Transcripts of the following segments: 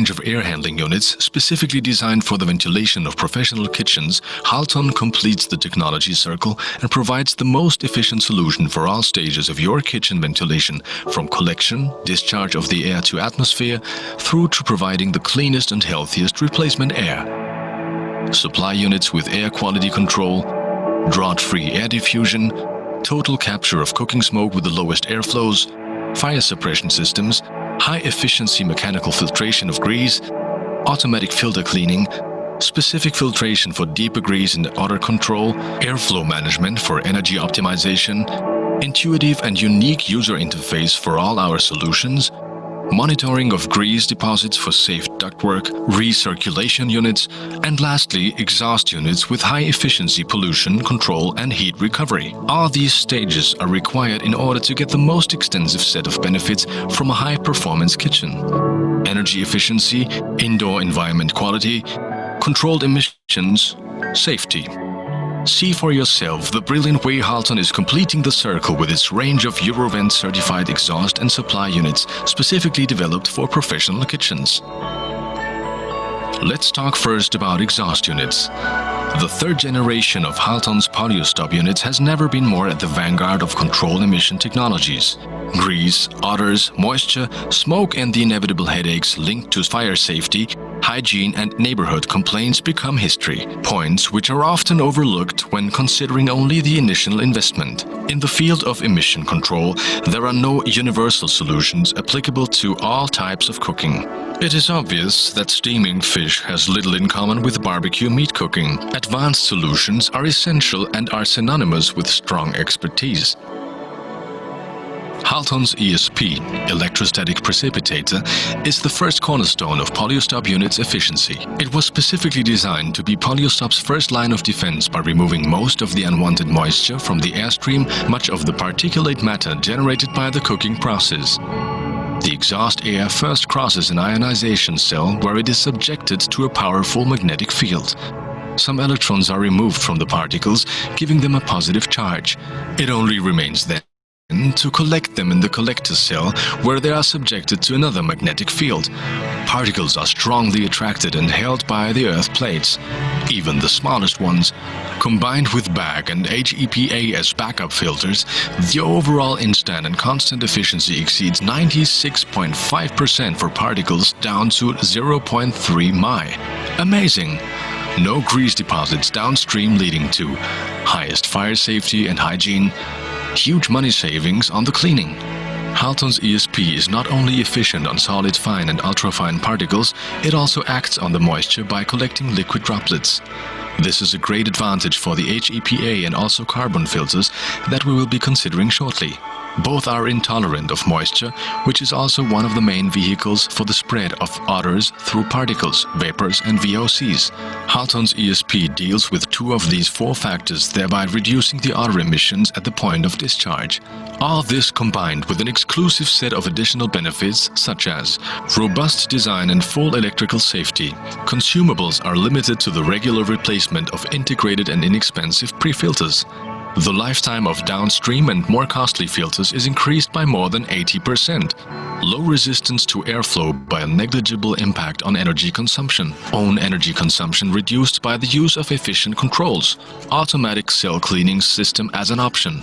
range of air handling units specifically designed for the ventilation of professional kitchens, Halton completes the technology circle and provides the most efficient solution for all stages of your kitchen ventilation, from collection, discharge of the air to atmosphere, through to providing the cleanest and healthiest replacement air. Supply units with air quality control, draught-free air diffusion, total capture of cooking smoke with the lowest airflows, fire suppression systems, high-efficiency mechanical filtration of grease, automatic filter cleaning, specific filtration for deeper grease and odor control, airflow management for energy optimization, intuitive and unique user interface for all our solutions, monitoring of grease deposits for safe ductwork, recirculation units, and lastly, exhaust units with high-efficiency pollution control and heat recovery. All these stages are required in order to get the most extensive set of benefits from a high-performance kitchen. Energy efficiency, indoor environment quality, controlled emissions, safety. See for yourself the brilliant way Halton is completing the circle with its range of Eurovent certified exhaust and supply units specifically developed for professional kitchens. Let's talk first about exhaust units. The third generation of Halton's Polyostop units has never been more at the vanguard of control emission technologies. Grease, odors, moisture, smoke and the inevitable headaches linked to fire safety, hygiene and neighborhood complaints become history, points which are often overlooked when considering only the initial investment. In the field of emission control, there are no universal solutions applicable to all types of cooking. It is obvious that steaming fish has little in common with barbecue meat cooking. Advanced solutions are essential and are synonymous with strong expertise. Halton's ESP, electrostatic precipitator, is the first cornerstone of Polyostop units' efficiency. It was specifically designed to be Polyostop's first line of defense by removing most of the unwanted moisture from the airstream, much of the particulate matter generated by the cooking process. The exhaust air first crosses an ionization cell where it is subjected to a powerful magnetic field. Some electrons are removed from the particles, giving them a positive charge. It only remains then to collect them in the collector cell, where they are subjected to another magnetic field. Particles are strongly attracted and held by the earth plates, even the smallest ones. Combined with bag and HEPA as backup filters, the overall instant and constant efficiency exceeds 96.5% for particles down to 0.3 mi. Amazing! No grease deposits downstream, leading to highest fire safety and hygiene, huge money savings on the cleaning. Halton's ESP is not only efficient on solid, fine and ultrafine particles, it also acts on the moisture by collecting liquid droplets. This is a great advantage for the HEPA and also carbon filters that we will be considering shortly. Both are intolerant of moisture, which is also one of the main vehicles for the spread of odors through particles, vapors and VOCs. Halton's ESP deals with two of these four factors, thereby reducing the odor emissions at the point of discharge. All this combined with an exclusive set of additional benefits such as robust design and full electrical safety. Consumables are limited to the regular replacement of integrated and inexpensive pre-filters. The lifetime of downstream and more costly filters is increased by more than 80%. Low resistance to airflow by a negligible impact on energy consumption. Own energy consumption reduced by the use of efficient controls. Automatic cell cleaning system as an option.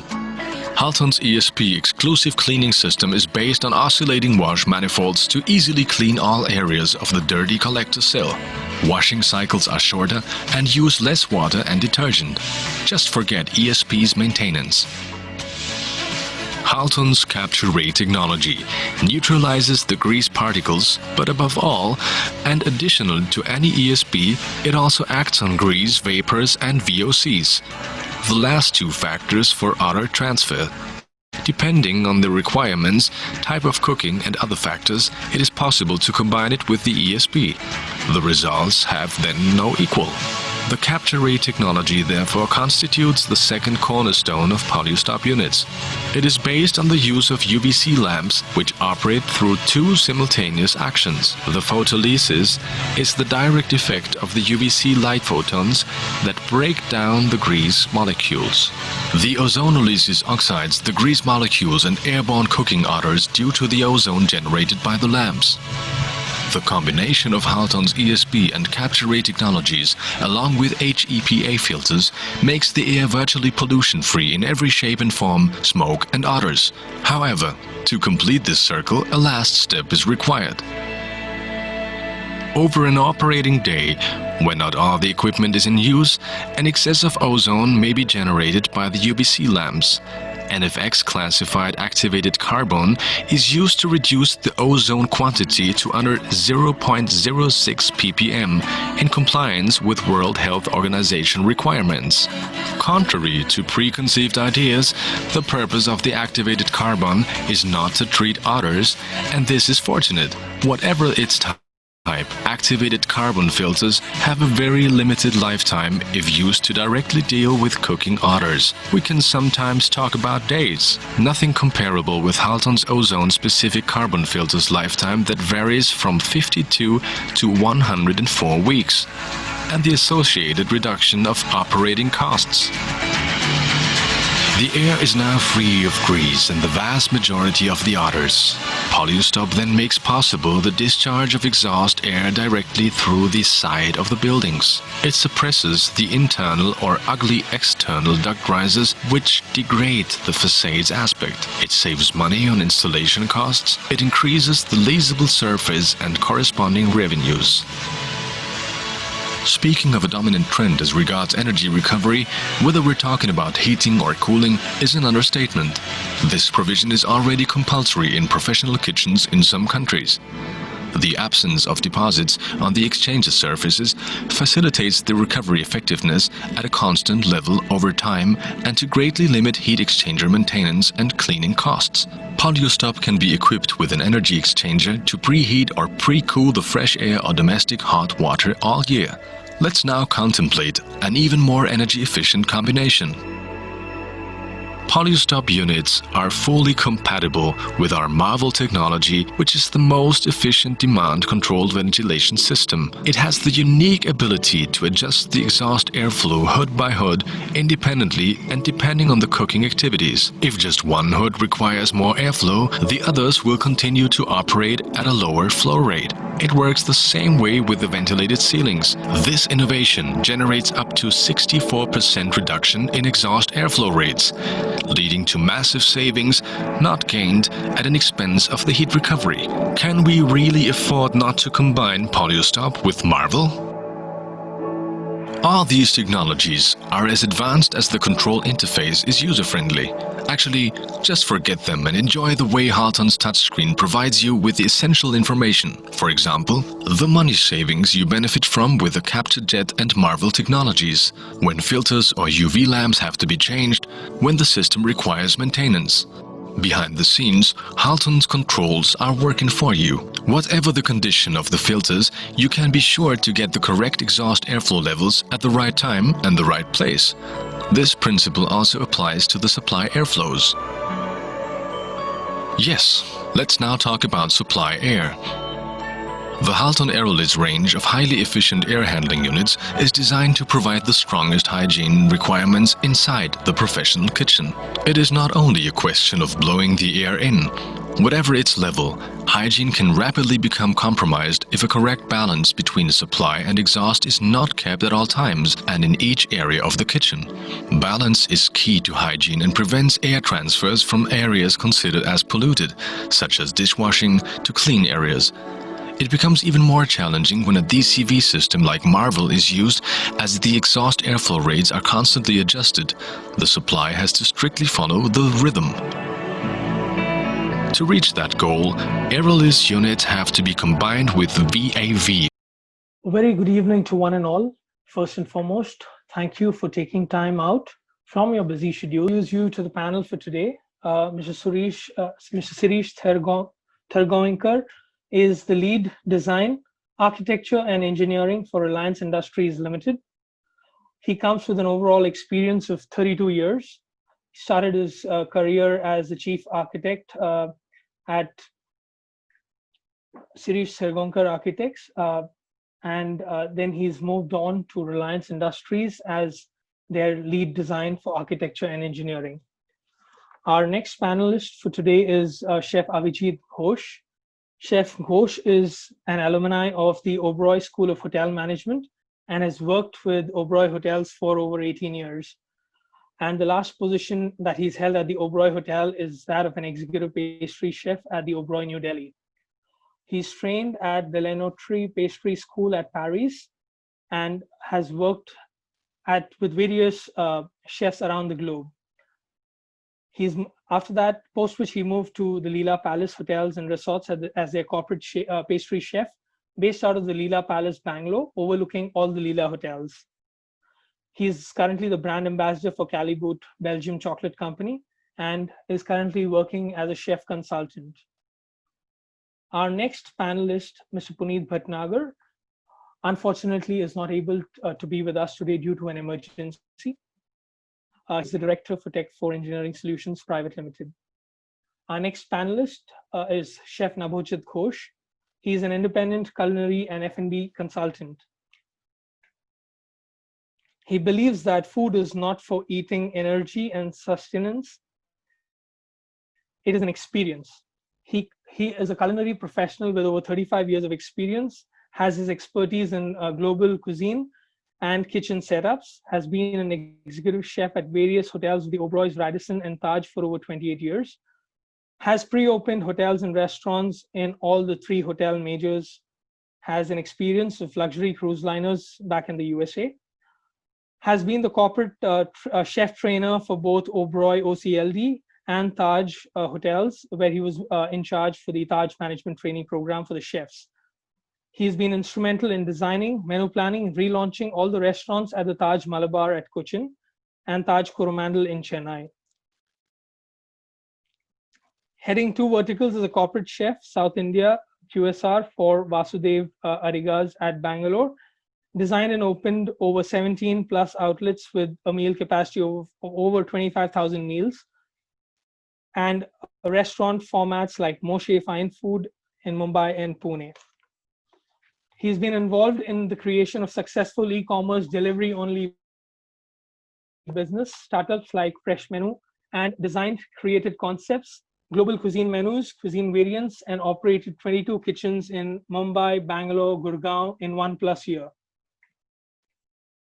Halton's ESP exclusive cleaning system is based on oscillating wash manifolds to easily clean all areas of the dirty collector cell. Washing cycles are shorter and use less water and detergent. Just forget ESP's maintenance. Halton's capture rate technology neutralizes the grease particles, but above all, and additional to any ESP, it also acts on grease, vapors and VOCs. The last two factors for odor transfer. Depending on the requirements, type of cooking and other factors, it is possible to combine it with the ESP. The results have then no equal. The capture rate technology therefore constitutes the second cornerstone of Polyostop units. It is based on the use of UVC lamps, which operate through two simultaneous actions. The photolysis is the direct effect of the UVC light photons that break down the grease molecules. The ozonolysis oxides the grease molecules and airborne cooking odors due to the ozone generated by the lamps. The combination of Halton's ESP and capture rate technologies along with HEPA filters makes the air virtually pollution-free in every shape and form, smoke and odors. However, to complete this circle, a last step is required. Over an operating day, when not all the equipment is in use, an excess of ozone may be generated by the UVC lamps. NFX classified activated carbon is used to reduce the ozone quantity to under 0.06 ppm in compliance with World Health Organization requirements. Contrary to preconceived ideas, the purpose of the activated carbon is not to treat odors, and this is fortunate. Whatever its type, activated carbon filters have a very limited lifetime if used to directly deal with cooking odors. We can sometimes talk about days. Nothing comparable with Halton's ozone-specific carbon filters' lifetime that varies from 52 to 104 weeks, and the associated reduction of operating costs. The air is now free of grease and the vast majority of the odors. Polyostop then makes possible the discharge of exhaust air directly through the side of the buildings. It suppresses the internal or ugly external duct risers which degrade the facade's aspect. It saves money on installation costs. It increases the leasable surface and corresponding revenues. Speaking of a dominant trend as regards energy recovery, whether we're talking about heating or cooling is an understatement. This provision is already compulsory in professional kitchens in some countries. The absence of deposits on the exchanger surfaces facilitates the recovery effectiveness at a constant level over time and to greatly limit heat exchanger maintenance and cleaning costs. Polyostop can be equipped with an energy exchanger to preheat or pre-cool the fresh air or domestic hot water all year. Let's now contemplate an even more energy-efficient combination. Polyostop units are fully compatible with our Marvel technology, which is the most efficient demand-controlled ventilation system. It has the unique ability to adjust the exhaust airflow hood by hood independently and depending on the cooking activities. If just one hood requires more airflow, the others will continue to operate at a lower flow rate. It works the same way with the ventilated ceilings. This innovation generates up to 64% reduction in exhaust airflow rates, leading to massive savings not gained at an expense of the heat recovery. Can we really afford not to combine Polyostop with Marvel? All these technologies are as advanced as the control interface is user-friendly. Actually, just forget them and enjoy the way Halton's touchscreen provides you with the essential information. For example, the money savings you benefit from with the Capture Jet and Marvel technologies, when filters or UV lamps have to be changed, when the system requires maintenance. Behind the scenes, Halton's controls are working for you. Whatever the condition of the filters, you can be sure to get the correct exhaust airflow levels at the right time and the right place. This principle also applies to the supply airflows. Yes, let's now talk about supply air. The Halton Aerolis range of highly efficient air handling units is designed to provide the strongest hygiene requirements inside the professional kitchen. It is not only a question of blowing the air in. Whatever its level, hygiene can rapidly become compromised if a correct balance between supply and exhaust is not kept at all times and in each area of the kitchen. Balance is key to hygiene and prevents air transfers from areas considered as polluted, such as dishwashing, to clean areas. It becomes even more challenging when a DCV system like Marvel is used, as the exhaust airflow rates are constantly adjusted. The supply has to strictly follow the rhythm. To reach that goal, Aerolis units have to be combined with VAV. A very good evening to one and all. First and foremost, thank you for taking time out from your busy schedule. I use you to the panel for today. Mr.Shreesh Thergaonkar is the lead design, architecture and engineering for Reliance Industries Limited. He comes with an overall experience of 32 years. He started his career as the chief architect at Shreesh Thergaonkar Architects, and then he's moved on to Reliance Industries as their lead design for architecture and engineering. Our next panelist for today is Chef Avijit Ghosh. Chef Ghosh is an alumni of the Oberoi School of Hotel Management and has worked with Oberoi Hotels for over 18 years. And the last position that he's held at the Oberoi Hotel is that of an executive pastry chef at the Oberoi, New Delhi. He's trained at the Lenotre Pastry School at Paris and has worked with various chefs around the globe. He's after that, post which he moved to the Leela Palace Hotels and Resorts as their corporate pastry chef, based out of the Leela Palace, Bangalore, overlooking all the Leela hotels. He's currently the brand ambassador for Caliboot Belgium Chocolate Company and is currently working as a chef consultant. Our next panelist, Mr. Puneet Bhatnagar, unfortunately is not able to be with us today due to an emergency. He's the director for Techfour Engineering Solutions Private Limited. Our next panelist is Chef Nabhojit Ghosh. He is an independent culinary and F&B consultant. He believes that food is not for eating energy and sustenance. It is an experience. He is a culinary professional with over 35 years of experience, has his expertise in global cuisine and kitchen setups, has been an executive chef at various hotels of the Oberoi's, Radisson and Taj for over 28 years, has pre-opened hotels and restaurants in all the 3 hotel majors, has an experience of luxury cruise liners back in the USA, has been the corporate chef trainer for both Oberoi OCLD and Taj hotels, where he was in charge for the Taj management training program for the chefs. He's been instrumental in designing, menu planning, relaunching all the restaurants at the Taj Malabar at Cochin and Taj Coromandel in Chennai. Heading 2 verticals as a corporate chef, South India QSR for Vasudev Arigas at Bangalore, designed and opened over 17 plus outlets with a meal capacity of over 25,000 meals, and restaurant formats like Moshe Fine Food in Mumbai and Pune. He's been involved in the creation of successful e-commerce delivery-only business startups like Fresh Menu, and designed created concepts, global cuisine menus, cuisine variants, and operated 22 kitchens in Mumbai, Bangalore, Gurgaon in 1+ year.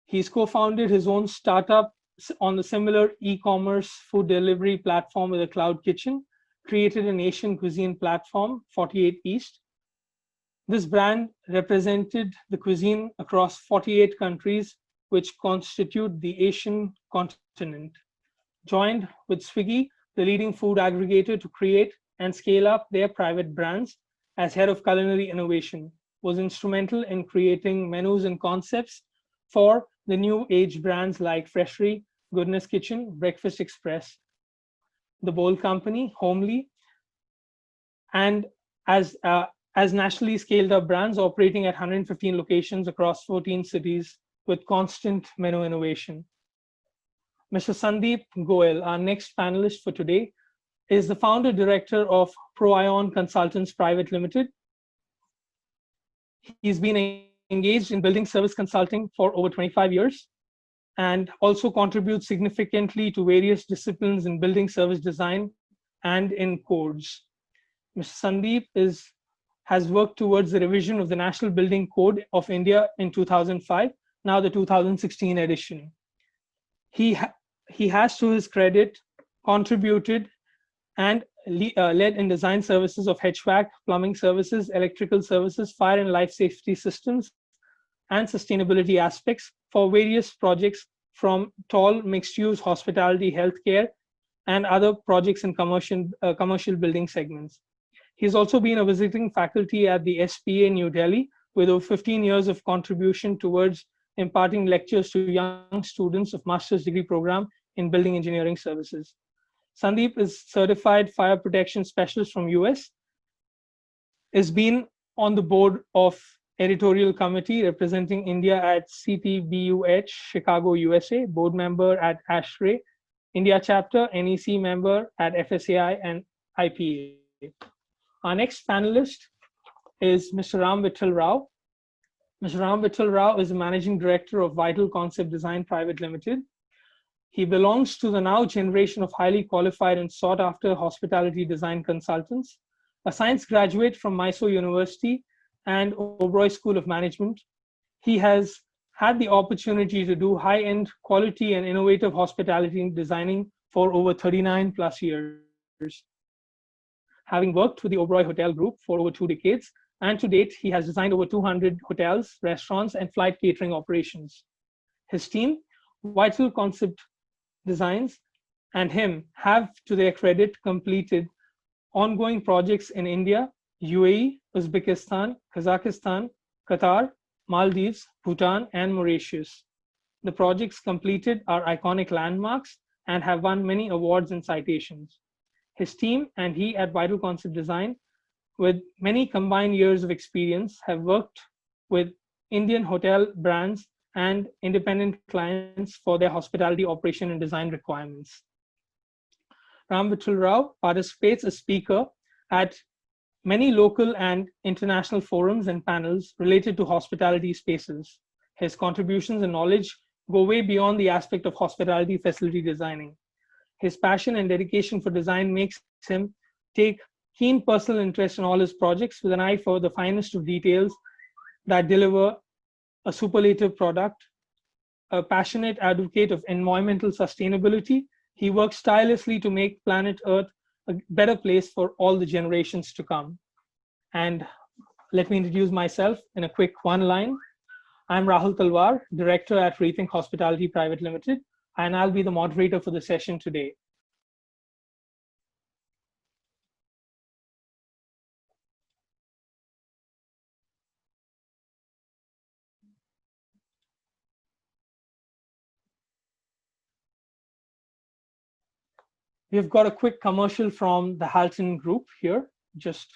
He's co-founded his own startup on the similar e-commerce food delivery platform with a cloud kitchen, created an Asian cuisine platform, 48 East. This brand represented the cuisine across 48 countries, which constitute the Asian continent. Joined with Swiggy, the leading food aggregator, to create and scale up their private brands as head of culinary innovation, was instrumental in creating menus and concepts for the new age brands like Freshery, Goodness Kitchen, Breakfast Express, The Bowl Company, Homely, and as nationally scaled up brands operating at 115 locations across 14 cities with constant menu innovation. Mr. Sandeep Goel, our next panelist for today, is the founder director of Proion Consultants Private Limited. He's been engaged in building service consulting for over 25 years and also contributes significantly to various disciplines in building service design and in codes. Mr. Sandeep has worked towards the revision of the National Building Code of India in 2005, now the 2016 edition. He has, to his credit, contributed and led in design services of HVAC, plumbing services, electrical services, fire and life safety systems, and sustainability aspects for various projects from tall mixed-use hospitality, healthcare, and other projects in commercial building segments. He's also been a visiting faculty at the SPA New Delhi with over 15 years of contribution towards imparting lectures to young students of master's degree program in building engineering services. Sandeep is certified fire protection specialist from US, has been on the board of editorial committee representing India at CTBUH, Chicago, USA, board member at ASHRAE, India chapter, NEC member at FSAI and IPA. Our next panelist is Mr. Ram Vittal Rao. Mr. Ram Vittal Rao is the managing director of Vital Concept Design Private Limited. He belongs to the now generation of highly qualified and sought after hospitality design consultants. A science graduate from Mysore University and Oberoi School of Management, he has had the opportunity to do high-end quality and innovative hospitality designing for over 39 plus years. Having worked with the Oberoi Hotel Group for over 2 decades, and to date, he has designed over 200 hotels, restaurants, and flight catering operations. His team, Vital Concept Designs, and him have, to their credit, completed ongoing projects in India, UAE, Uzbekistan, Kazakhstan, Qatar, Maldives, Bhutan, and Mauritius. The projects completed are iconic landmarks and have won many awards and citations. His team and he at Vital Concept Design, with many combined years of experience, have worked with Indian hotel brands and independent clients for their hospitality operation and design requirements. Ram Vittal Rao participates as speaker at many local and international forums and panels related to hospitality spaces. His contributions and knowledge go way beyond the aspect of hospitality facility designing. His passion and dedication for design makes him take keen personal interest in all his projects with an eye for the finest of details that deliver a superlative product. A passionate advocate of environmental sustainability, he works tirelessly to make planet Earth a better place for all the generations to come. And let me introduce myself in a quick one line. I'm Rahool Talwar, Director at Rethink Hospitality Private Limited, and I'll be the moderator for the session today. We've got a quick commercial from the Halton Group here. Just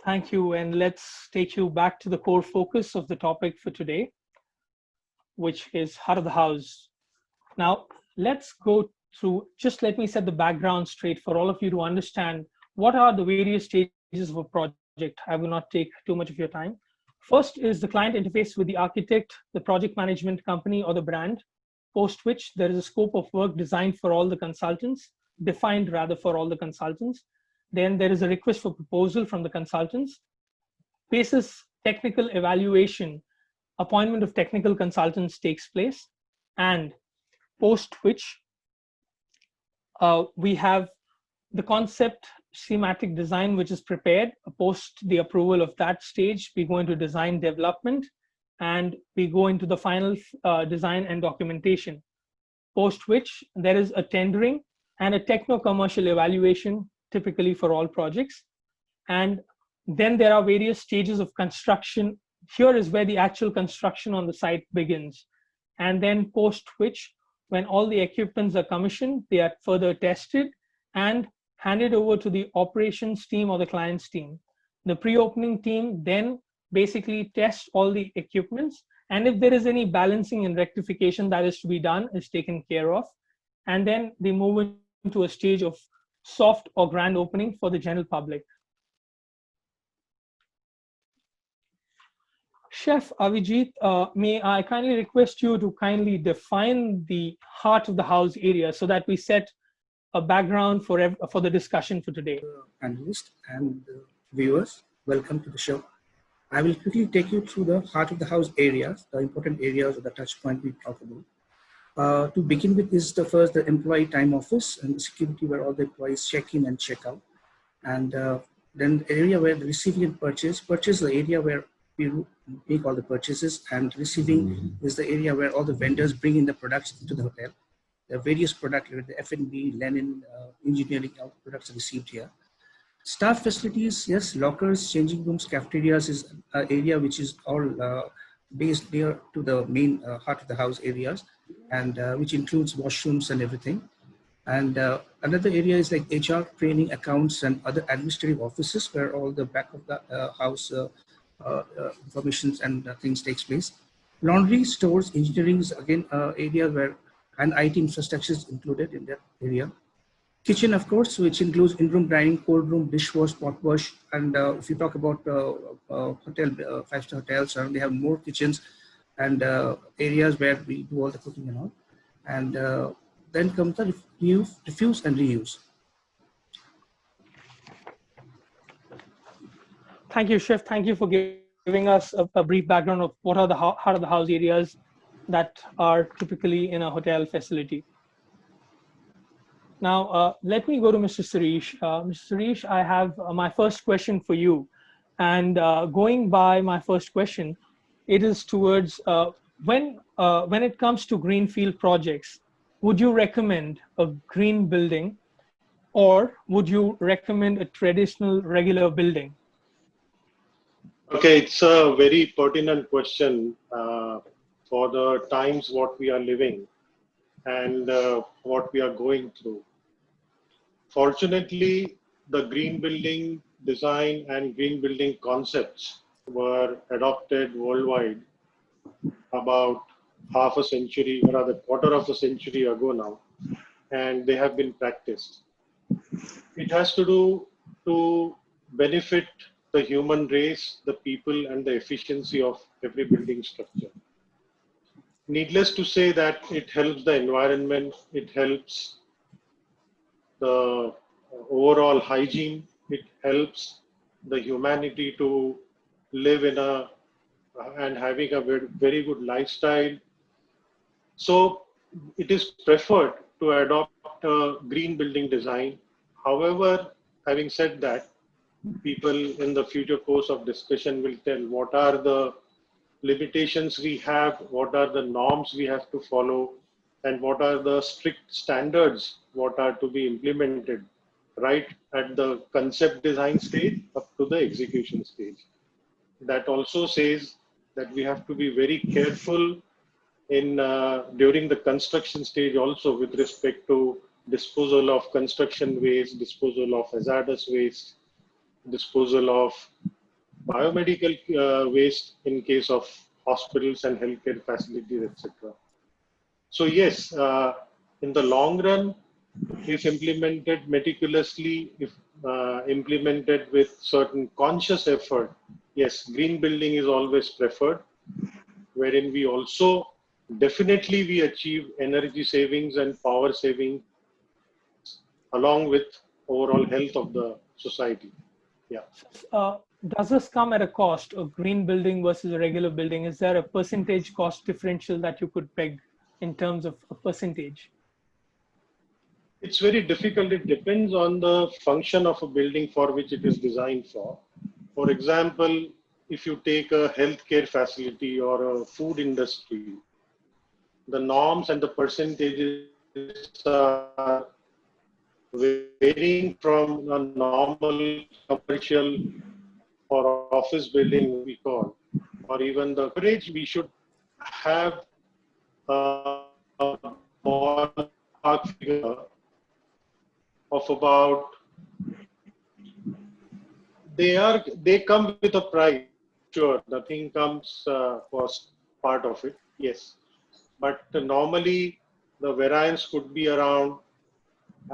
thank you, and let's take you back to the core focus of the topic for today, which is heart of the house. Now, let's go through, just let me set the background straight for all of you to understand what are the various stages of a project. I will not take too much of your time. First is the client interface with the architect, the project management company, or the brand, post which there is a scope of work designed for all the consultants, defined rather for all the consultants. Then there is a request for proposal from the consultants. Basis technical evaluation, appointment of technical consultants takes place, and post which we have the concept schematic design, which is prepared. Post the approval of that stage, we go into design development, and we go into the final design and documentation, post which there is a tendering and a techno-commercial evaluation, typically for all projects. And then there are various stages of construction. Here is where the actual construction on the site begins. And then post which, when all the equipments are commissioned, they are further tested and handed over to the operations team or the client's team. The pre-opening team then basically tests all the equipments, and if there is any balancing and rectification that is to be done, is taken care of. And then they move into a stage of soft or grand opening for the general public. Chef Avijit, may I kindly request you to kindly define the heart of the house area so that we set a background for the discussion for today. Panelists and viewers, welcome to the show. I will quickly take you through the heart of the house areas, the important areas of the touch point we talk about. To begin with is first the employee time office and the security where all the employees check in and check out. And Then the area where the receiving and purchase is the area where we make all the purchases, and receiving is the area where all the vendors bring in the products into the hotel. There are various products like the F&B, linen, engineering, all products are received here. Staff facilities, yes, lockers, changing rooms, cafeterias is an area which is all based near to the main heart of the house areas, and which includes washrooms and everything. And another area is like HR, training, accounts, and other administrative offices where all the back of the house informations and things takes place. Laundry, stores, engineering is again area where and IT infrastructure is included in that area. Kitchen, of course, which includes in-room dining, cold room, dishwash, pot wash, and if you talk about hotel, five-star hotels, they have more kitchens and areas where we do all the cooking and all. And then comes the refuse and reuse. Thank you, Chef. Thank you for giving us a brief background of what are the heart of the house areas that are typically in a hotel facility. Now, let me go to Mr. Shreesh. Mr. Shreesh, I have my first question for you. And going by my first question, it is towards when it comes to greenfield projects, would you recommend a green building, or would you recommend a traditional regular building? Okay, it's a very pertinent question for the times what we are living and what we are going through. Fortunately, the green building design and green building concepts were adopted worldwide about half a century, or rather quarter of a century ago now, and they have been practiced. It has to do to benefit the human race, the people, and the efficiency of every building structure. Needless to say that it helps the environment, it helps the overall hygiene, it helps the humanity to live in a and having a very good lifestyle. So it is preferred to adopt a green building design. However, having said that, people in the future course of discussion will tell what are the limitations we have, what are the norms we have to follow, and what are the strict standards what are to be implemented right at the concept design stage up to the execution stage. That also says that we have to be very careful in during the construction stage also with respect to disposal of construction waste, disposal of hazardous waste, disposal of biomedical waste in case of hospitals and healthcare facilities, etc. So yes, in the long run, if implemented meticulously, if implemented with certain conscious effort, yes, green building is always preferred, wherein we also definitely we achieve energy savings and power saving along with overall health of the society. Yeah. Does this come at a cost of green building versus a regular building? Is there a percentage cost differential that you could peg in terms of a percentage? It's very difficult. It depends on the function of a building for which it is designed for. For example, if you take a healthcare facility or a food industry, the norms and the percentages are varying from a normal commercial or office building we call, or even the average we should have a ballpark figure of about, they come with a price, sure, nothing comes cost part of it, yes, but normally the variance could be around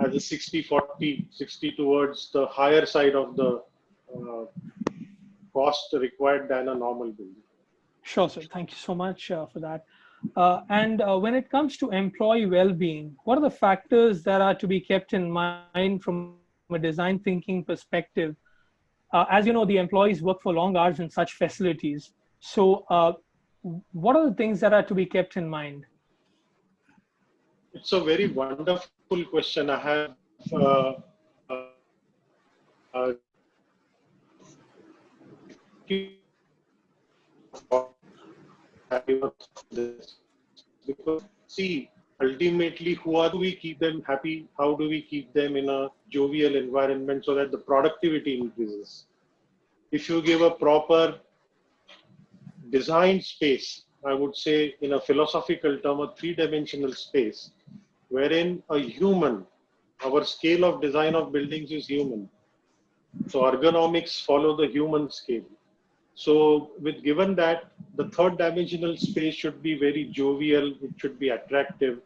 as a 60-40, 60 towards the higher side of the cost required than a normal building. Sure, sir. Thank you so much for that. And when it comes to employee well-being, what are the factors that are to be kept in mind from a design thinking perspective? As you know, the employees work for long hours in such facilities. So what are the things that are to be kept in mind? It's a very wonderful question. I have Because see, ultimately, how do we keep them happy? How do we keep them in a jovial environment so that the productivity increases? If you give a proper design space, I would say in a philosophical term, a three-dimensional space, wherein a human, our scale of design of buildings is human. So ergonomics follow the human scale. So with given that, the third dimensional space should be very jovial, it should be attractive,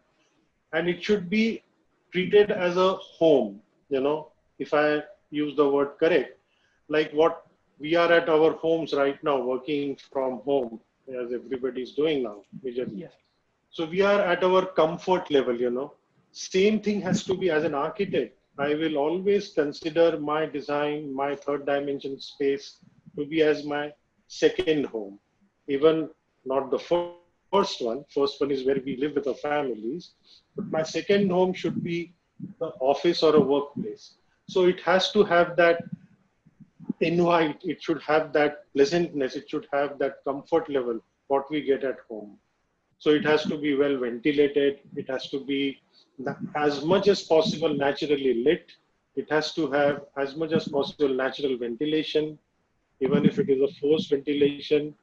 and it should be treated as a home, if I use the word correct, like what we are at our homes right now, working from home, as everybody is doing now, majorly. Yes. So we are at our comfort level, Same thing has to be as an architect. I will always consider my design, my third dimension space to be as my second home. Even not the first one. First one is where we live with our families. But my second home should be the office or a workplace. So it has to have that invite, it should have that pleasantness, it should have that comfort level, what we get at home. So it has to be well ventilated, it has to be as much as possible naturally lit, it has to have as much as possible natural ventilation, even if it is a forced ventilation.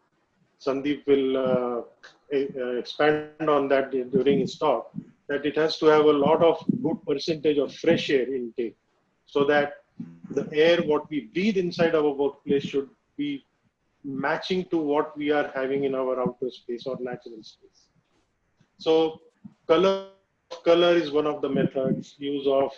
Sandeep will expand on that during his talk, that it has to have a lot of good percentage of fresh air intake, so that the air what we breathe inside our workplace should be matching to what we are having in our outer space or natural space. So color is one of the methods. Use of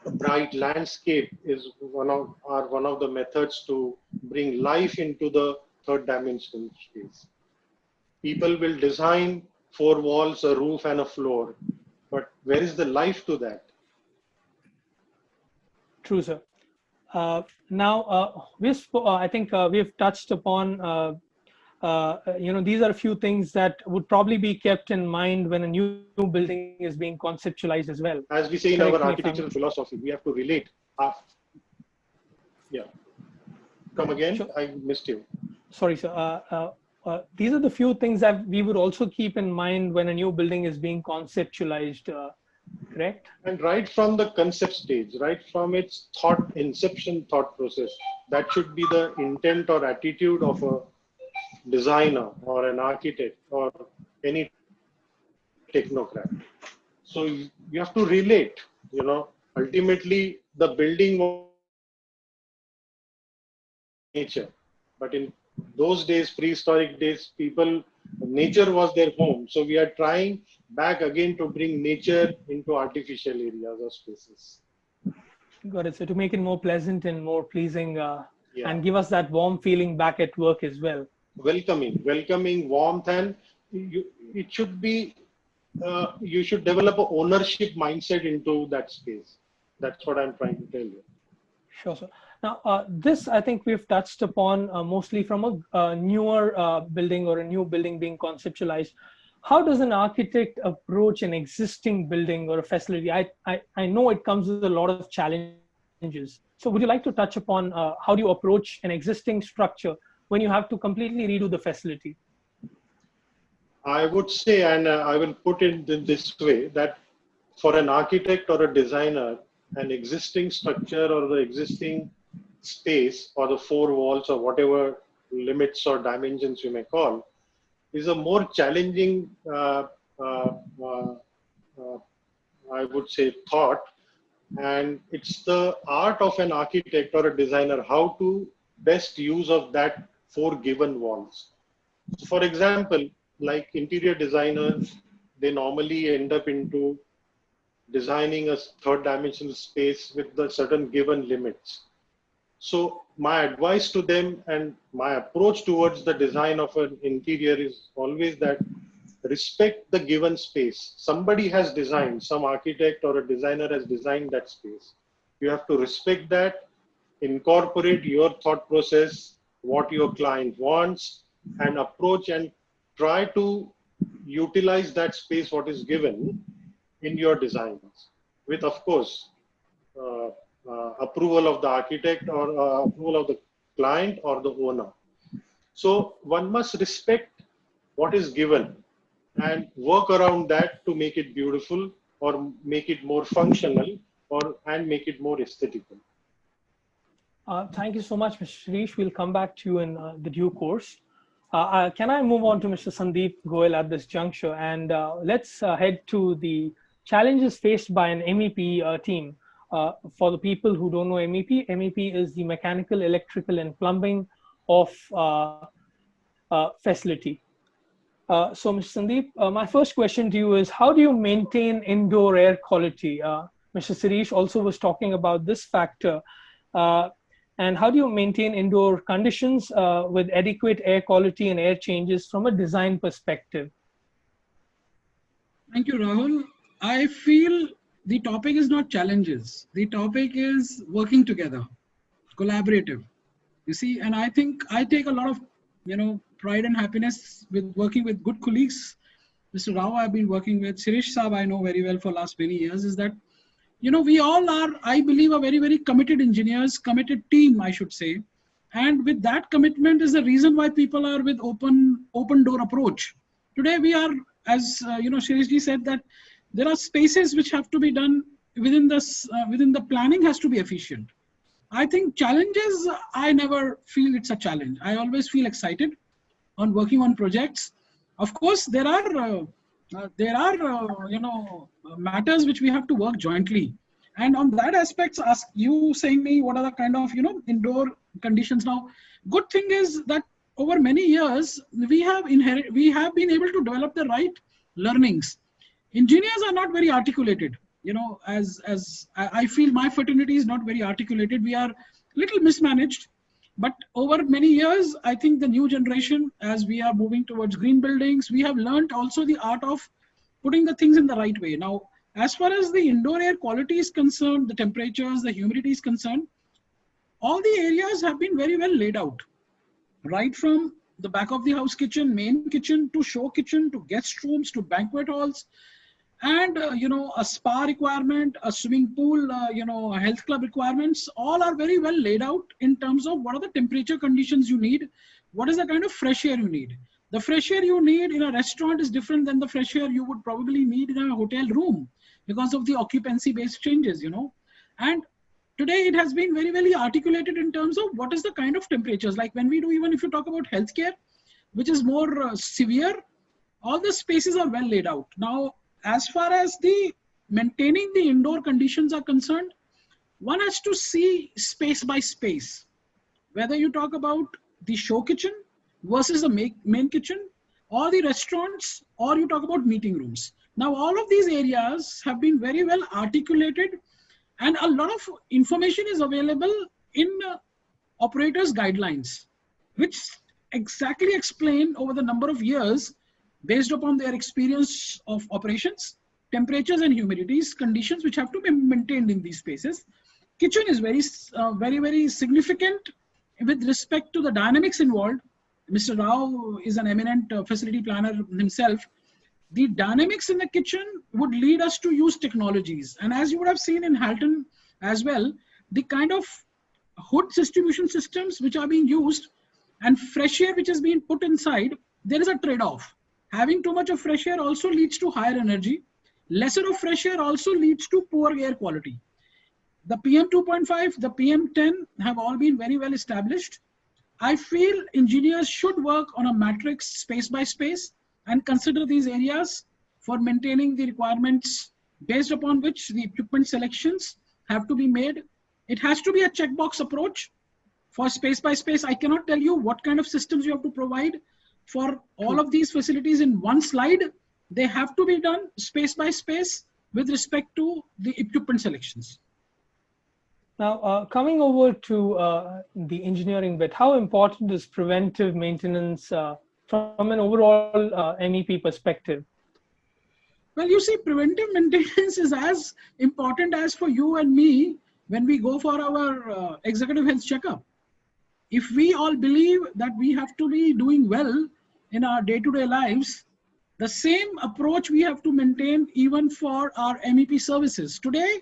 a bright landscape is one of the methods to bring life into the third dimensional space. People will design four walls, a roof, and a floor, but where is the life to that? True, sir. Now, I think we've touched upon, these are a few things that would probably be kept in mind when a new building is being conceptualized as well. As we say in our architectural philosophy, we have to relate. Yeah. Come again? Sure. I missed you. Sorry, sir. These are the few things that we would also keep in mind when a new building is being conceptualized. Correct? And right from the concept stage, right from its inception thought process, that should be the intent or attitude of a designer or an architect or any technocrat. So you have to relate, ultimately the building nature. But in those days, prehistoric days, nature was their home. So we are trying back again to bring nature into artificial areas or spaces. Got it. So to make it more pleasant and more pleasing, and give us that warm feeling back at work as well. Welcoming, warmth, and it should be, you should develop an ownership mindset into that space. That's what I'm trying to tell you. Sure, sir. Now, this I think we've touched upon mostly from a newer building or a new building being conceptualized. How does an architect approach an existing building or a facility? I know it comes with a lot of challenges. So would you like to touch upon how do you approach an existing structure when you have to completely redo the facility? I would say, and I will put it in this way, that for an architect or a designer, an existing structure or the existing space or the four walls or whatever limits or dimensions you may call is a more challenging, I would say, thought. And it's the art of an architect or a designer how to best use of that four given walls. So for example, like interior designers, they normally end up into designing a third dimensional space with the certain given limits. So my advice to them and my approach towards the design of an interior is always that respect the given space. Somebody has designed, some architect or a designer has designed that space. You have to respect that, incorporate your thought process, what your client wants, and approach and try to utilize that space what is given in your designs with, of course, approval of the architect or approval of the client or the owner. So one must respect what is given and work around that to make it beautiful or make it more functional and make it more aesthetical. Thank you so much, Mr. Shreesh. We'll come back to you in the due course. Can I move on to Mr. Sandeep Goel at this juncture? And let's head to the challenges faced by an MEP team. For the people who don't know MEP is the mechanical, electrical, and plumbing of facility. So, Mr. Sandeep, my first question to you is, how do you maintain indoor air quality? Mr. Shreesh also was talking about this factor. And how do you maintain indoor conditions with adequate air quality and air changes from a design perspective? Thank you, Rahul. I feel the topic is not challenges. The topic is working together, collaborative. You see, and I think I take a lot of, pride and happiness with working with good colleagues. Mr. Rao I've been working with, Shreesh Saab I know very well for last many years, is that, we all are, I believe, a very, very committed engineers, committed team, I should say. And with that commitment is the reason why people are with open door approach. Today we are, as Shreesh ji said, that there are spaces which have to be done within the planning has to be efficient. I think challenges, I never feel it's a challenge. I always feel excited on working on projects. Of course, there are matters which we have to work jointly. And on that aspects, ask you saying me what are the kind of, indoor conditions now. Good thing is that over many years, we have been able to develop the right learnings. Engineers are not very articulated. As I feel my fraternity is not very articulated. We are little mismanaged, but over many years, I think the new generation, as we are moving towards green buildings, we have learned also the art of putting the things in the right way. Now, as far as the indoor air quality is concerned, the temperatures, the humidity is concerned, all the areas have been very well laid out, right from the back of the house kitchen, main kitchen, to show kitchen, to guest rooms, to banquet halls, and a spa requirement, a swimming pool, a health club requirements, all are very well laid out in terms of what are the temperature conditions you need, what is the kind of fresh air you need. The fresh air you need in a restaurant is different than the fresh air you would probably need in a hotel room because of the occupancy based changes, and today it has been very, very articulated in terms of what is the kind of temperatures, like when we do, even if you talk about healthcare, which is more severe, all the spaces are well laid out. Now, as far as the maintaining the indoor conditions are concerned, one has to see space by space, whether you talk about the show kitchen versus the main kitchen, or the restaurants, or you talk about meeting rooms. Now, all of these areas have been very well articulated, and a lot of information is available in operators' guidelines, which exactly explain over the number of years, based upon their experience of operations, temperatures and humidities, conditions which have to be maintained in these spaces. Kitchen is very, very significant with respect to the dynamics involved. Mr. Rao is an eminent facility planner himself. The dynamics in the kitchen would lead us to use technologies. And as you would have seen in Halton as well, the kind of hood distribution systems which are being used and fresh air which is being put inside, there is a trade-off. Having too much of fresh air also leads to higher energy. Lesser of fresh air also leads to poor air quality. The PM 2.5, the PM 10 have all been very well established. I feel engineers should work on a matrix space by space and consider these areas for maintaining the requirements based upon which the equipment selections have to be made. It has to be a checkbox approach for space by space. I cannot tell you what kind of systems you have to provide for all of these facilities in one slide. They have to be done space by space with respect to the equipment selections. Now, coming over to the engineering bit, how important is preventive maintenance from an overall MEP perspective? Well, you see, preventive maintenance is as important as for you and me when we go for our executive health checkup. If we all believe that we have to be doing well in our day-to-day lives, the same approach we have to maintain even for our MEP services. Today,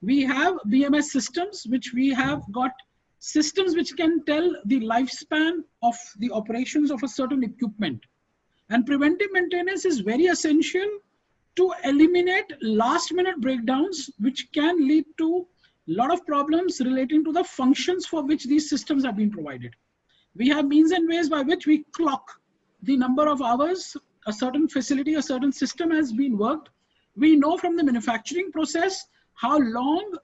we have BMS systems which we have got systems which can tell the lifespan of the operations of a certain equipment. And preventive maintenance is very essential to eliminate last minute breakdowns, which can lead to a lot of problems relating to the functions for which these systems have been provided. We have means and ways by which we clock the number of hours a certain facility, a certain system has been worked. We know from the manufacturing process how long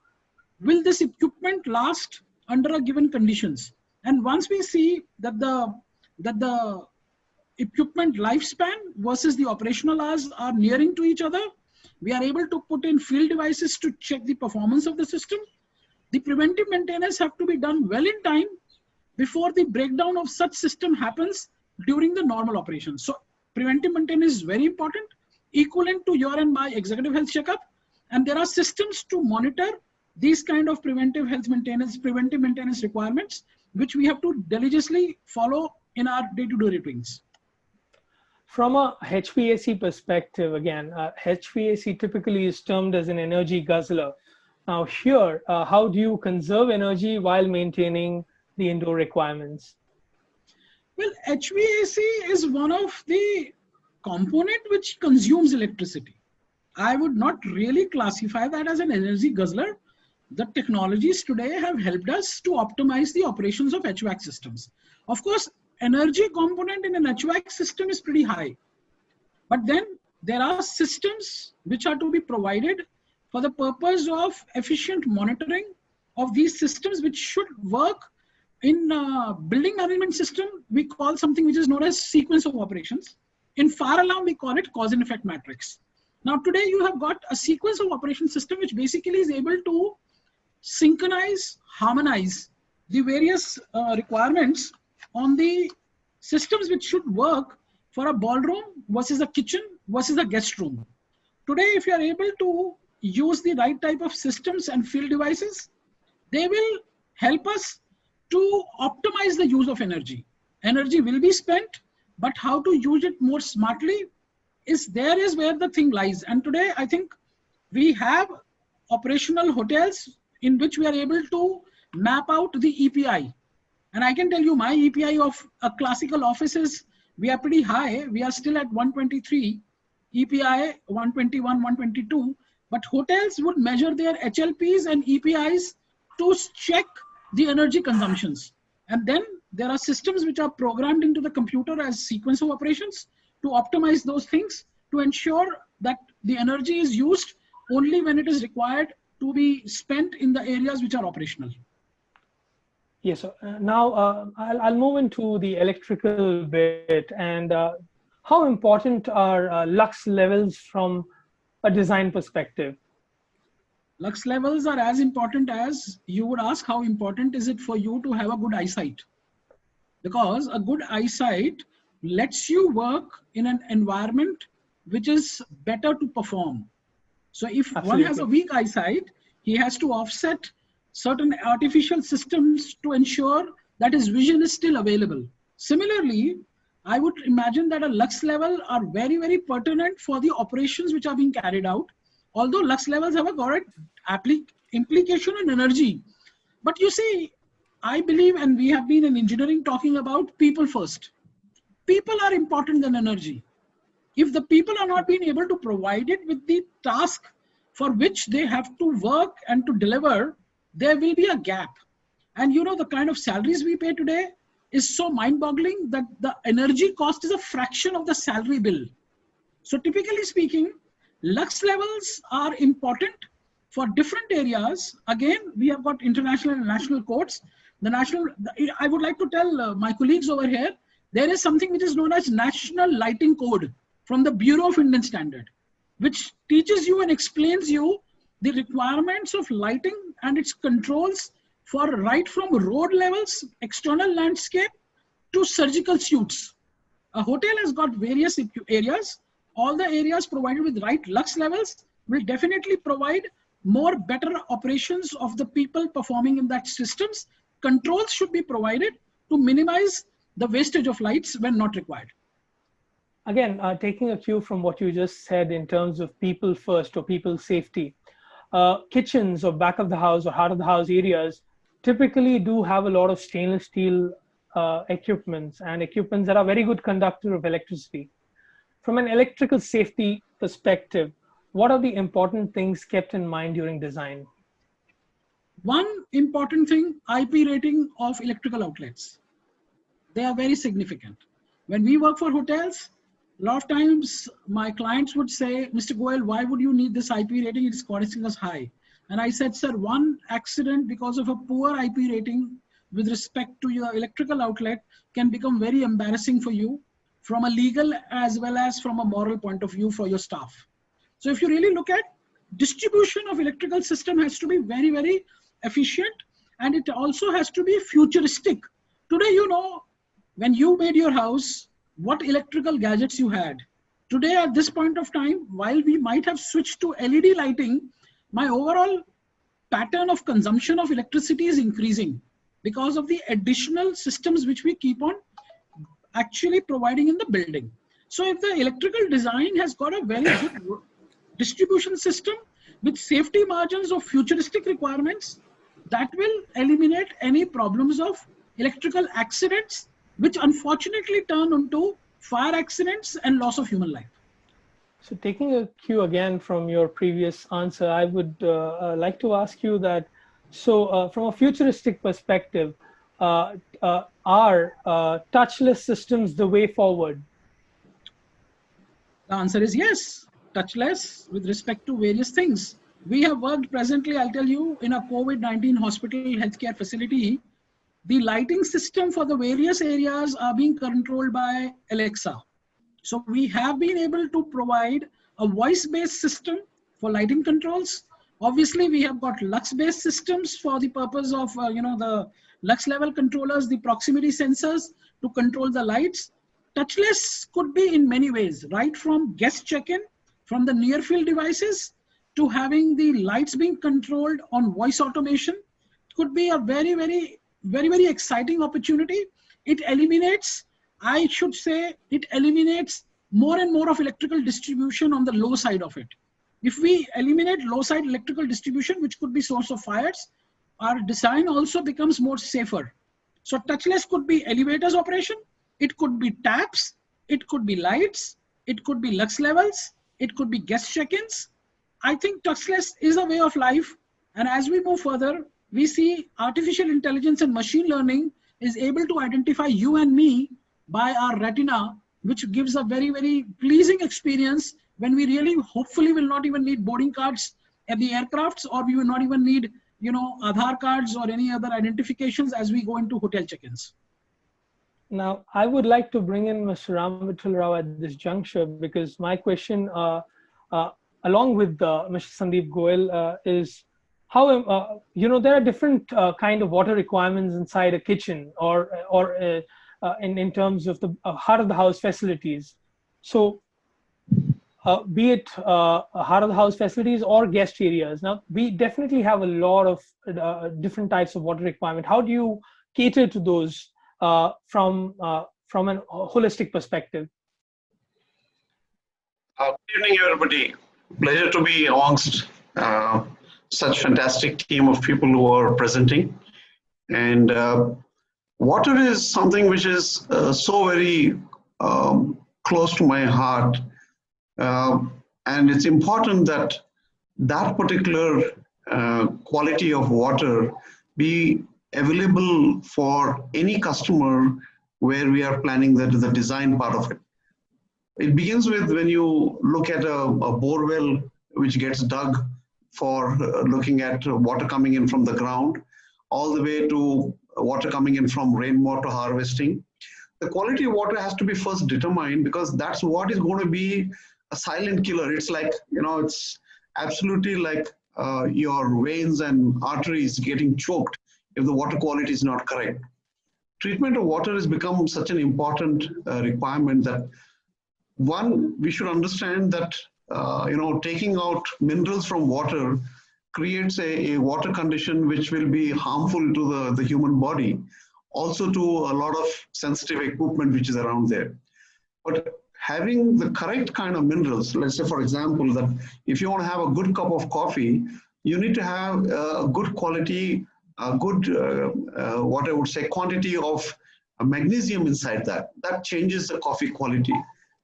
will this equipment last under a given conditions. And once we see that the equipment lifespan versus the operational hours are nearing to each other, we are able to put in field devices to check the performance of the system. The preventive maintenance have to be done well in time before the breakdown of such system happens during the normal operation. So preventive maintenance is very important, equivalent to your and my executive health checkup. And there are systems to monitor these kind of preventive maintenance requirements, which we have to diligently follow in our day-to-day routines. From a HVAC perspective, again, HVAC typically is termed as an energy guzzler. Now here, how do you conserve energy while maintaining the indoor requirements? Well, HVAC is one of the component which consumes electricity. I would not really classify that as an energy guzzler. The technologies today have helped us to optimize the operations of HVAC systems. Of course, energy component in an HVAC system is pretty high. But then there are systems which are to be provided for the purpose of efficient monitoring of these systems, which should work in building management system. We call something which is known as sequence of operations. In fire alarm, we call it cause and effect matrix. Now today you have got a sequence of operation system which basically is able to synchronize, harmonize the various requirements on the systems which should work for a ballroom versus a kitchen versus a guest room. Today, if you are able to use the right type of systems and field devices, they will help us to optimize the use of energy. Energy will be spent, but how to use it more smartly is where the thing lies. And today, I think we have operational hotels in which we are able to map out the EPI. And I can tell you my EPI of a classical offices, we are pretty high. We are still at 123, EPI 121, 122. But hotels would measure their HLPs and EPIs to check the energy consumptions. And then there are systems which are programmed into the computer as sequence of operations to optimize those things to ensure that the energy is used only when it is required to be spent in the areas which are operational. Yes, now I'll move into the electrical bit. And how important are lux levels from a design perspective? Lux levels are as important as you would ask how important is it for you to have a good eyesight. Because a good eyesight lets you work in an environment which is better to perform. So if Absolutely. One has a weak eyesight, he has to offset certain artificial systems to ensure that his vision is still available. Similarly, I would imagine that a lux level are very, very pertinent for the operations which are being carried out. Although lux levels have a correct implication on energy. But you see, I believe, and we have been in engineering talking about people first. People are important than energy. If the people are not being able to provide it with the task for which they have to work and to deliver, there will be a gap. And you know, the kind of salaries we pay today is so mind-boggling that the energy cost is a fraction of the salary bill. So typically speaking, lux levels are important for different areas. Again, we have got international and national codes. I would like to tell my colleagues over here, there is something which is known as National Lighting Code from the Bureau of Indian Standard, which teaches you and explains you the requirements of lighting and its controls for right from road levels, external landscape to surgical suites. A hotel has got various areas. All the areas provided with right lux levels will definitely provide more better operations of the people performing in that systems. Controls should be provided to minimize the wastage of lights when not required. Again, taking a cue from what you just said in terms of people first or people safety, kitchens or back of the house or heart of the house areas typically do have a lot of stainless steel equipments and equipments that are very good conductor of electricity. From an electrical safety perspective, what are the important things kept in mind during design? One important thing, IP rating of electrical outlets. They are very significant. When we work for hotels, a lot of times my clients would say, Mr. Goel, why would you need this IP rating? It's costing us high. And I said, sir, one accident because of a poor IP rating with respect to your electrical outlet can become very embarrassing for you from a legal as well as from a moral point of view for your staff. So if you really look at distribution of electrical system has to be very, very efficient, and it also has to be futuristic. Today, you know, when you made your house, what electrical gadgets you had. Today, at this point of time, while we might have switched to LED lighting, my overall pattern of consumption of electricity is increasing because of the additional systems which we keep on actually providing in the building. So if the electrical design has got a very good distribution system with safety margins of futuristic requirements, that will eliminate any problems of electrical accidents, which unfortunately turn into fire accidents and loss of human life. So taking a cue again from your previous answer, I would like to ask you that, so from a futuristic perspective, are touchless systems the way forward? The answer is yes, touchless with respect to various things. We have worked presently, I'll tell you, in a COVID-19 hospital healthcare facility. The lighting system for the various areas are being controlled by Alexa. So we have been able to provide a voice-based system for lighting controls. Obviously, we have got lux-based systems for the purpose of the lux level controllers, the proximity sensors to control the lights. Touchless could be in many ways, right from guest check-in, from the near field devices, to having the lights being controlled on voice automation. It could be a very, very, very, very exciting opportunity. It eliminates, I should say, it eliminates more and more of electrical distribution on the low side of it. If we eliminate low side electrical distribution, which could be source of fires, our design also becomes more safer. So touchless could be elevators operation, it could be taps, it could be lights, it could be lux levels, it could be guest check-ins. I think touchless is a way of life. And as we move further, we see artificial intelligence and machine learning is able to identify you and me by our retina, which gives a very, very pleasing experience when we really hopefully will not even need boarding cards at the aircrafts, or we will not even need, Aadhaar cards or any other identifications as we go into hotel check-ins. Now, I would like to bring in Mr. Ram Vittal Rao at this juncture, because my question, along with Mr. Sandeep Goel, is how, there are different kind of water requirements inside a kitchen or in terms of the heart of the house facilities. So be it heart of the house facilities or guest areas. Now, we definitely have a lot of different types of water requirement. How do you cater to those from a holistic perspective? Good evening, everybody. Pleasure to be amongst such fantastic team of people who are presenting. And water is something which is so very close to my heart. And it's important that that particular quality of water be available for any customer where we are planning the design part of it. It begins with when you look at a bore well which gets dug for looking at water coming in from the ground, all the way to water coming in from rainwater harvesting. The quality of water has to be first determined, because that's what is going to be a silent killer. It's like, it's absolutely like your veins and arteries getting choked if the water quality is not correct. Treatment of water has become such an important requirement that, one, we should understand that taking out minerals from water creates a water condition which will be harmful to the human body, also to a lot of sensitive equipment which is around there. But having the correct kind of minerals, let's say, for example, that if you want to have a good cup of coffee, you need to have a good quality a good, what I would say, quantity of magnesium inside that. That changes the coffee quality.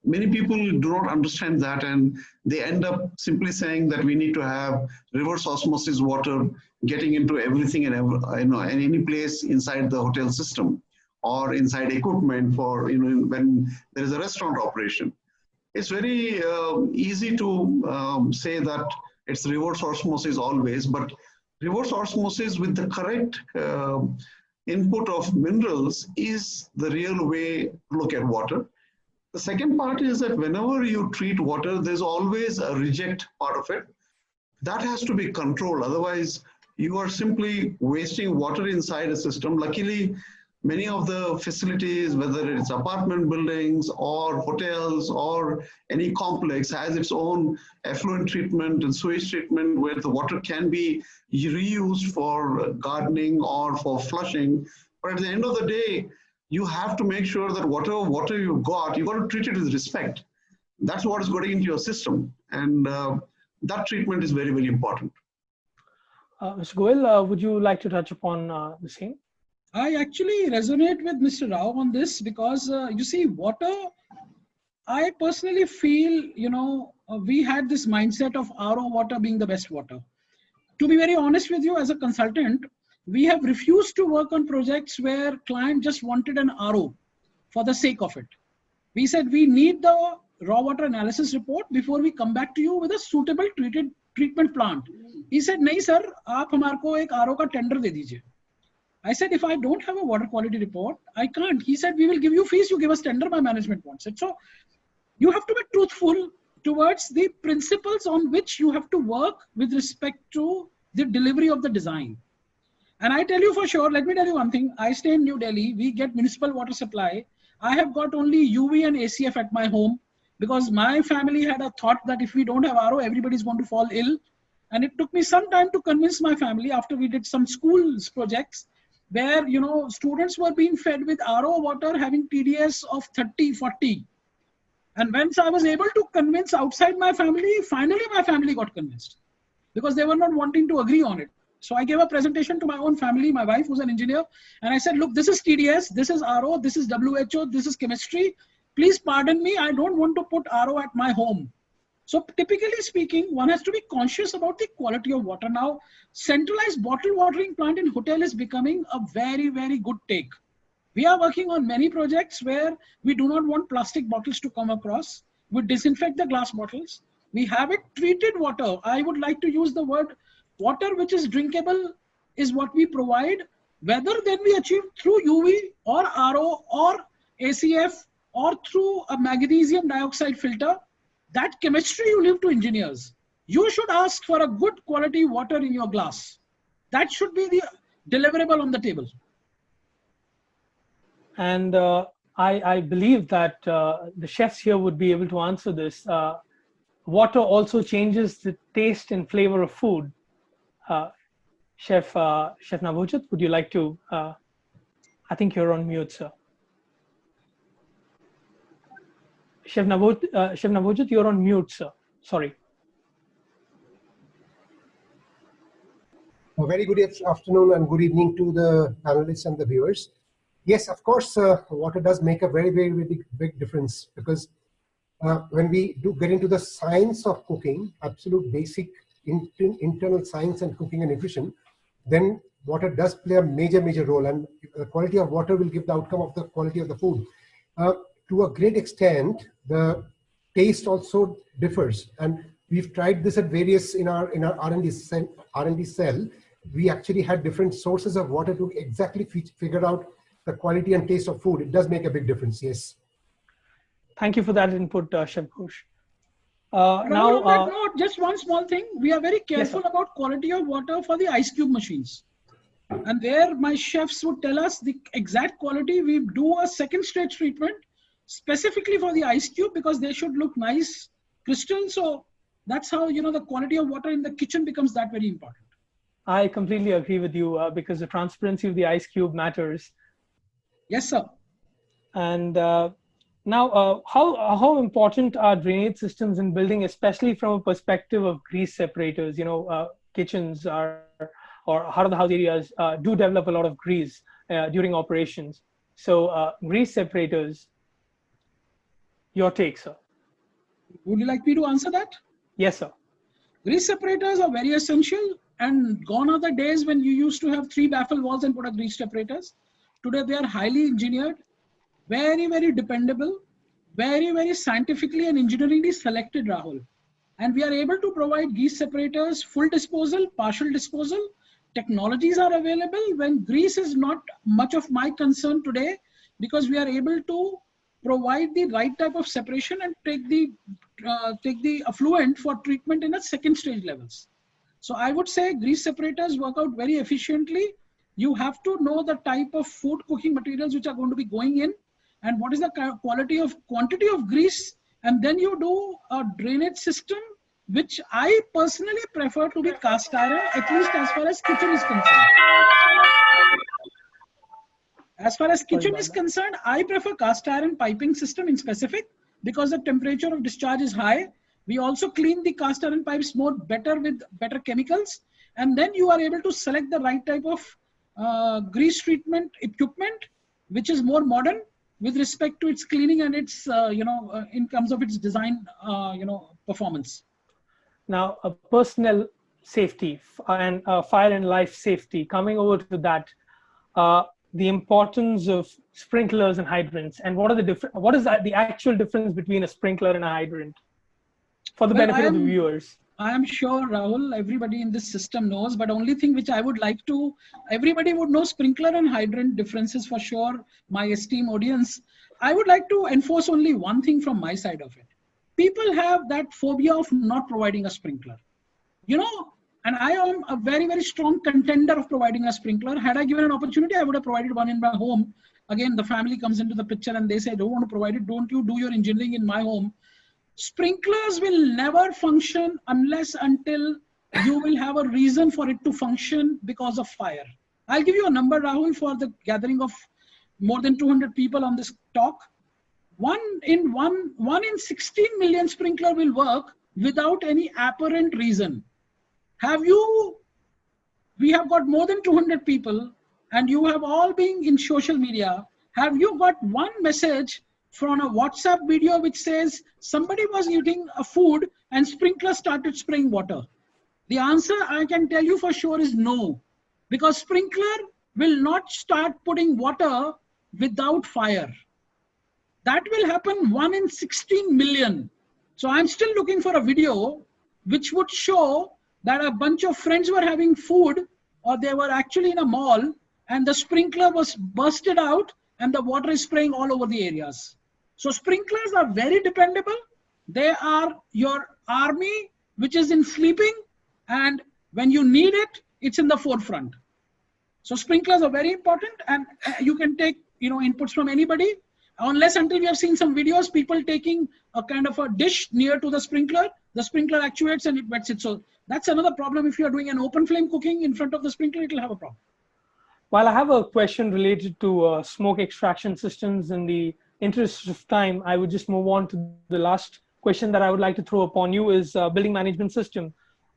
Many people do not understand that, and they end up simply saying that we need to have reverse osmosis water getting into everything and any place inside the hotel system or inside equipment for when there is a restaurant operation. It's very easy to say that it's reverse osmosis always, but reverse osmosis with the correct input of minerals is the real way to look at water. The second part is that whenever you treat water, there's always a reject part of it. That has to be controlled. Otherwise, you are simply wasting water inside a system. Luckily, many of the facilities, whether it's apartment buildings or hotels or any complex, has its own effluent treatment and sewage treatment where the water can be reused for gardening or for flushing. But at the end of the day, you have to make sure that whatever water you got to treat it with respect. That's what is going into your system. And that treatment is very, very important. Mr. Goel, would you like to touch upon the same? I actually resonate with Mr. Rao on this because you see, water, I personally feel, we had this mindset of RO water being the best water. To be very honest with you, as a consultant, we have refused to work on projects where client just wanted an RO for the sake of it. We said we need the raw water analysis report before we come back to you with a suitable treatment plant. He said, "Nahi sir, aap hamare ko ek RO ka tender de dijiye." I said, if I don't have a water quality report, I can't. He said, we will give you fees, you give us tender, my management wants it. So you have to be truthful towards the principles on which you have to work with respect to the delivery of the design. And I tell you for sure, let me tell you one thing. I stay in New Delhi. We get municipal water supply. I have got only UV and ACF at my home because my family had a thought that if we don't have RO, everybody's going to fall ill. And it took me some time to convince my family after we did some schools projects where, students were being fed with RO water having TDS of 30, 40. And once I was able to convince outside my family, finally my family got convinced because they were not wanting to agree on it. So I gave a presentation to my own family, my wife who's an engineer, and I said, look, this is TDS, this is RO, this is WHO, this is chemistry. Please pardon me, I don't want to put RO at my home. So typically speaking, one has to be conscious about the quality of water. Now, centralized bottle watering plant in hotel is becoming a very, very good take. We are working on many projects where we do not want plastic bottles to come across. We disinfect the glass bottles. We have it treated water. I would like to use the word water which is drinkable is what we provide. Whether then we achieve through UV or RO or ACF or through a magnesium dioxide filter, that chemistry you leave to engineers. You should ask for a good quality water in your glass. That should be the deliverable on the table. And I believe that the chefs here would be able to answer this. Water also changes the taste and flavor of food. Chef Nabhojit, would you like to? I think you're on mute, sir. Chef Nabhojit, you're on mute, sir. Sorry. A very good afternoon and good evening to the panelists and the viewers. Yes, of course, water does make a very, very, very big difference because when we do get into the science of cooking, absolute basic internal science and cooking and nutrition, then water does play a major, major role, and the quality of water will give the outcome of the quality of the food. To a great extent, the taste also differs, and we've tried this at various in our R&D cell. We actually had different sources of water to exactly figure out the quality and taste of food. It does make a big difference. Yes. Thank you for that input, Chef Ghosh. Now, on that note, just one small thing. We are very careful about quality of water for the ice cube machines. And there my chefs would tell us the exact quality. We do a second stage treatment specifically for the ice cube because they should look nice, crystal. So that's how, the quality of water in the kitchen becomes that very important. I completely agree with you because the transparency of the ice cube matters. Yes, sir. And now, how important are drainage systems in building, especially from a perspective of grease separators? Kitchens are or heart of the house areas do develop a lot of grease during operations. So grease separators, your take, sir. Would you like me to answer that? Yes, sir. Grease separators are very essential, and gone are the days when you used to have 3 baffle walls and put a grease separators. Today they are highly engineered, very, very dependable, very, very scientifically and engineeringly selected, Rahul. And we are able to provide grease separators, full disposal, partial disposal. Technologies are available when grease is not much of my concern today, because we are able to provide the right type of separation and take the effluent for treatment in a second stage levels. So I would say grease separators work out very efficiently. You have to know the type of food cooking materials which are going to be going in, and what is the quantity of grease, and then you do a drainage system, which I personally prefer to be cast iron, at least as far as kitchen is concerned. As far as kitchen is concerned, I prefer cast iron piping system in specific, because the temperature of discharge is high. We also clean the cast iron pipes better with better chemicals, and then you are able to select the right type of grease treatment equipment, which is more modern with respect to its cleaning and its in terms of its design performance. Now, personnel safety and fire and life safety, coming over to that, the importance of sprinklers and hydrants, and what is the actual difference between a sprinkler and a hydrant, for the benefit of the viewers? I am sure, Rahul, everybody in this system knows, but only thing which I would like to, everybody would know sprinkler and hydrant differences for sure, my esteemed audience. I would like to enforce only one thing from my side of it. People have that phobia of not providing a sprinkler. And I am a very, very strong contender of providing a sprinkler. Had I given an opportunity, I would have provided one in my home. Again, the family comes into the picture and they say, I don't want to provide it. Don't you do your engineering in my home. Sprinklers will never function until you will have a reason for it to function because of fire. I'll give you a number, Rahul, for the gathering of more than 200 people on this talk. 1 in 16 million sprinkler will work without any apparent reason. We have got more than 200 people, and you have all been in social media. Have you got one message from a WhatsApp video which says somebody was eating a food and sprinkler started spraying water? The answer I can tell you for sure is no, because sprinkler will not start putting water without fire. That will happen 1 in 16 million. So I'm still looking for a video which would show that a bunch of friends were having food, or they were actually in a mall, and the sprinkler was bursted out and the water is spraying all over the areas. So sprinklers are very dependable. They are your army, which is in sleeping, and when you need it, it's in the forefront. So sprinklers are very important, and you can take inputs from anybody, unless until we have seen some videos, people taking a kind of a dish near to the sprinkler actuates and it wets it. So that's another problem. If you are doing an open flame cooking in front of the sprinkler, it will have a problem. While I have a question related to smoke extraction systems, in the interest of time, I would just move on to the last question that I would like to throw upon you is building management system.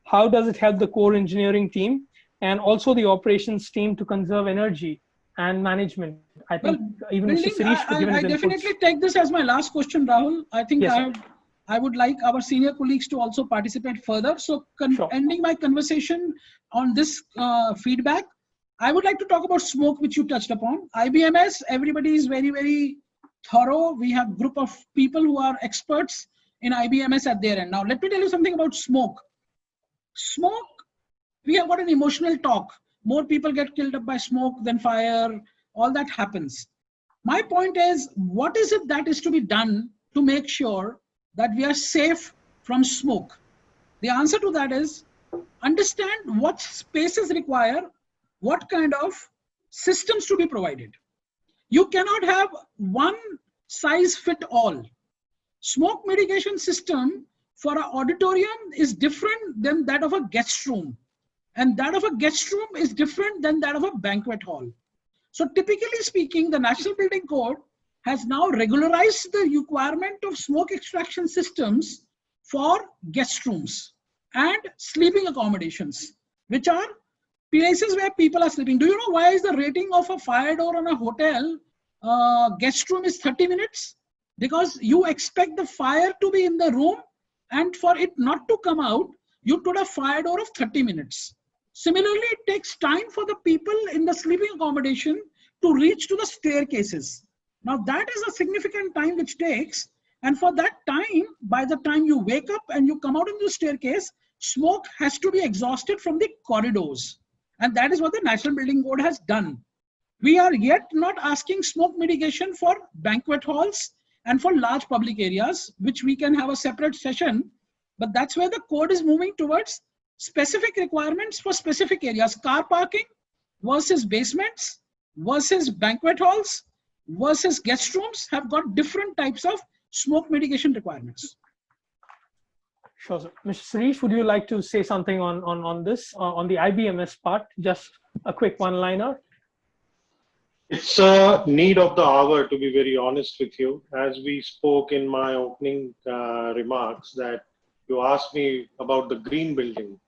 How does it help the core engineering team and also the operations team to conserve energy and management? I think even Mr. Shreesh could give his I definitely take this as my last question, Rahul. I think yes, I would like our senior colleagues to also participate further. So ending my conversation on this feedback, I would like to talk about smoke, which you touched upon. IBMS, everybody is very, very thorough. We have a group of people who are experts in IBMS at their end. Now, let me tell you something about smoke. Smoke, we have got an emotional talk. More people get killed up by smoke than fire. All that happens. My point is, what is it that is to be done to make sure that we are safe from smoke? The answer to that is understand what spaces require what kind of systems to be provided. You cannot have one size fit all. Smoke mitigation system for an auditorium is different than that of a guest room. And that of a guest room is different than that of a banquet hall. So typically speaking, the National Building Code has now regularized the requirement of smoke extraction systems for guest rooms and sleeping accommodations, which are places where people are sleeping. Do you know why is the rating of a fire door on a hotel guest room is 30 minutes? Because you expect the fire to be in the room, and for it not to come out, you put a fire door of 30 minutes. Similarly, it takes time for the people in the sleeping accommodation to reach to the staircases. Now that is a significant time which takes, and for that time, by the time you wake up and you come out in the staircase, smoke has to be exhausted from the corridors. And that is what the National Building Code has done. We are yet not asking smoke mitigation for banquet halls and for large public areas, which we can have a separate session. But that's where the code is moving towards specific requirements for specific areas. Car parking versus basements versus banquet halls versus guest rooms have got different types of smoke mitigation requirements. Sure, sir. Mr. Shreesh, would you like to say something on this, on the IBMS part? Just a quick one-liner. It's a need of the hour, to be very honest with you. As we spoke in my opening remarks, that you asked me about the green building.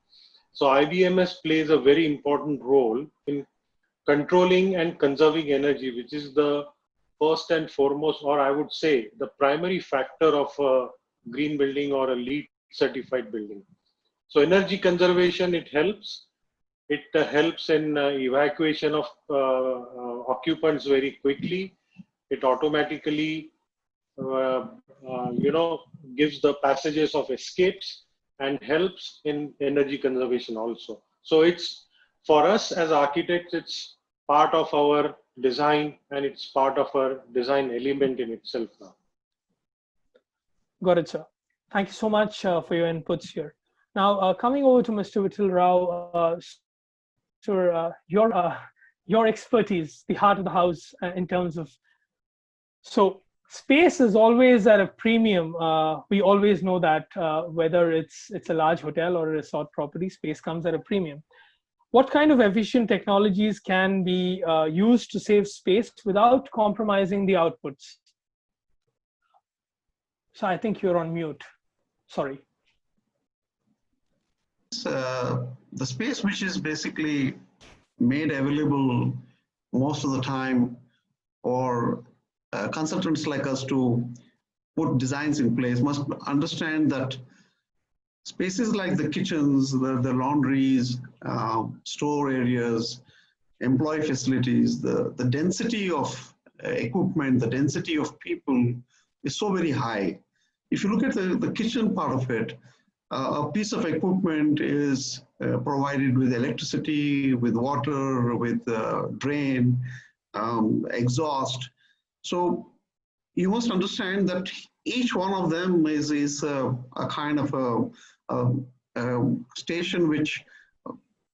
So IBMS plays a very important role in controlling and conserving energy, which is the first and foremost, or I would say the primary factor of a green building or a LEED certified building. So energy conservation, it helps. It helps in evacuation of occupants very quickly. It automatically, gives the passages of escapes and helps in energy conservation also. So it's, for us as architects, it's part of our design and it's part of our design element in itself now. Got it, sir. Thank you so much for your inputs here. Now, coming over to Mr. Vittal Rao, sir, your expertise, the heart of the house in terms of, so space is always at a premium. We always know that whether it's a large hotel or a resort property, space comes at a premium. What kind of efficient technologies can be used to save space without compromising the outputs? So I think you're on mute. Sorry. The space which is basically made available most of the time for consultants like us to put designs in place must understand that spaces like the kitchens, the laundries, store areas, employee facilities, the density of equipment, the density of people is so very high. If you look at the kitchen part of it, a piece of equipment is provided with electricity, with water, with drain, exhaust. So you must understand that each one of them is a kind of a station which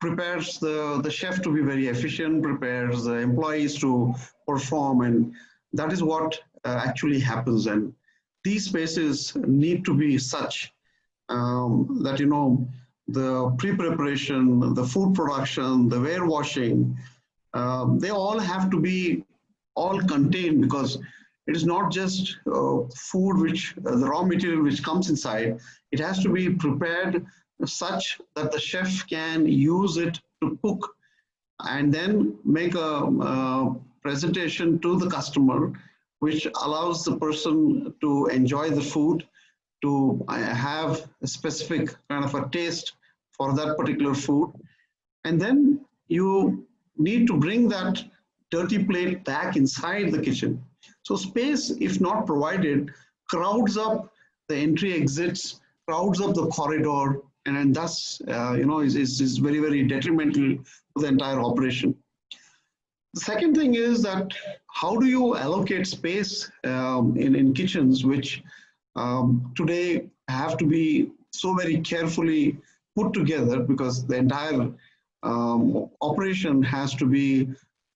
prepares the chef to be very efficient, prepares the employees to perform, and that is what actually happens. And these spaces need to be such that, you know, the pre-preparation, the food production, the warewashing, they all have to be all contained, because it is not just food which, the raw material which comes inside, it has to be prepared such that the chef can use it to cook and then make a presentation to the customer, which allows the person to enjoy the food, to have a specific kind of a taste for that particular food. And then you need to bring that dirty plate back inside the kitchen. So space, if not provided, crowds up the entry exits, crowds up the corridor, and thus, is very, very detrimental to the entire operation. The second thing is that how do you allocate space in kitchens, which today have to be so very carefully put together, because the entire operation has to be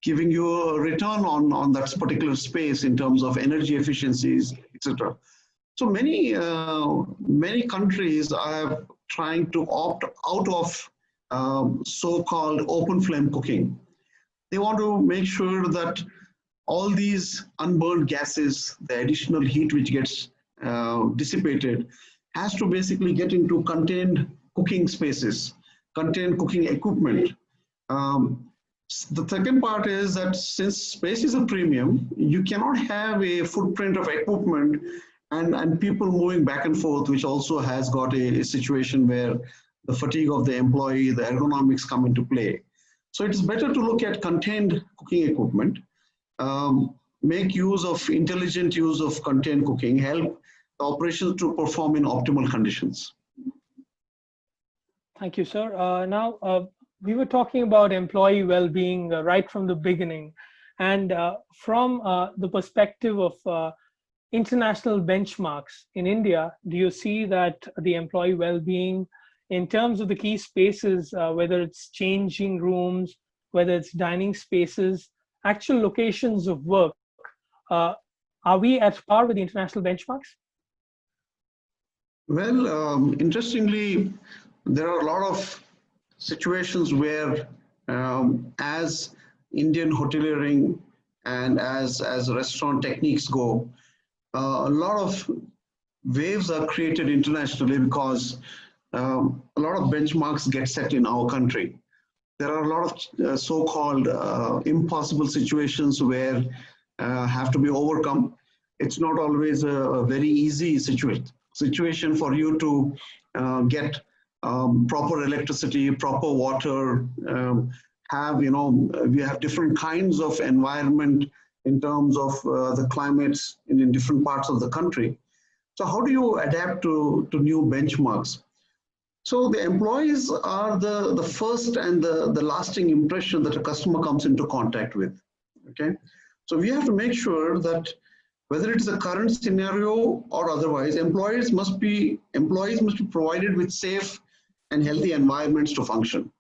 giving you a return on that particular space in terms of energy efficiencies, etc. So many countries are trying to opt out of so-called open flame cooking. They want to make sure that all these unburned gases, the additional heat which gets dissipated, has to basically get into contained cooking spaces, contained cooking equipment, The second part is that since space is a premium, you cannot have a footprint of equipment and people moving back and forth, which also has got a situation where the fatigue of the employee, the ergonomics come into play. So it's better to look at contained cooking equipment, make use of intelligent use of contained cooking, help the operations to perform in optimal conditions. Thank you, sir. Now, we were talking about employee well-being right from the beginning. And from the perspective of international benchmarks in India, do you see that the employee well-being in terms of the key spaces, whether it's changing rooms, whether it's dining spaces, actual locations of work, are we at par with the international benchmarks? Well, interestingly, there are a lot of situations where as Indian hoteliering and as restaurant techniques go, a lot of waves are created internationally because a lot of benchmarks get set in our country. There are a lot of so-called impossible situations where have to be overcome. It's not always a very easy situation for you to get proper electricity, proper water, we have different kinds of environment in terms of the climates in different parts of the country. So how do you adapt to new benchmarks? So the employees are the first and the lasting impression that a customer comes into contact with, okay? So we have to make sure that whether it's the current scenario or otherwise, employees must be provided with safe and healthy environments to function.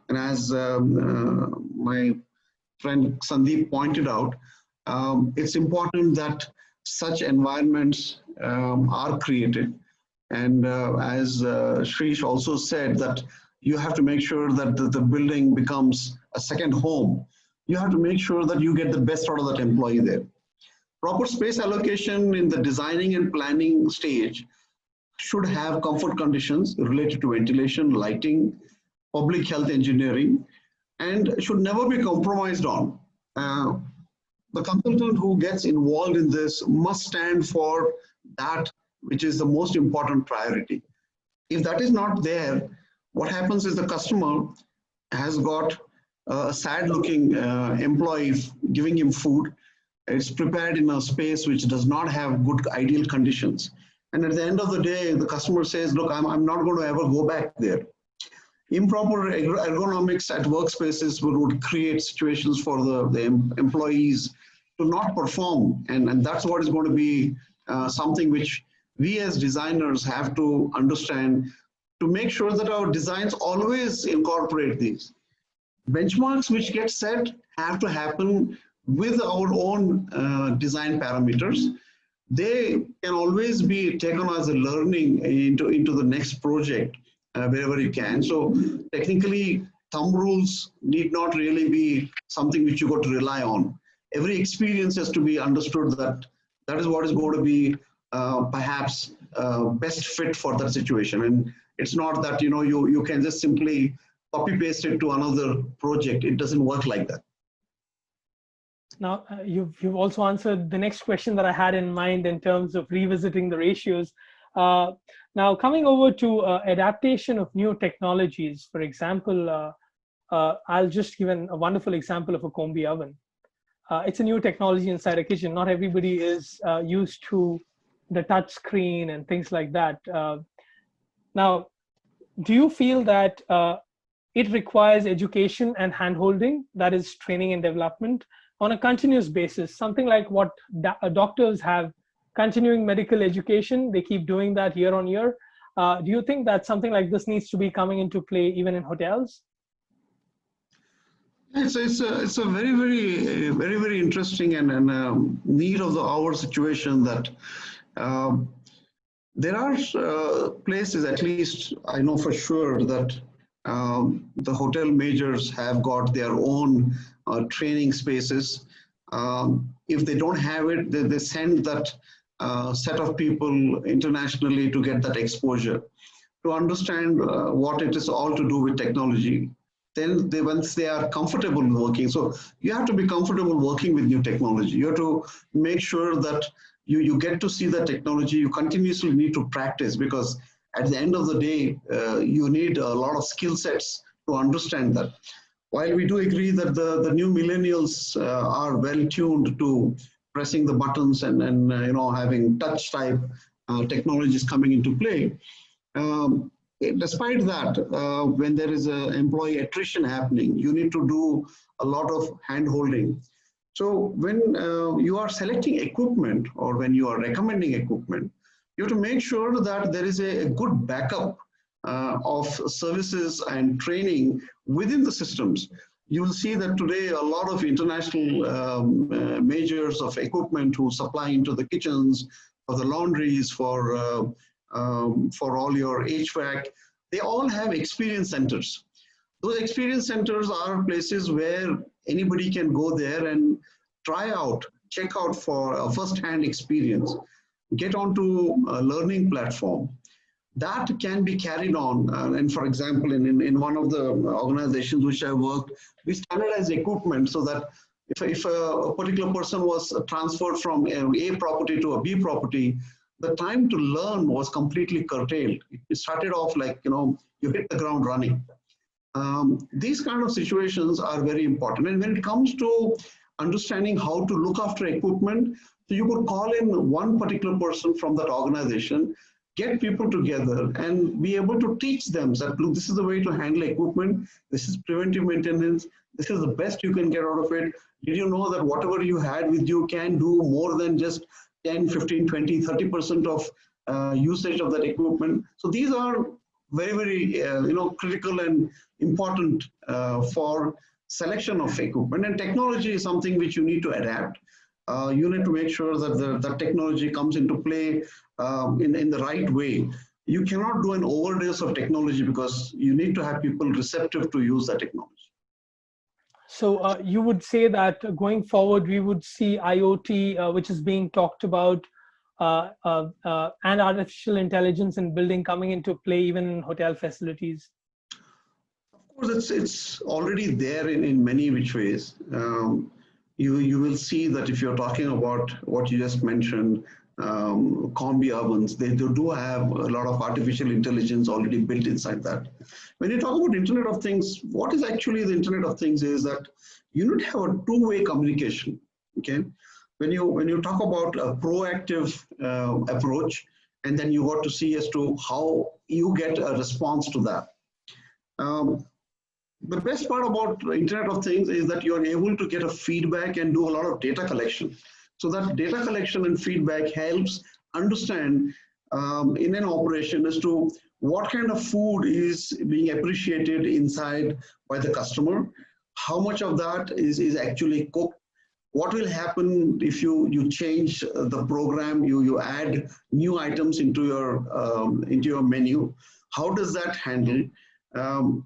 And as my friend Sandeep pointed out, it's important that such environments are created. And as Shreesh also said, that you have to make sure that the building becomes a second home. You have to make sure that you get the best out of that employee there. Proper space allocation in the designing and planning stage should have comfort conditions related to ventilation, lighting, public health engineering, and should never be compromised on. The consultant who gets involved in this must stand for that which is the most important priority. If that is not there, what happens is the customer has got a sad-looking employee giving him food. It's prepared in a space which does not have good ideal conditions. And at the end of the day, the customer says, look, I'm not going to ever go back there. Improper ergonomics at workspaces would create situations for the employees to not perform. And that's what is going to be something which we as designers have to understand to make sure that our designs always incorporate these. Benchmarks which get set have to happen with our own design parameters. They can always be taken as a learning into the next project wherever you can. So technically, thumb rules need not really be something which you got to rely on. Every experience has to be understood that that is what is going to be perhaps best fit for that situation. And it's not that you can just simply copy paste it to another project. It doesn't work like that. Now, you've also answered the next question that I had in mind in terms of revisiting the ratios. Now, coming over to adaptation of new technologies, for example, I'll just give a wonderful example of a combi oven. It's a new technology inside a kitchen. Not everybody is used to the touch screen and things like that. Now, do you feel that it requires education and handholding, that is training and development, on a continuous basis, something like what doctors have, continuing medical education, they keep doing that year on year. Do you think that something like this needs to be coming into play even in hotels? It's a very interesting and need of the hour situation that there are places, at least I know for sure, that the hotel majors have got their own training spaces. If they don't have it, they send that set of people internationally to get that exposure, to understand what it is all to do with technology. then once they are comfortable working. So you have to be comfortable working with new technology. You have to make sure that you get to see the technology. You continuously need to practice, because at the end of the day, you need a lot of skill sets to understand that. While we do agree that the new millennials are well tuned to pressing the buttons and having touch type technologies coming into play, despite that, when there is an employee attrition happening, you need to do a lot of hand holding. So when you are selecting equipment or when you are recommending equipment, you have to make sure that there is a good backup of services and training within the systems. You will see that today a lot of international majors of equipment who supply into the kitchens, for the laundries, for all your HVAC, they all have experience centers. Those experience centers are places where anybody can go there and try out, check out for a first-hand experience, get onto a learning platform. That can be carried on. And for example, in one of the organizations which I worked, we standardize equipment so that if a particular person was transferred from A property to a B property, the time to learn was completely curtailed. It started off like, you hit the ground running. These kind of situations are very important. And when it comes to understanding how to look after equipment, so you could call in one particular person from that organization, get people together and be able to teach them that, look, this is the way to handle equipment. This is preventive maintenance. This is the best you can get out of it. Did you know that whatever you had with you can do more than just 10, 15, 20, 30% of usage of that equipment? So these are very, very critical and important for selection of equipment. And technology is something which you need to adapt. You need to make sure that the technology comes into play in the right way. You cannot do an overdose of technology because you need to have people receptive to use that technology. So you would say that going forward, we would see IoT, which is being talked about, and artificial intelligence in building coming into play even in hotel facilities? Of course, it's already there in many which ways. You will see that if you're talking about what you just mentioned, combi ovens, they do have a lot of artificial intelligence already built inside that. When you talk about Internet of Things, what is actually the Internet of Things is that you need to have a two-way communication. Okay, when you talk about a proactive approach, and then you got to see as to how you get a response to that. The best part about Internet of Things is that you are able to get a feedback and do a lot of data collection. So that data collection and feedback helps understand in an operation as to what kind of food is being appreciated inside by the customer, how much of that is actually cooked, what will happen if you change the program, you add new items into your menu, how does that handle?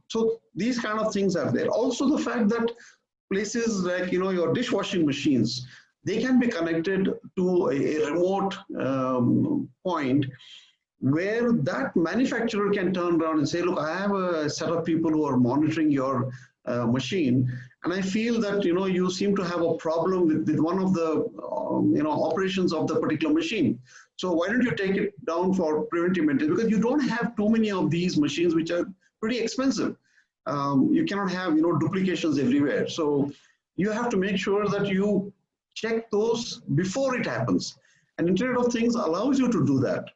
So these kind of things are there. Also the fact that places like your dishwashing machines, they can be connected to a remote point where that manufacturer can turn around and say, look, I have a set of people who are monitoring your machine, and I feel that you seem to have a problem with one of the operations of the particular machine. So why don't you take it down for preventive maintenance? Because you don't have too many of these machines, which are pretty expensive. You cannot have duplications everywhere. So you have to make sure that you check those before it happens. And Internet of Things allows you to do that.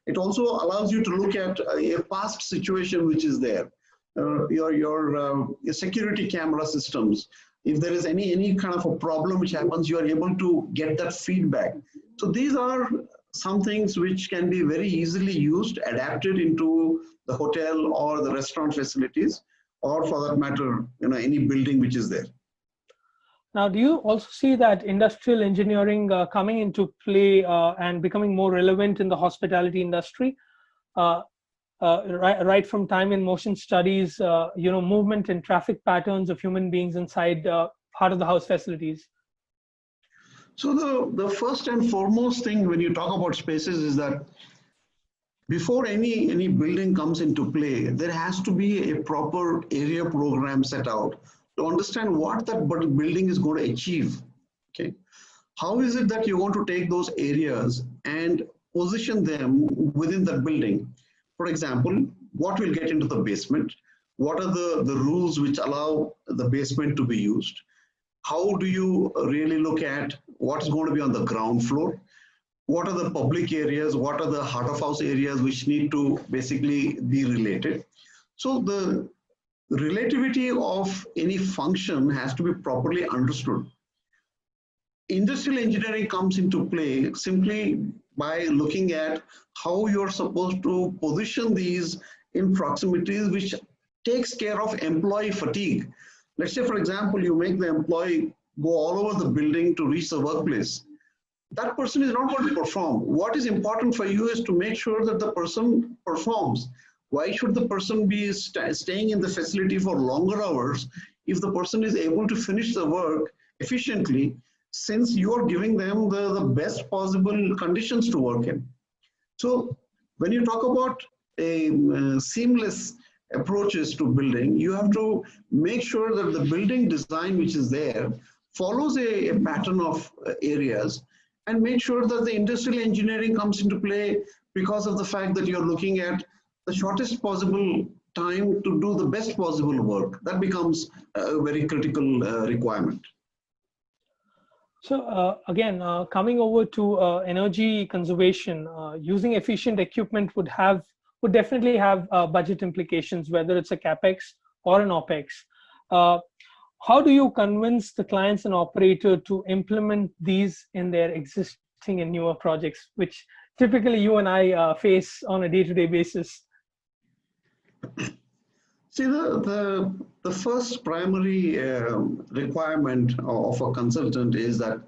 It also allows you to look at a past situation which is there. Your security camera systems. If there is any kind of a problem which happens, you are able to get that feedback. So these are some things which can be very easily used, adapted into the hotel or the restaurant facilities, or for that matter, any building which is there. Now, do you also see that industrial engineering coming into play and becoming more relevant in the hospitality industry? Right from time and motion studies, movement and traffic patterns of human beings inside heart of the house facilities? So the first and foremost thing when you talk about spaces is that before any building comes into play, there has to be a proper area program set out to understand what that building is going to achieve. Okay, how is it that you want to take those areas and position them within that building? For example, what will get into the basement? What are the rules which allow the basement to be used? How do you really look at what's going to be on the ground floor? What are the public areas? What are the heart of house areas which need to basically be related? So the relativity of any function has to be properly understood. Industrial engineering comes into play simply by looking at how you're supposed to position these in proximities which takes care of employee fatigue. Let's say, for example, you make the employee go all over the building to reach the workplace. That person is not going to perform. What is important for you is to make sure that the person performs. Why should the person be staying in the facility for longer hours if the person is able to finish the work efficiently, since you are giving them the best possible conditions to work in? So when you talk about a seamless approaches to building, you have to make sure that the building design which is there follows a pattern of areas, and make sure that the industrial engineering comes into play because of the fact that you're looking at the shortest possible time to do the best possible work. That becomes a very critical requirement. So again, coming over to energy conservation, using efficient equipment would definitely have budget implications, whether it's a capex or an opex. How do you convince the clients and operator to implement these in their existing and newer projects, which typically you and I face on a day-to-day basis? See, the first primary requirement of a consultant is that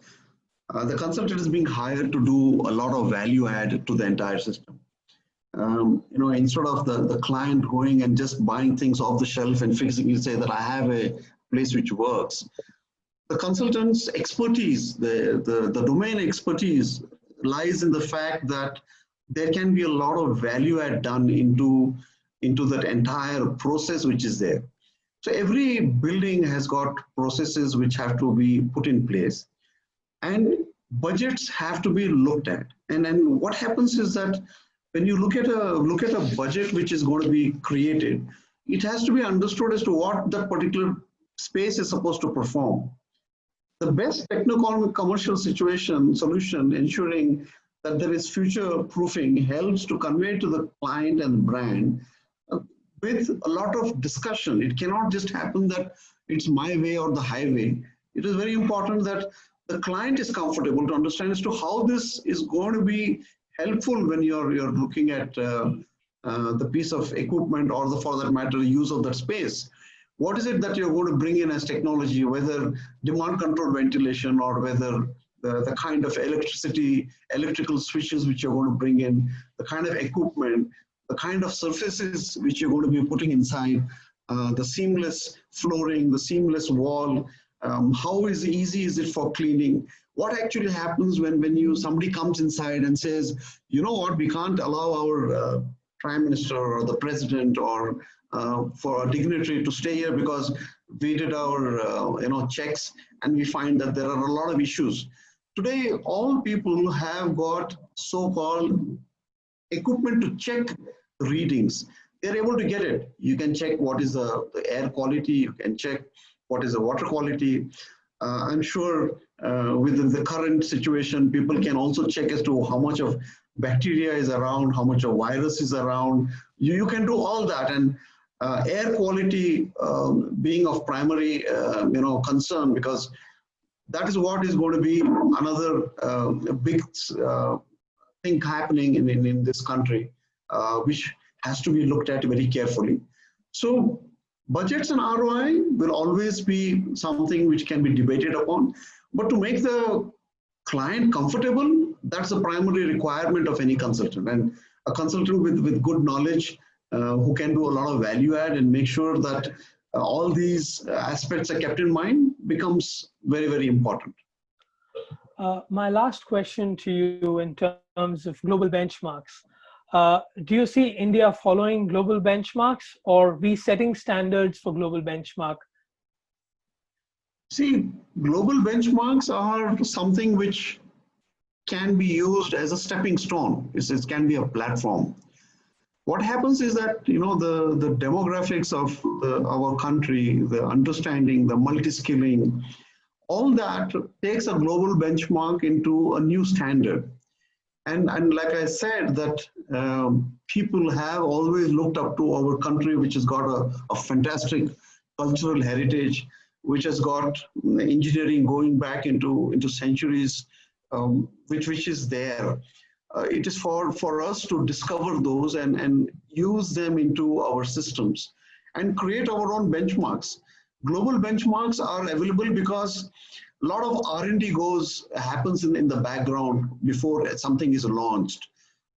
the consultant is being hired to do a lot of value add to the entire system. Instead of the client going and just buying things off the shelf and physically say that I have a place which works, the consultant's expertise, the domain expertise lies in the fact that there can be a lot of value add done into that entire process which is there. So every building has got processes which have to be put in place, and budgets have to be looked at. And then what happens is that when you look at a budget which is going to be created, it has to be understood as to what that particular space is supposed to perform. The best techno-commercial solution ensuring that there is future proofing helps to convey to the client and brand with a lot of discussion. It cannot just happen that it's my way or the highway. It is very important that the client is comfortable to understand as to how this is going to be helpful when you're looking at the piece of equipment, or for that matter, the use of that space. What is it that you're going to bring in as technology, whether demand control ventilation, or whether the kind of electrical switches which you're going to bring in, the kind of equipment, the kind of surfaces which you're going to be putting inside, the seamless flooring, the seamless wall, how easy is it for cleaning? What actually happens when somebody comes inside and says, you know what, we can't allow our Prime Minister or the President or for a dignitary to stay here because we did our checks and we find that there are a lot of issues. Today, all people have got so-called equipment to check readings. They're able to get it. You can check what is the air quality, you can check what is the water quality. I'm sure within the current situation, people can also check as to how much of bacteria is around, how much of virus is around. You can do all that, and air quality being of primary concern, because that is what is going to be another big thing happening in this country, which has to be looked at very carefully. So budgets and ROI will always be something which can be debated upon, but to make the client comfortable, that's the primary requirement of any consultant. And a consultant with good knowledge who can do a lot of value add and make sure that all these aspects are kept in mind becomes very, very important. My last question to you in terms of global benchmarks. Do you see India following global benchmarks or we setting standards for global benchmark? See, global benchmarks are something which can be used as a stepping stone. It can be a platform. What happens is that, you know, the demographics of our country, the understanding, the multi-skilling, all that takes a global benchmark into a new standard. And like I said, that people have always looked up to our country, which has got a fantastic cultural heritage, which has got engineering going back into centuries, which is there. It is for us to discover those and use them into our systems and create our own benchmarks. Global benchmarks are available because a lot of R&D happens in the background before something is launched.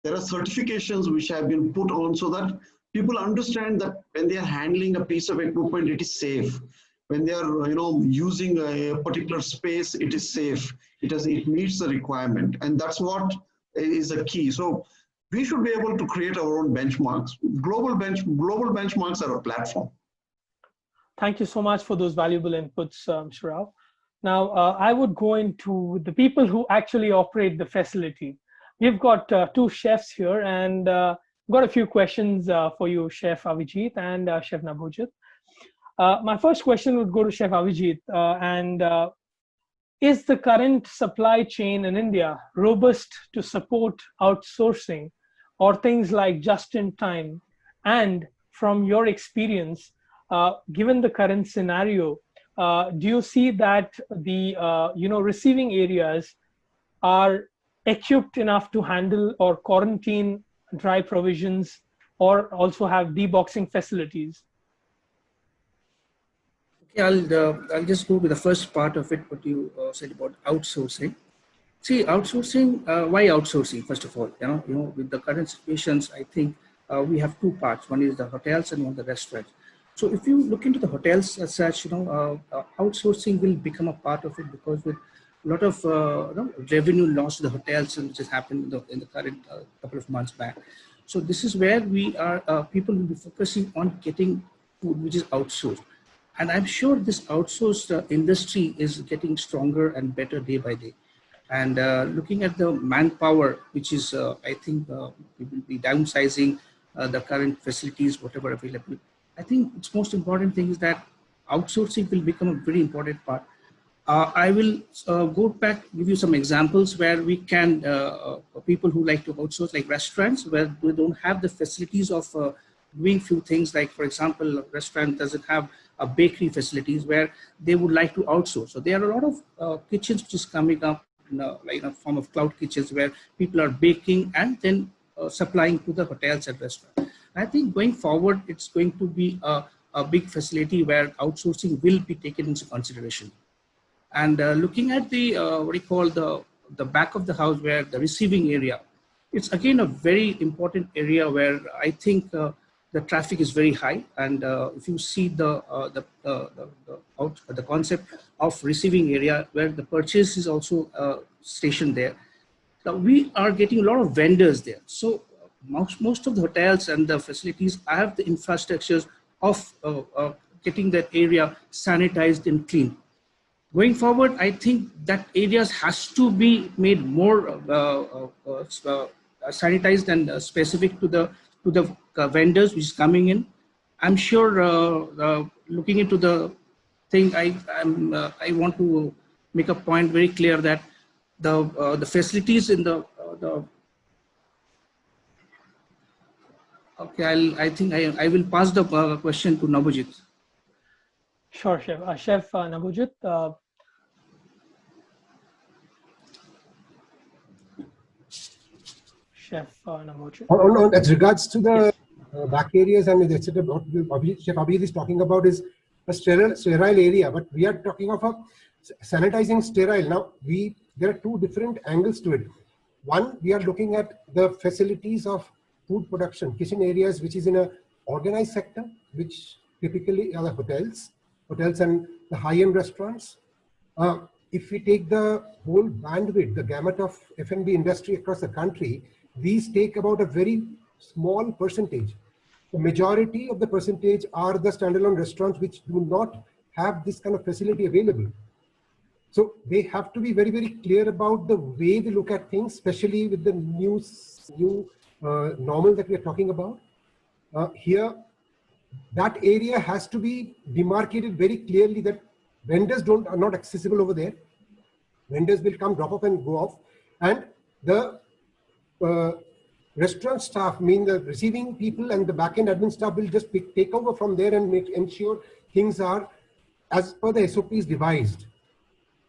There are certifications which have been put on so that people understand that when they are handling a piece of equipment, it is safe. When they are, you know, using a particular space, it is safe. It meets the requirement, and that's what is a key. So we should be able to create our own benchmarks. Global benchmarks are a platform. Thank you so much for those valuable inputs, Mr. Rao. Now, I would go into the people who actually operate the facility. We've got two chefs here, and got a few questions for you, Chef Avijit and Chef Nabhojit. My first question would go to Chef Avijit, is the current supply chain in India robust to support outsourcing or things like just-in-time? And from your experience, given the current scenario, do you see that the receiving areas are equipped enough to handle or quarantine dry provisions or also have deboxing facilities? Okay, I'll just go with the first part of it, what you said about outsourcing. See, outsourcing, why outsourcing? First of all, with the current situations, I think we have two parts. One is the hotels and one the restaurants. So if you look into the hotels as such, outsourcing will become a part of it, because with a lot of revenue loss to the hotels, which has happened in the current couple of months back. So this is where we are, people will be focusing on getting food which is outsourced. And I'm sure this outsourced industry is getting stronger and better day by day. And looking at the manpower, which is, I think we will be downsizing the current facilities, whatever available. I think its most important thing is that outsourcing will become a very important part. I will go back, give you some examples where we can, people who like to outsource, like restaurants, where we don't have the facilities of doing few things, like for example, a restaurant doesn't have a bakery facilities where they would like to outsource. So there are a lot of kitchens which is coming up in a form of cloud kitchens where people are baking and then supplying to the hotels and restaurants. I think going forward, it's going to be a big facility where outsourcing will be taken into consideration. And looking at the, what you call the back of the house, where the receiving area, it's again a very important area where I think the traffic is very high. And if you see the concept of receiving area, where the purchase is also stationed there. Now we are getting a lot of vendors there. So most of the hotels and the facilities have the infrastructures of getting that area sanitized and clean. Going forward, I think that areas has to be made more sanitized and specific to the vendors which is coming in. I'm sure looking into the thing, I want to make a point very clear that the facilities in the okay, I think I will pass the question to Nabhojit. Sure, Chef. Chef Nabhojit. Chef Nabhojit. As regards to the back areas, and etc., what Chef Avijit is talking about is a sterile area, but we are talking of a sanitizing sterile. Now, there are two different angles to it. One, we are looking at the facilities of food production, kitchen areas, which is in a organized sector, which typically are the hotels and the high-end restaurants. If we take the whole bandwidth, the gamut of F&B industry across the country, these take about a very small percentage. The majority of the percentage are the standalone restaurants which do not have this kind of facility available. So they have to be very, very clear about the way they look at things, especially with the new normal that we are talking about. Here, that area has to be demarcated very clearly that vendors are not accessible over there. Vendors will come, drop off and go off. And the restaurant staff, the receiving people and the back-end admin staff will just take over from there and ensure things are as per the SOPs devised.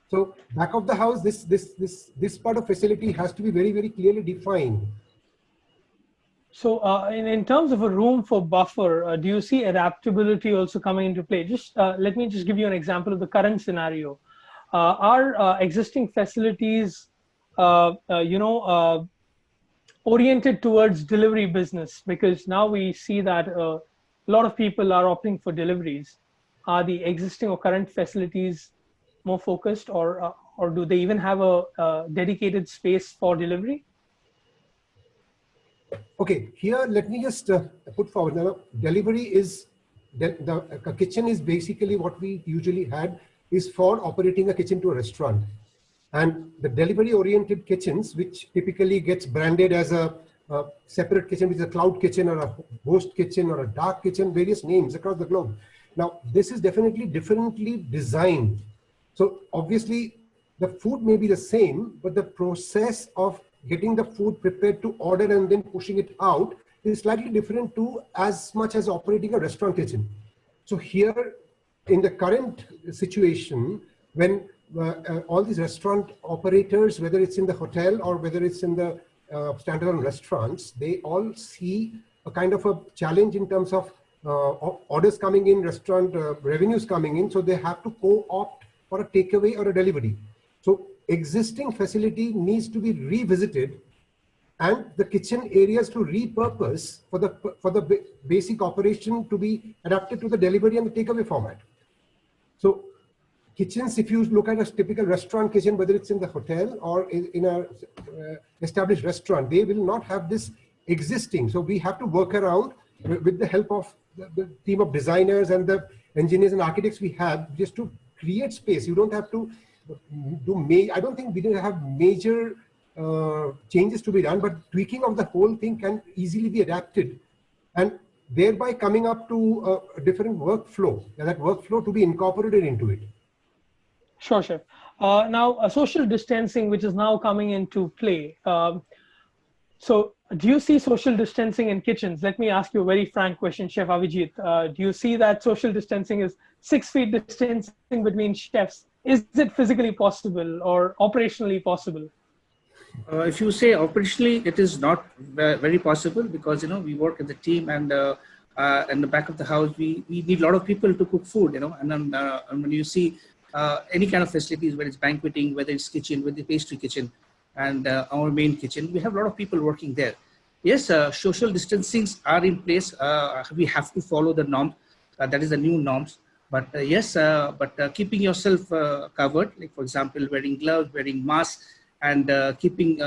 So back of the house, this part of facility has to be very, very clearly defined. So in terms of a room for buffer, do you see adaptability also coming into play? Just let me just give you an example of the current scenario. Are existing facilities, oriented towards delivery business? Because now we see that a lot of people are opting for deliveries. Are the existing or current facilities more focused, or do they even have a dedicated space for delivery? Okay, here let me just put forward. Now, delivery is the kitchen is basically what we usually had is for operating a kitchen to a restaurant, and the delivery-oriented kitchens, which typically gets branded as a separate kitchen, which is a cloud kitchen or a ghost kitchen or a dark kitchen, various names across the globe. Now, this is definitely differently designed. So obviously, the food may be the same, but the process of getting the food prepared to order and then pushing it out is slightly different to as much as operating a restaurant kitchen. So here, in the current situation, when all these restaurant operators, whether it's in the hotel or whether it's in the standalone restaurants, they all see a kind of a challenge in terms of orders coming in, restaurant revenues coming in. So they have to co-opt for a takeaway or a delivery. So existing facility needs to be revisited, and the kitchen areas to repurpose for the basic operation to be adapted to the delivery and the takeaway format. So kitchens, if you look at a typical restaurant kitchen, whether it's in the hotel or in a established restaurant, they will not have this existing. So we have to work around with the help of the team of designers and the engineers and architects we have, just to create space. You don't have to I don't think we didn't have major changes to be done, but tweaking of the whole thing can easily be adapted, and thereby coming up to a different workflow, and that workflow to be incorporated into it. Sure, Chef. Now, social distancing, which is now coming into play. So do you see social distancing in kitchens? Let me ask you a very frank question, Chef Avijit. Do you see that social distancing is 6 feet distancing between chefs? Is it physically possible or operationally possible? If you say operationally, it is not very possible, because we work as a team, and in the back of the house we need a lot of people to cook food, and then and when you see any kind of facilities, whether it's banqueting, whether it's kitchen, whether it's pastry kitchen, and our main kitchen, we have a lot of people working there. Yes, social distancings are in place. We have to follow the norm. That is the new norms. But yes, keeping yourself covered, like for example, wearing gloves, wearing masks, and keeping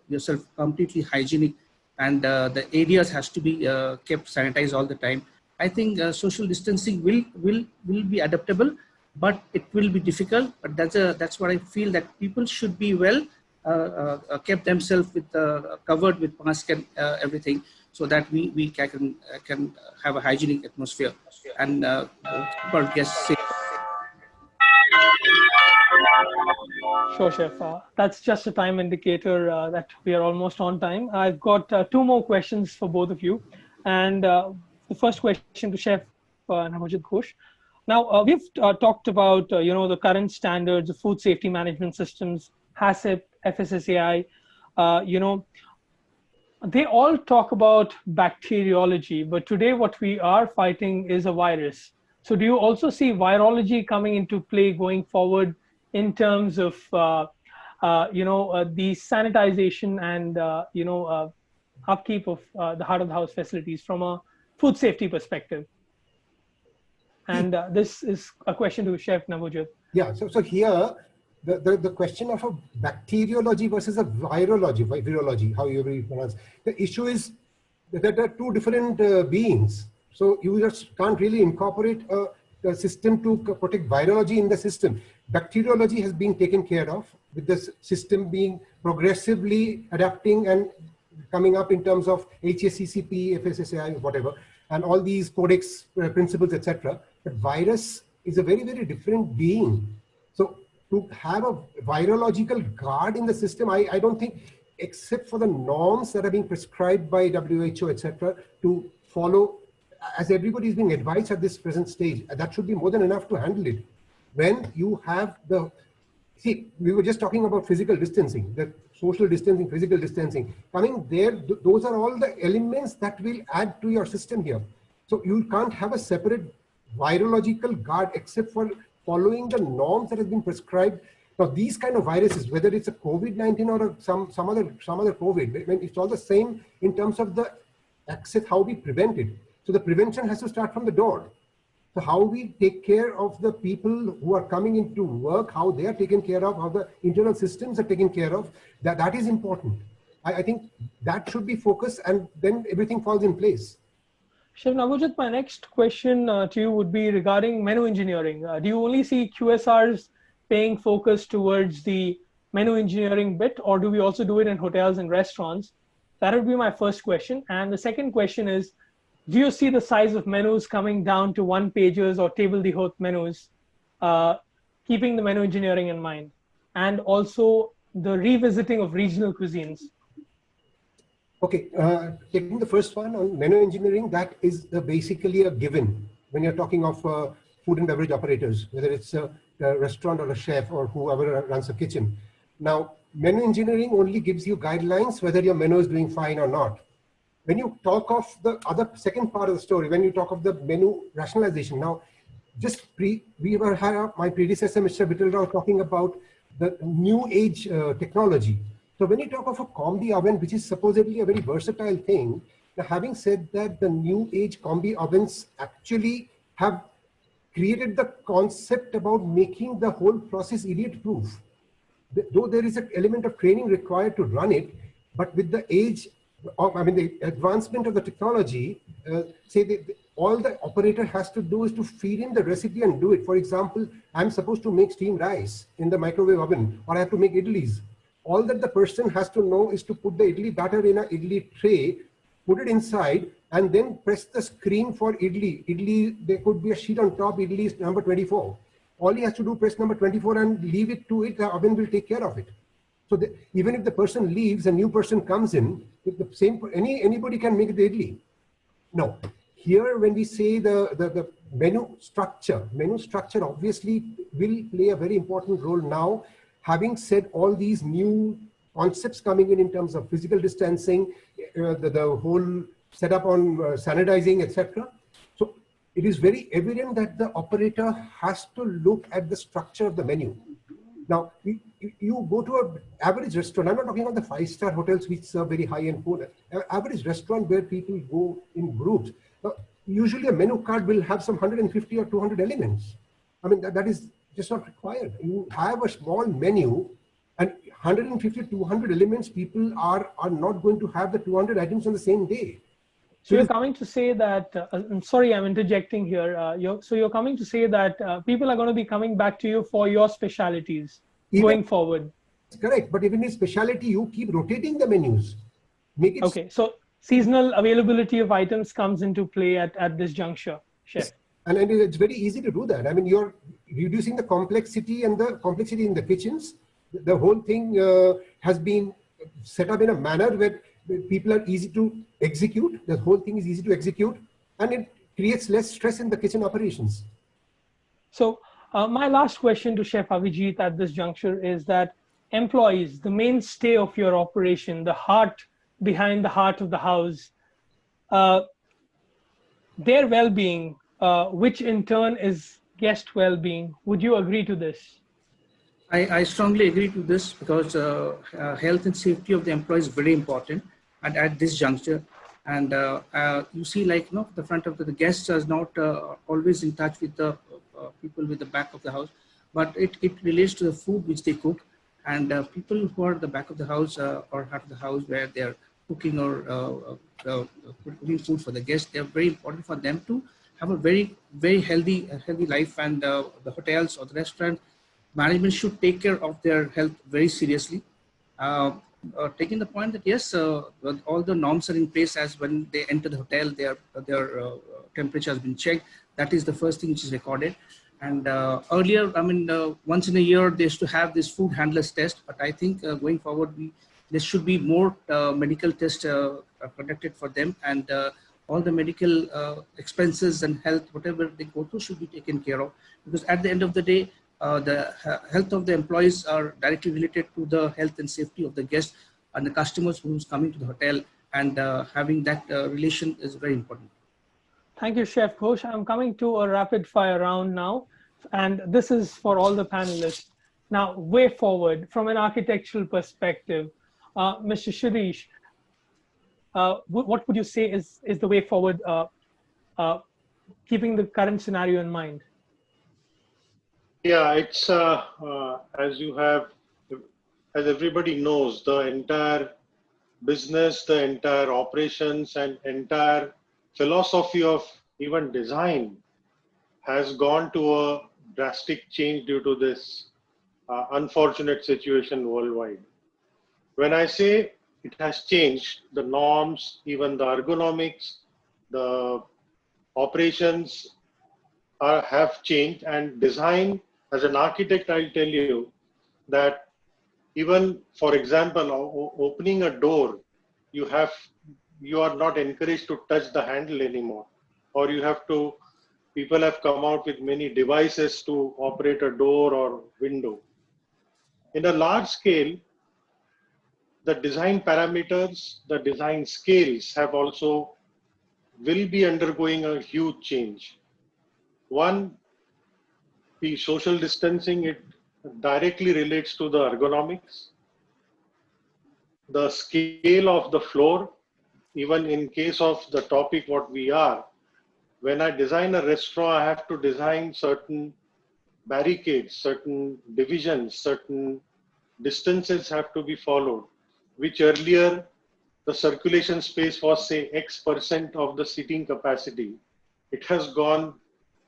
yourself completely hygienic, and the areas has to be kept sanitized all the time. I think social distancing will be adaptable, but it will be difficult. But that's what I feel, that people should be well kept themselves with covered with mask and everything, so that we can have a hygienic atmosphere and keep our guests safe. Sure, Chef. That's just a time indicator that we are almost on time. I've got 2 more questions for both of you. And the first question to Chef Nabhojit Ghosh. Now, we've talked about, the current standards of food safety management systems, HACCP, FSSAI, they all talk about bacteriology, but today what we are fighting is a virus. So do you also see virology coming into play going forward in terms of, the sanitization and, upkeep of the heart of the house facilities from a food safety perspective? And this is a question to Chef Nabhojit. Yeah, so here, the question of a bacteriology versus a virology, how you pronounce. The issue is that are two different beings. So you just can't really incorporate a system to protect virology in the system. Bacteriology has been taken care of, with the system being progressively adapting and coming up in terms of HACCP, FSSAI, whatever, and all these codex principles, etc. But virus is a very, very different being. So to have a virological guard in the system, I don't think, except for the norms that are being prescribed by WHO, etc., to follow, as everybody is being advised at this present stage, that should be more than enough to handle it. When you have the, see, we were just talking about physical distancing, the social distancing, physical distancing. Coming there, those are all the elements that will add to your system here. So you can't have a separate virological guard except for following the norms that have been prescribed. Now, these kind of viruses, whether it's a COVID-19 or some other COVID, it's all the same in terms of the access, how we prevent it. So the prevention has to start from the door. So how we take care of the people who are coming into work, how they are taken care of, how the internal systems are taken care of, that is important. I think that should be focused, and then everything falls in place. Chef Nabhojit, my next question to you would be regarding menu engineering. Do you only see QSRs paying focus towards the menu engineering bit, or do we also do it in hotels and restaurants? That would be my first question. And the second question is, do you see the size of menus coming down to one pages or table d'hôte menus, keeping the menu engineering in mind, and also the revisiting of regional cuisines? Okay, taking the first one on menu engineering, that is basically a given when you're talking of food and beverage operators, whether it's a restaurant or a chef or whoever runs a kitchen. Now, menu engineering only gives you guidelines whether your menu is doing fine or not. When you talk of the other second part of the story, when you talk of the menu rationalization, now, my predecessor, Mr. Vittal Rao, talking about the new age technology. So when you talk of a combi oven, which is supposedly a very versatile thing, having said that, the new age combi ovens actually have created the concept about making the whole process idiot proof. Though there is an element of training required to run it, but with the age, the advancement of the technology, all the operator has to do is to feed in the recipe and do it. For example, I'm supposed to make steamed rice in the microwave oven, or I have to make idlis. All that the person has to know is to put the idli batter in an idli tray, put it inside, and then press the screen for idli. Idli, there could be a sheet on top, idli is number 24. All he has to do, press number 24 and leave it to it, the oven will take care of it. So even if the person leaves, a new person comes in, if the same, anybody can make the idli. No, here when we say the menu structure obviously will play a very important role now. Having said all these new concepts coming in terms of physical distancing, the whole setup on sanitizing, etc. So it is very evident that the operator has to look at the structure of the menu. Now, you go to an average restaurant, I'm not talking about the 5-star hotels which serve very high-end food, an average restaurant where people go in groups. Usually a menu card will have some 150 or 200 elements. I mean, that is just not required. You have a small menu and 150, 200 elements, people are not going to have the 200 items on the same day. So you're coming to say that, I'm sorry, I'm interjecting here. You're coming to say that people are going to be coming back to you for your specialities going forward. Correct, but even in specialty, you keep rotating the menus. Make it okay, so seasonal availability of items comes into play at this juncture, Chef. And it's very easy to do that. I mean, you're reducing the complexity in the kitchens. The whole thing has been set up in a manner where people are easy to execute. The whole thing is easy to execute, and it creates less stress in the kitchen operations. So my last question to Chef Avijit at this juncture is that employees, the mainstay of your operation, the heart behind the heart of the house, their well-being, which in turn is guest well-being. Would you agree to this? I strongly agree to this because health and safety of the employees is very important at this juncture. And you see, like, the front of the guests are not always in touch with the people with the back of the house, but it relates to the food which they cook. And people who are at the back of the house or half of the house where they're cooking or cooking food for the guests. They're very important for them to have a very healthy life, and the hotels or the restaurant management should take care of their health very seriously. Taking the point that yes, all the norms are in place as when they enter the hotel, their temperature has been checked. That is the first thing which is recorded. And earlier, I mean, once in a year, they used to have this food handlers test. But I think going forward, there should be more medical tests conducted for them, and all the medical expenses and health, whatever they go through, should be taken care of. Because at the end of the day, the health of the employees are directly related to the health and safety of the guests and the customers who's coming to the hotel, and having that relation is very important. Thank you, Chef Ghosh. I'm coming to a rapid fire round now, and this is for all the panelists. Now, way forward from an architectural perspective, Mr. Shreesh, what would you say is the way forward, keeping the current scenario in mind? Yeah, it's as everybody knows, the entire business, the entire operations, and entire philosophy of even design has gone to a drastic change due to this unfortunate situation worldwide. When I say it has changed, the norms, even the ergonomics, the operations have changed, and design, as an architect, I'll tell you that even, for example, opening a door, you are not encouraged to touch the handle anymore, or people have come out with many devices to operate a door or window. In a large scale, the design parameters, the design scales will be undergoing a huge change. One, the social distancing, it directly relates to the ergonomics. The scale of the floor, even in case of the topic what we are, when I design a restaurant, I have to design certain barricades, certain divisions, certain distances have to be followed, which earlier the circulation space was say X% of the seating capacity. It has gone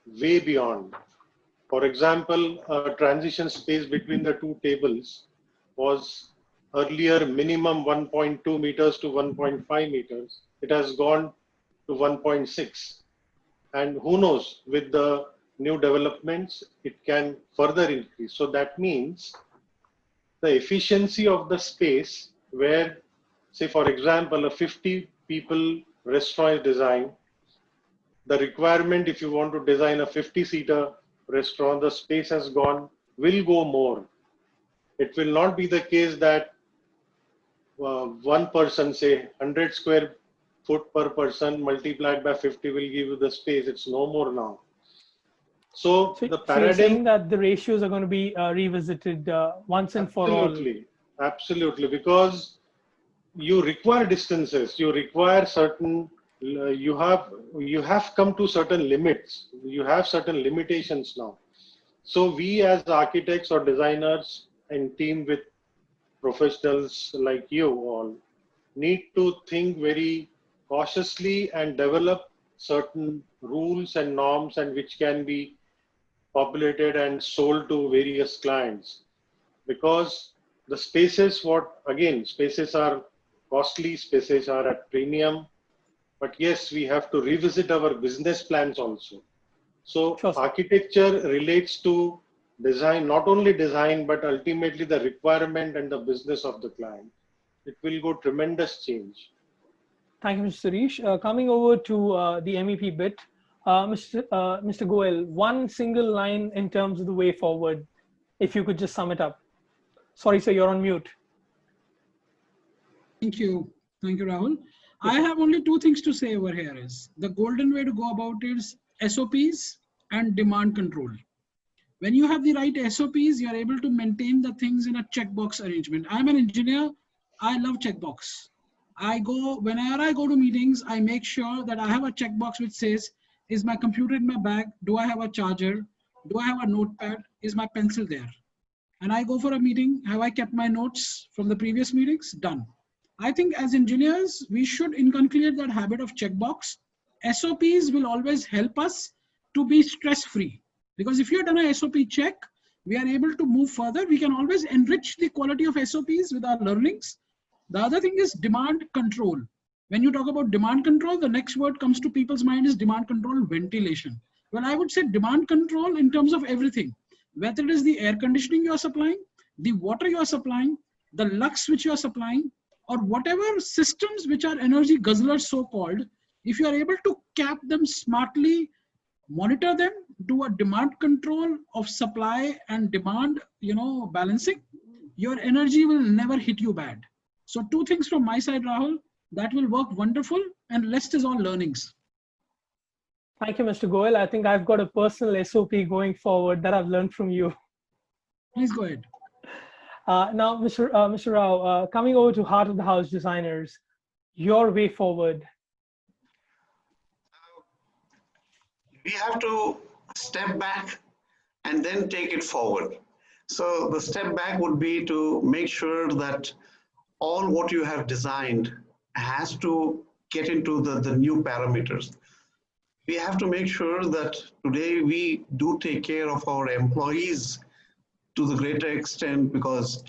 way beyond. For example, a transition space between the two tables was earlier minimum 1.2 meters to 1.5 meters. It has gone to 1.6. And who knows, with the new developments, it can further increase. So that means the efficiency of the space where, say, for example, a 50 people restaurant is designed, the requirement, if you want to design a 50-seater restaurant, the space will go more. It will not be the case that one person, say 100 square foot per person multiplied by 50 will give you the space. It's no more now. So the paradigm. So you're saying that the ratios are going to be revisited once and for all. Absolutely, because you require distances, you require certain. You have come to certain limits. You have certain limitations now. So we as architects or designers and team with professionals like you all need to think very cautiously and develop certain rules and norms, and which can be populated and sold to various clients. Because the spaces, spaces are costly, spaces are at premium. But yes, we have to revisit our business plans also. So architecture relates to design, not only design, but ultimately the requirement and the business of the client. It will go tremendous change. Thank you, Mr. Shreesh. Coming over to the MEP bit, Mr. Goel, one single line in terms of the way forward, if you could just sum it up. Sorry, sir, you're on mute. Thank you, Rahul. I have only two things to say over here. Is the golden way to go about it is SOPs and demand control. When you have the right SOPs, you are able to maintain the things in a checkbox arrangement. I'm an engineer. I love checkbox. Whenever I go to meetings, I make sure that I have a checkbox which says, is my computer in my bag? Do I have a charger? Do I have a notepad? Is my pencil there? And I go for a meeting. Have I kept my notes from the previous meetings? Done. I think as engineers, we should inculcate that habit of checkbox. SOPs will always help us to be stress-free. Because if you've done a SOP check, we are able to move further. We can always enrich the quality of SOPs with our learnings. The other thing is demand control. When you talk about demand control, the next word comes to people's mind is demand control ventilation. Well, I would say demand control in terms of everything, whether it is the air conditioning you are supplying, the water you are supplying, the lux which you are supplying, or whatever systems which are energy guzzlers so-called, if you are able to cap them smartly, monitor them, do a demand control of supply and demand, balancing, your energy will never hit you bad. So 2 things from my side, Rahul, that will work wonderful, and rest is all learnings. Thank you, Mr. Goel. I think I've got a personal SOP going forward that I've learned from you. Please go ahead. Now, Mr. Rao, coming over to heart of the house designers, your way forward. We have to step back and then take it forward. So the step back would be to make sure that all what you have designed has to get into the new parameters. We have to make sure that today we do take care of our employees to the greater extent, because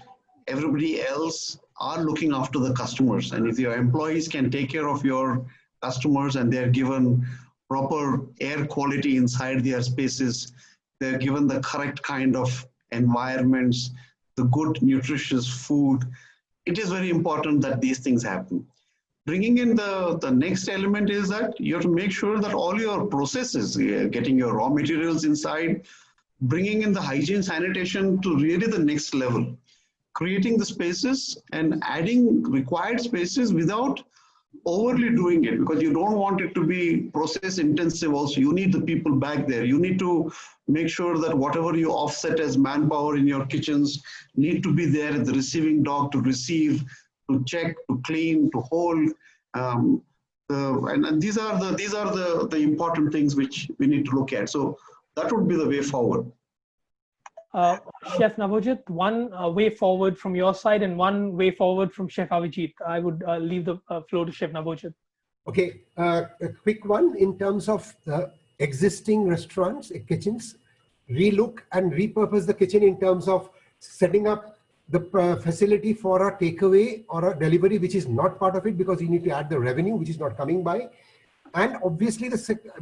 everybody else are looking after the customers. And if your employees can take care of your customers and they're given proper air quality inside their spaces, they're given the correct kind of environments, the good nutritious food, it is very important that these things happen. Bringing in the next element is that you have to make sure that all your processes, getting your raw materials inside, bringing in the hygiene sanitation to really the next level, creating the spaces and adding required spaces without overly doing it, because you don't want it to be process intensive. Also, you need the people back there. You need to make sure that whatever you offset as manpower in your kitchens need to be there at the receiving dock to receive, to check, to clean, to hold. And these are the important things which we need to look at. So that would be the way forward. Chef Nabhojit, one way forward from your side and one way forward from Chef Avijit. I would leave the floor to Chef Nabhojit. Okay, a quick one in terms of the existing restaurants, kitchens, relook and repurpose the kitchen in terms of setting up the facility for a takeaway or a delivery, which is not part of it because you need to add the revenue, which is not coming by. And obviously,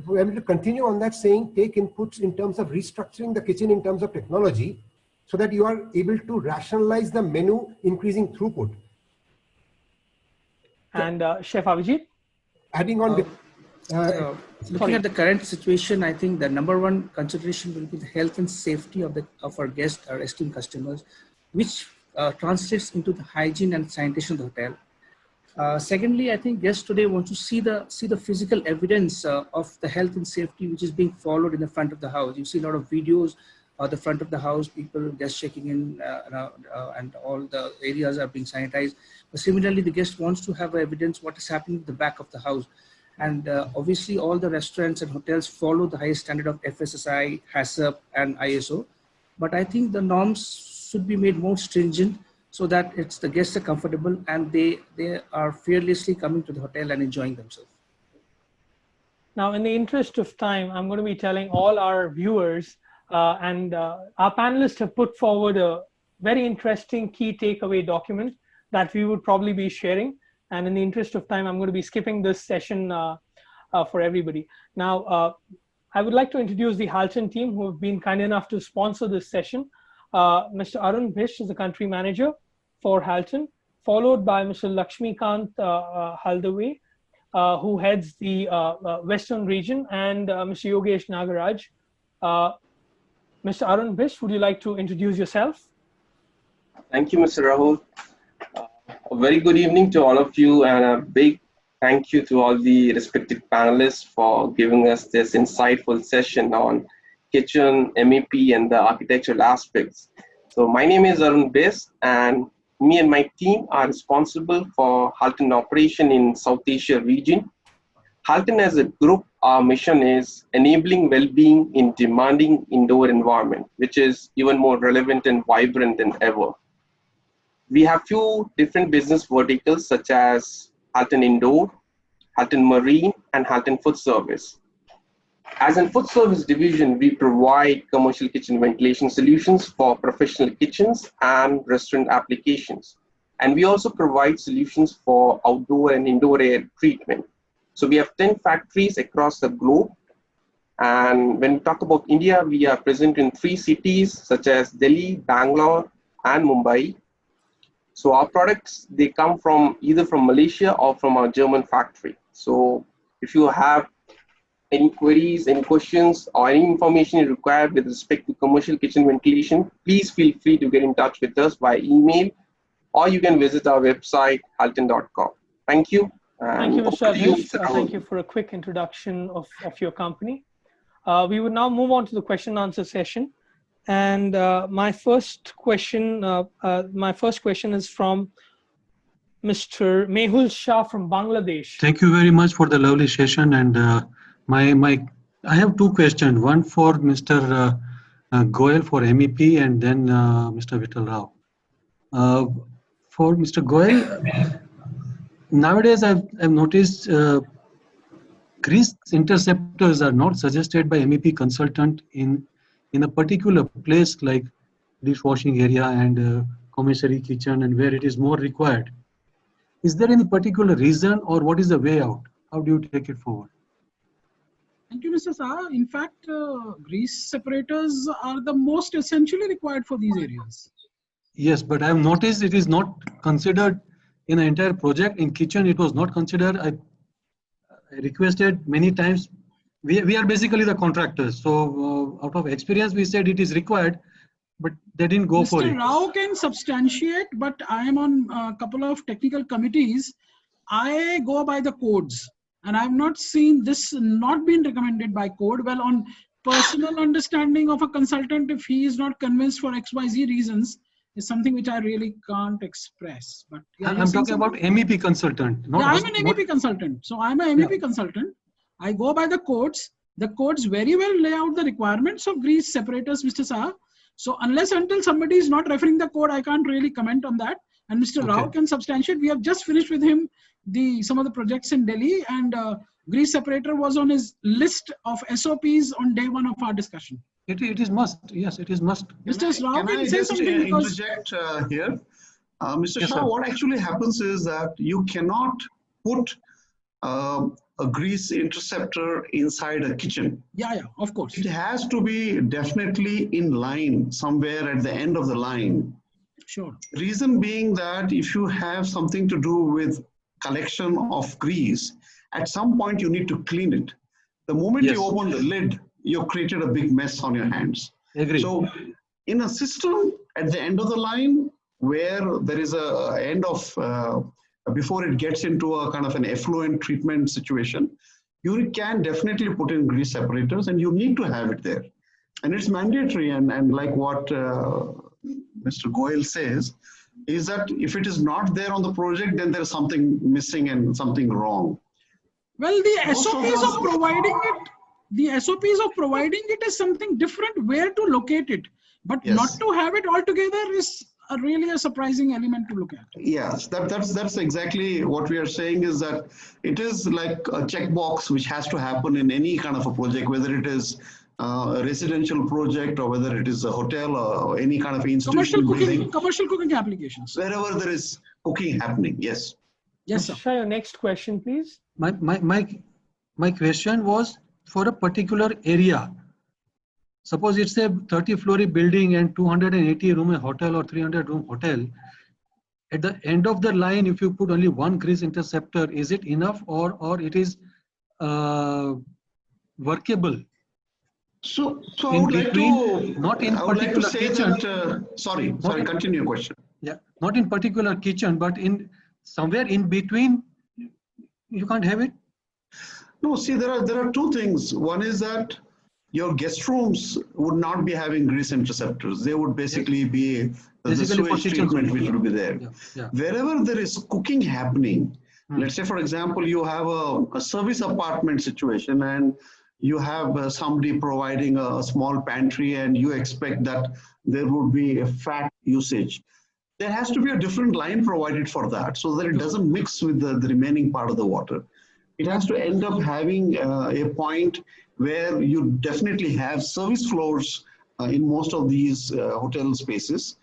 we have to continue on that saying, take inputs in terms of restructuring the kitchen in terms of technology so that you are able to rationalize the menu, increasing throughput. And Chef Avijit? Adding on, looking at the current situation, I think the number one consideration will be the health and safety of our guests, our esteemed customers, which translates into the hygiene and sanitation of the hotel. Secondly, I think guests today want to see the physical evidence of the health and safety which is being followed in the front of the house. You see a lot of videos at the front of the house, guests checking in and all the areas are being sanitized. But similarly, the guest wants to have evidence what is happening at the back of the house. And obviously, all the restaurants and hotels follow the highest standard of FSSAI, HACCP, and ISO. But I think the norms should be made more stringent, so that the guests are comfortable and they are fearlessly coming to the hotel and enjoying themselves. Now, in the interest of time, I'm going to be telling all our viewers and our panelists have put forward a very interesting key takeaway document that we would probably be sharing. And in the interest of time, I'm going to be skipping this session for everybody. Now, I would like to introduce the Halton team who have been kind enough to sponsor this session. Mr. Arun Bish is the country manager for Halton, followed by Mr. Lakshmikant Haldaway, who heads the Western region, and Mr. Yogesh Nagaraj. Mr. Arun Bish, would you like to introduce yourself? Thank you, Mr. Rahul. A very good evening to all of you, and a big thank you to all the respected panelists for giving us this insightful session on kitchen, MEP, and the architectural aspects. So my name is Arun Bish, and me and my team are responsible for Halton operation in South Asia region. Halton as a group, our mission is enabling well-being in demanding indoor environment, which is even more relevant and vibrant than ever. We have few different business verticals such as Halton Indoor, Halton Marine, and Halton Food Service. As a food service division, we provide commercial kitchen ventilation solutions for professional kitchens and restaurant applications. And we also provide solutions for outdoor and indoor air treatment. So we have 10 factories across the globe. And when we talk about India, we are present in 3 cities such as Delhi, Bangalore, and Mumbai. So our products, they come from either from Malaysia or from our German factory. So if you have any queries, any questions, or any information you require with respect to commercial kitchen ventilation, please feel free to get in touch with us via email, or you can visit our website, halton.com. Thank you. Thank you, Mr. Avijit. Thank you for a quick introduction of your company. We would now move on to the question and answer session. And my first question is from Mr. Mehul Shah from Bangladesh. Thank you very much for the lovely session. And I have 2 questions. One for Mr. Goel for MEP, and then Mr. Vittal Rao. For Mr. Goel, nowadays I've noticed grease interceptors are not suggested by MEP consultant in a particular place like dishwashing area and commissary kitchen, and where it is more required. Is there any particular reason, or what is the way out? How do you take it forward? Thank you, Mr. Shah. In fact, grease separators are the most essentially required for these areas. Yes, but I have noticed it is not considered in the entire project. In kitchen, it was not considered. I requested many times. We are basically the contractors. So out of experience, we said it is required, but they didn't go for it. Mr. Rao can substantiate, but I am on a couple of technical committees. I go by the codes, and I have not seen this not being recommended by code. Well, on personal understanding of a consultant, if he is not convinced for XYZ reasons, is something which I really can't express. But yeah, I'm talking about MEP consultant. Yeah, I'm an MEP consultant. So I'm an MEP consultant. I go by the codes. The codes very well lay out the requirements of grease separators, Mr. Shah. So unless until somebody is not referring the code, I can't really comment on that. And Mr. Rao can substantiate. We have just finished with him some of the projects in Delhi, and grease separator was on his list of SOPs on day 1 of our discussion. It is must. Yes, it is must. Mr. Rao can say something because interject here. Mr. Shah, what actually happens is that you cannot put a grease interceptor inside a kitchen. Yeah, of course. It has to be definitely in line somewhere at the end of the line. Sure. Reason being that if you have something to do with collection of grease, at some point you need to clean it. The moment you open the lid, you've created a big mess on your hands. Agree. So in a system at the end of the line where there is a end of before it gets into a kind of an effluent treatment situation, you can definitely put in grease separators, and you need to have it there. And it's mandatory, and like what Mr. Goel says, is that if it is not there on the project, then there's something missing and something wrong. Well, the SOPs of providing it is something different, where to locate it. But not to have it all together is really a surprising element to look at. Yes, that's exactly what we are saying, is that it is like a checkbox which has to happen in any kind of a project, whether it is a residential project or whether it is a hotel or any kind of institutional commercial cooking applications. Wherever there is cooking happening, yes. Yes, sir. Share your next question, please. My question was for a particular area. Suppose it's a 30-floor building and 280-room hotel or 300-room hotel. At the end of the line, if you put only one grease interceptor, is it enough, or it is workable? So I would like to, not in particular kitchen. Sorry, continue your question. Yeah, not in particular kitchen, but in somewhere in between, you can't have it? No, see, there are 2 things. One is that your guest rooms would not be having grease interceptors. They would basically be the sewage treatment which would be there. Wherever there is cooking happening, let's say, for example, you have a service apartment situation and you have somebody providing a small pantry and you expect that there would be a fat usage. there has to be a different line provided for that so that it doesn't mix with the remaining part of the water. It has to end up having a point where you definitely have service floors in most of these hotel spaces.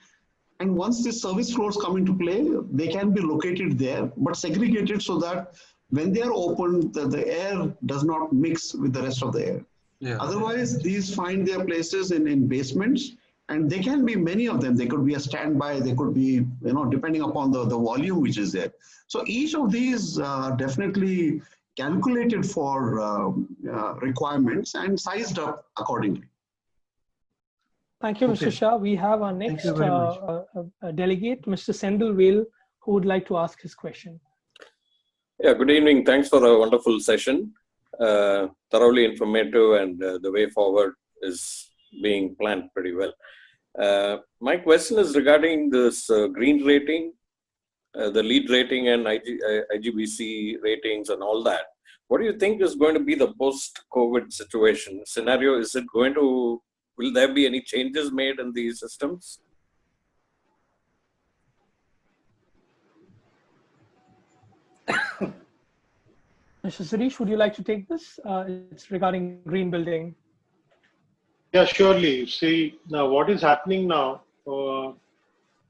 And once the service floors come into play, they can be located there, but segregated so that when they are open, the air does not mix with the rest of the air. Yeah. Otherwise, these find their places in basements, and they can be many of them. They could be a standby, they could be, depending upon the volume which is there. So each of these definitely calculated for requirements and sized up accordingly. Thank you, Mr. Shah. We have our next delegate, Mr. Sandeep Goel, who would like to ask his question. Yeah, good evening. Thanks for a wonderful session. Thoroughly informative, and the way forward is being planned pretty well. My question is regarding this green rating, the lead rating and IGBC ratings and all that. What do you think is going to be the post-COVID situation scenario? Is it going to, will there be any changes made in these systems? Mr. Suresh, would you like to take this? It's regarding green building. Yeah, surely. See, now what is happening now,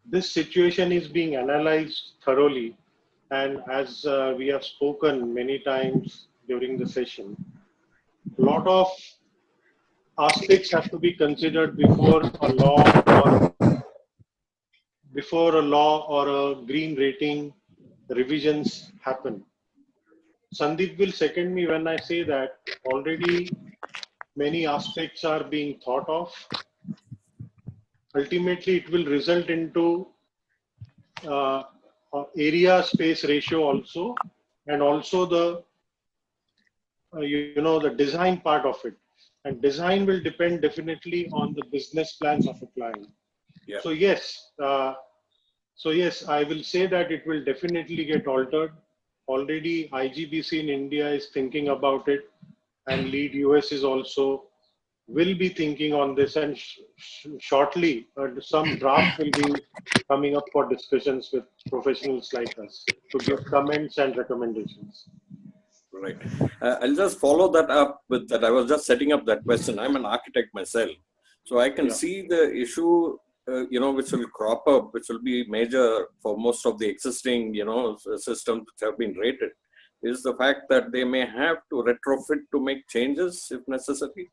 this situation is being analyzed thoroughly. And as we have spoken many times during the session, a lot of aspects have to be considered before a law or a green rating revisions happen. Sandeep will second me when I say that already many aspects are being thought of. Ultimately, it will result into area space ratio also, and also the the design part of it. And design will depend definitely on the business plans of a client. Yeah. So yes, I will say that it will definitely get altered. Already IGBC in India is thinking about it, and lead US is also will be thinking on this, and shortly some draft will be coming up for discussions with professionals like us to give comments and recommendations. Right. I'll just follow that up with that. I was just setting up that question. I'm an architect myself, so I can see the issue, which will crop up, which will be major for most of the existing, systems which have been rated, is the fact that they may have to retrofit to make changes if necessary.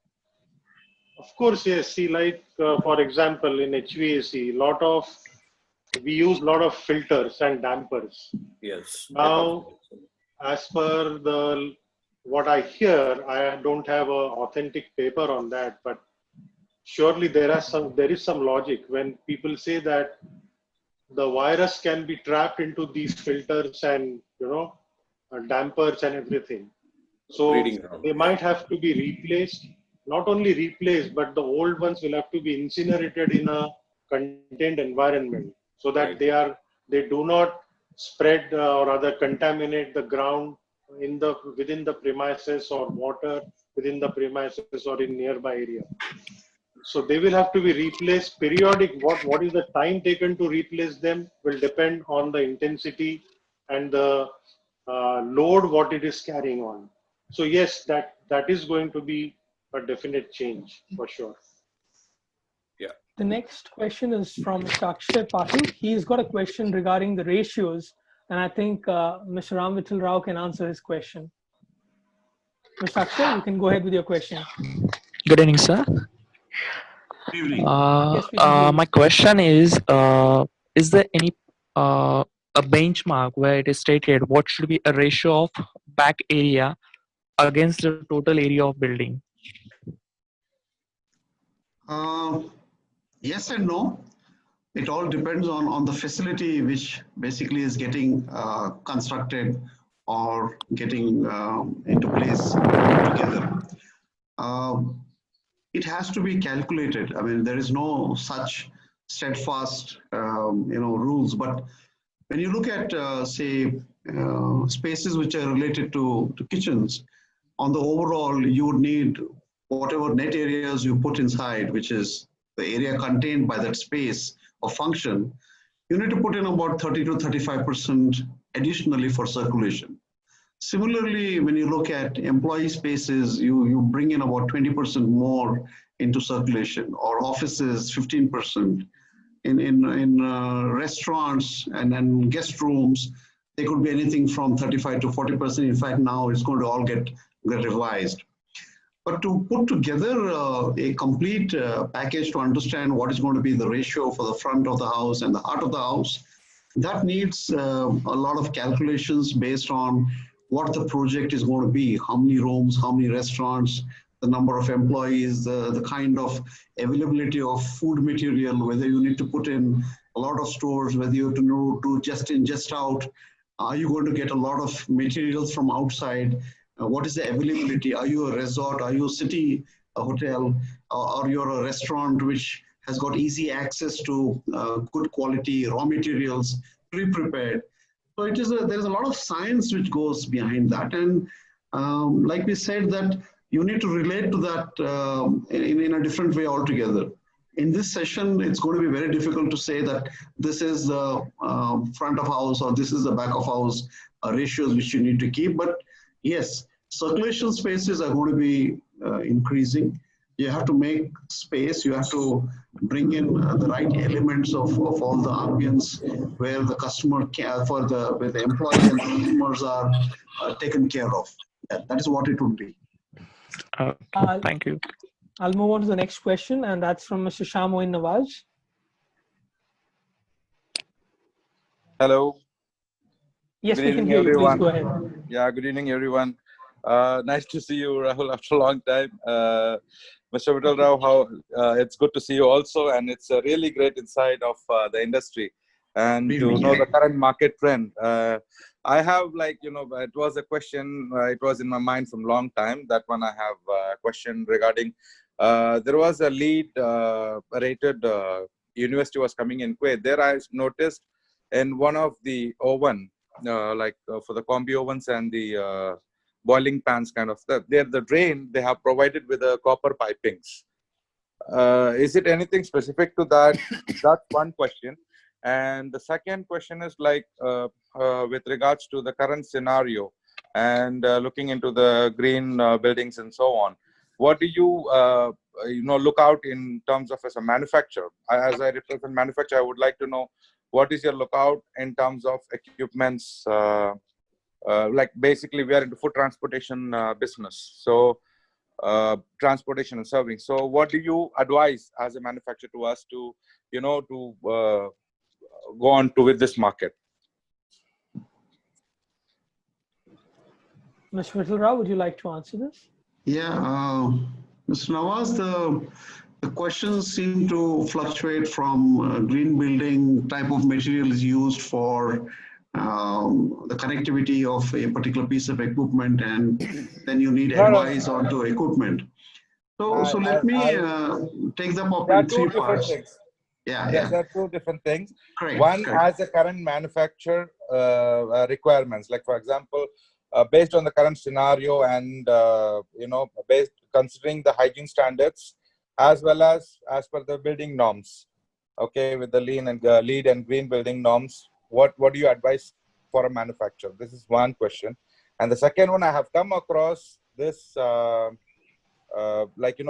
Of course, yes. See, like for example, in HVAC, we use a lot of filters and dampers. Yes. Now, as per what I hear, I don't have an authentic paper on that, but surely there is some logic when people say that the virus can be trapped into these filters and dampers and everything. So they might have to be replaced. Not only replaced, but the old ones will have to be incinerated in a contained environment so that they do not spread or rather contaminate the ground within the premises or water within the premises or in nearby area. So they will have to be replaced periodic. What is the time taken to replace them will depend on the intensity and the load what it is carrying on. So yes, that is going to be a definite change for sure. Yeah. The next question is from Mr. Akshay Patil. He's got a question regarding the ratios, and I think Mr. Ram Vittal Rao can answer his question. Mr. Akshay, you can go ahead with your question. Good evening, sir. Good evening. Yes, my question is there any a benchmark where it is stated what should be a ratio of back area against the total area of building? Yes and no. It all depends on the facility which basically is getting constructed or getting into place together. It has to be calculated. I mean, there is no such steadfast, rules. But when you look at, say, spaces which are related to kitchens, on the overall, you would need whatever net areas you put inside, which is the area contained by that space or function, you need to put in about 30 to 35% additionally for circulation. Similarly, when you look at employee spaces, you bring in about 20% more into circulation, or offices 15%. In restaurants and guest rooms, they could be anything from 35 to 40%. In fact, now it's going to all get revised. But to put together a complete package to understand what is going to be the ratio for the front of the house and the heart of the house, that needs a lot of calculations based on what the project is going to be, how many rooms, how many restaurants, the number of employees, the kind of availability of food material, whether you need to put in a lot of stores, whether you have to do just in, just out. Are you going to get a lot of materials from outside? What is the availability? Are you a resort? Are you a city, a hotel? Or you're a restaurant which has got easy access to good quality raw materials, pre-prepared? So there's a lot of science which goes behind that. And like we said, that you need to relate to that in a different way altogether. In this session, it's going to be very difficult to say that this is the front of house or this is the back of house ratios which you need to keep. But yes, circulation spaces are going to be increasing. You have to make space. You have to bring in the right elements of all the ambience where the customer care where the employees and customers are taken care of. That is what it would be. Thank you. I'll move on to the next question, and that's from Mr. Shamoin Nawaz. Hello. Yes, we can hear you. Please go ahead. Yeah, good evening, everyone. Nice to see you, Rahul, after a long time. Mr. Vittal Rao, it's good to see you also, and it's a really great insight of the industry and to know the current market trend. I have, it was a question, it was in my mind from a long time. That one I have a question regarding, there was a lead rated university was coming in Kuwait. There I noticed in one of the oven, for the combi ovens and the boiling pans kind of stuff, there the drain they have provided with the copper pipings. Is it anything specific to that? That's one question. And the second question is with regards to the current scenario and looking into the green buildings and so on. What do you look out in terms of as a manufacturer? As I represent manufacturer, I would like to know what is your lookout in terms of equipments. Basically we are into food transportation business, so transportation and serving. So what do you advise as a manufacturer to us to go on to with this market? Mr. Vittal Rao, would you like to answer this? Yeah, Mr. Nawaz, the questions seem to fluctuate from green building type of materials used for the connectivity of a particular piece of equipment, and then you need advice onto equipment. So let me take them up in three parts. Yeah. There are two different things. Correct, one correct. has the current manufacturer requirements, like for example, based on the current scenario and based considering the hygiene standards as well as per the building norms. Okay, with the LEED and green building norms, what do you advise for a manufacturer? This is one question. And the second one, I have come across this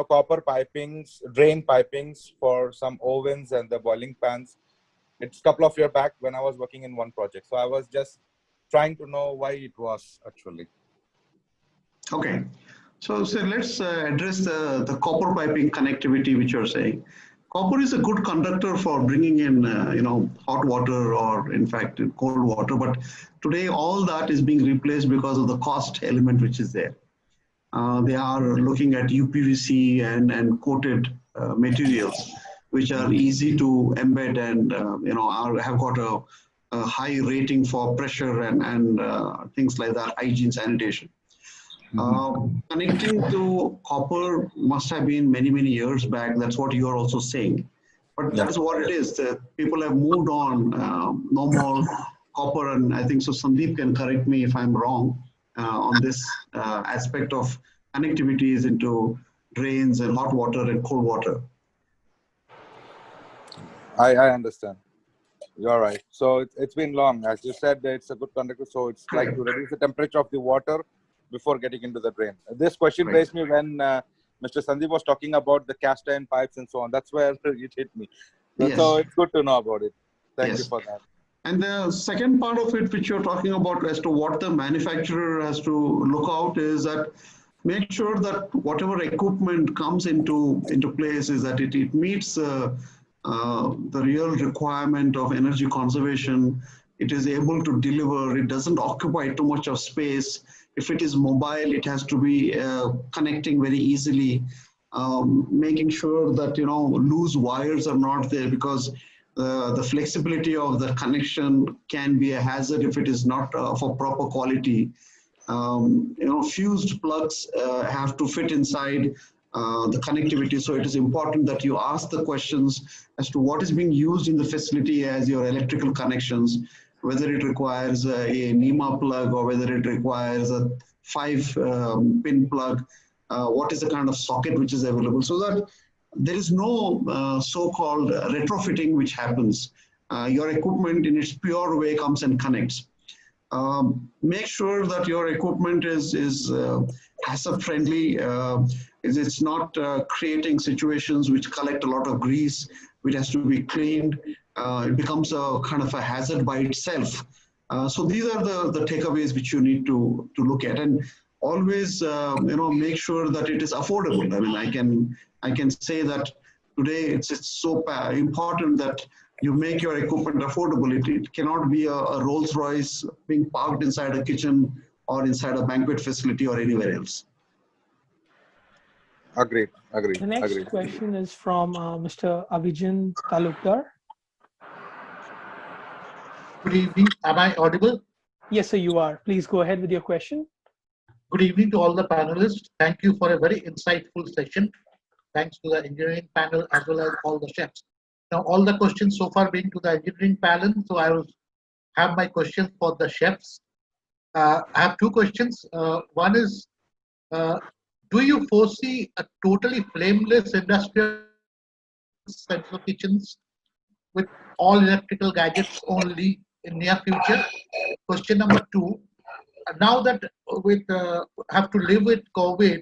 copper pipings, drain pipings for some ovens and the boiling pans. It's a couple of years back when I was working in one project. So I was just trying to know why it was actually. Okay. So let's address the copper piping connectivity which you're saying. Copper is a good conductor for bringing in, hot water or in fact cold water. But today all that is being replaced because of the cost element which is there. They are looking at UPVC and coated materials which are easy to embed and have got a high rating for pressure and things like that, hygiene, sanitation. Connecting to copper must have been many years back. That's what you are also saying. But that is what it is. People have moved on. No more copper, and I think so. Sandeep can correct me if I'm wrong on this aspect of connectivities into drains and hot water and cold water. I understand. You're right. So it's been long. As you said, it's a good conductor. So it's like to reduce the temperature of the water before getting into the drain. This question raised me when Mr. Sandeep was talking about the cast iron pipes and so on. That's where it hit me. So it's good to know about it. Thank you for that. And the second part of it, which you're talking about as to what the manufacturer has to look out, is that make sure that whatever equipment comes into place is that it meets the real requirement of energy conservation. It is able to deliver. It doesn't occupy too much of space. If it is mobile, it has to be connecting very easily. Making sure that loose wires are not there, because the flexibility of the connection can be a hazard if it is not for proper quality. Fused plugs have to fit inside the connectivity. So it is important that you ask the questions as to what is being used in the facility as your electrical connections, whether it requires a NEMA plug or whether it requires a 5-pin plug, what is the kind of socket which is available, so that there is no so-called retrofitting which happens. Your equipment in its pure way comes and connects. Make sure that your equipment is hazard friendly. It's not creating situations which collect a lot of grease, which has to be cleaned. It becomes a kind of a hazard by itself. So these are the takeaways which you need to look at, and always make sure that it is affordable. I mean, I can say that today it's so important that you make your equipment affordable. It cannot be a Rolls Royce being parked inside a kitchen or inside a banquet facility or anywhere else. Agreed. The next question is from Mr. Avijit Talukdar. Good evening. Am I audible? Yes, sir, you are. Please go ahead with your question. Good evening to all the panelists. Thank you for a very insightful session. Thanks to the engineering panel as well as all the chefs. Now, all the questions so far being to the engineering panel, so I will have my questions for the chefs. I have two questions. One is, do you foresee a totally flameless industrial central kitchens with all electrical gadgets only in near future? Question number two, now that we have to live with COVID,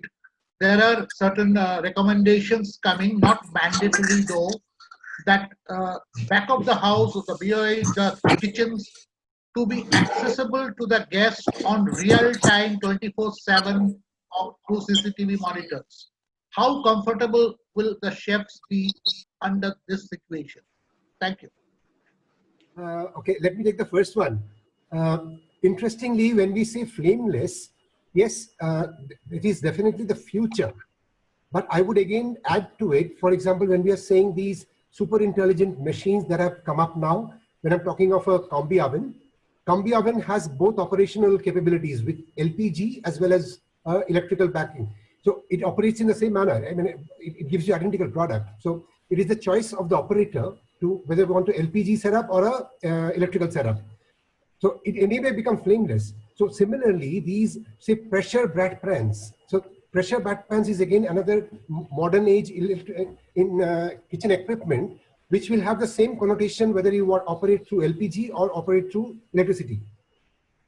there are certain recommendations coming, not mandatory though, that back of the house, the the kitchens, to be accessible to the guests on real-time 24/7 through CCTV monitors. How comfortable will the chefs be under this situation? Thank you. Okay, let me take the first one. Interestingly, when we say flameless, yes, it is definitely the future. But I would again add to it, for example, when we are saying these super intelligent machines that have come up now, when I'm talking of a combi oven has both operational capabilities with LPG as well as electrical backing. So it operates in the same manner. I mean, it gives you identical product. So it is the choice of the operator to whether we want to LPG setup or a electrical setup. So it anyway becomes flameless. So similarly, these say pressure batt pans. So pressure batt pans is again another modern age in kitchen equipment, which will have the same connotation whether you want to operate through LPG or operate through electricity.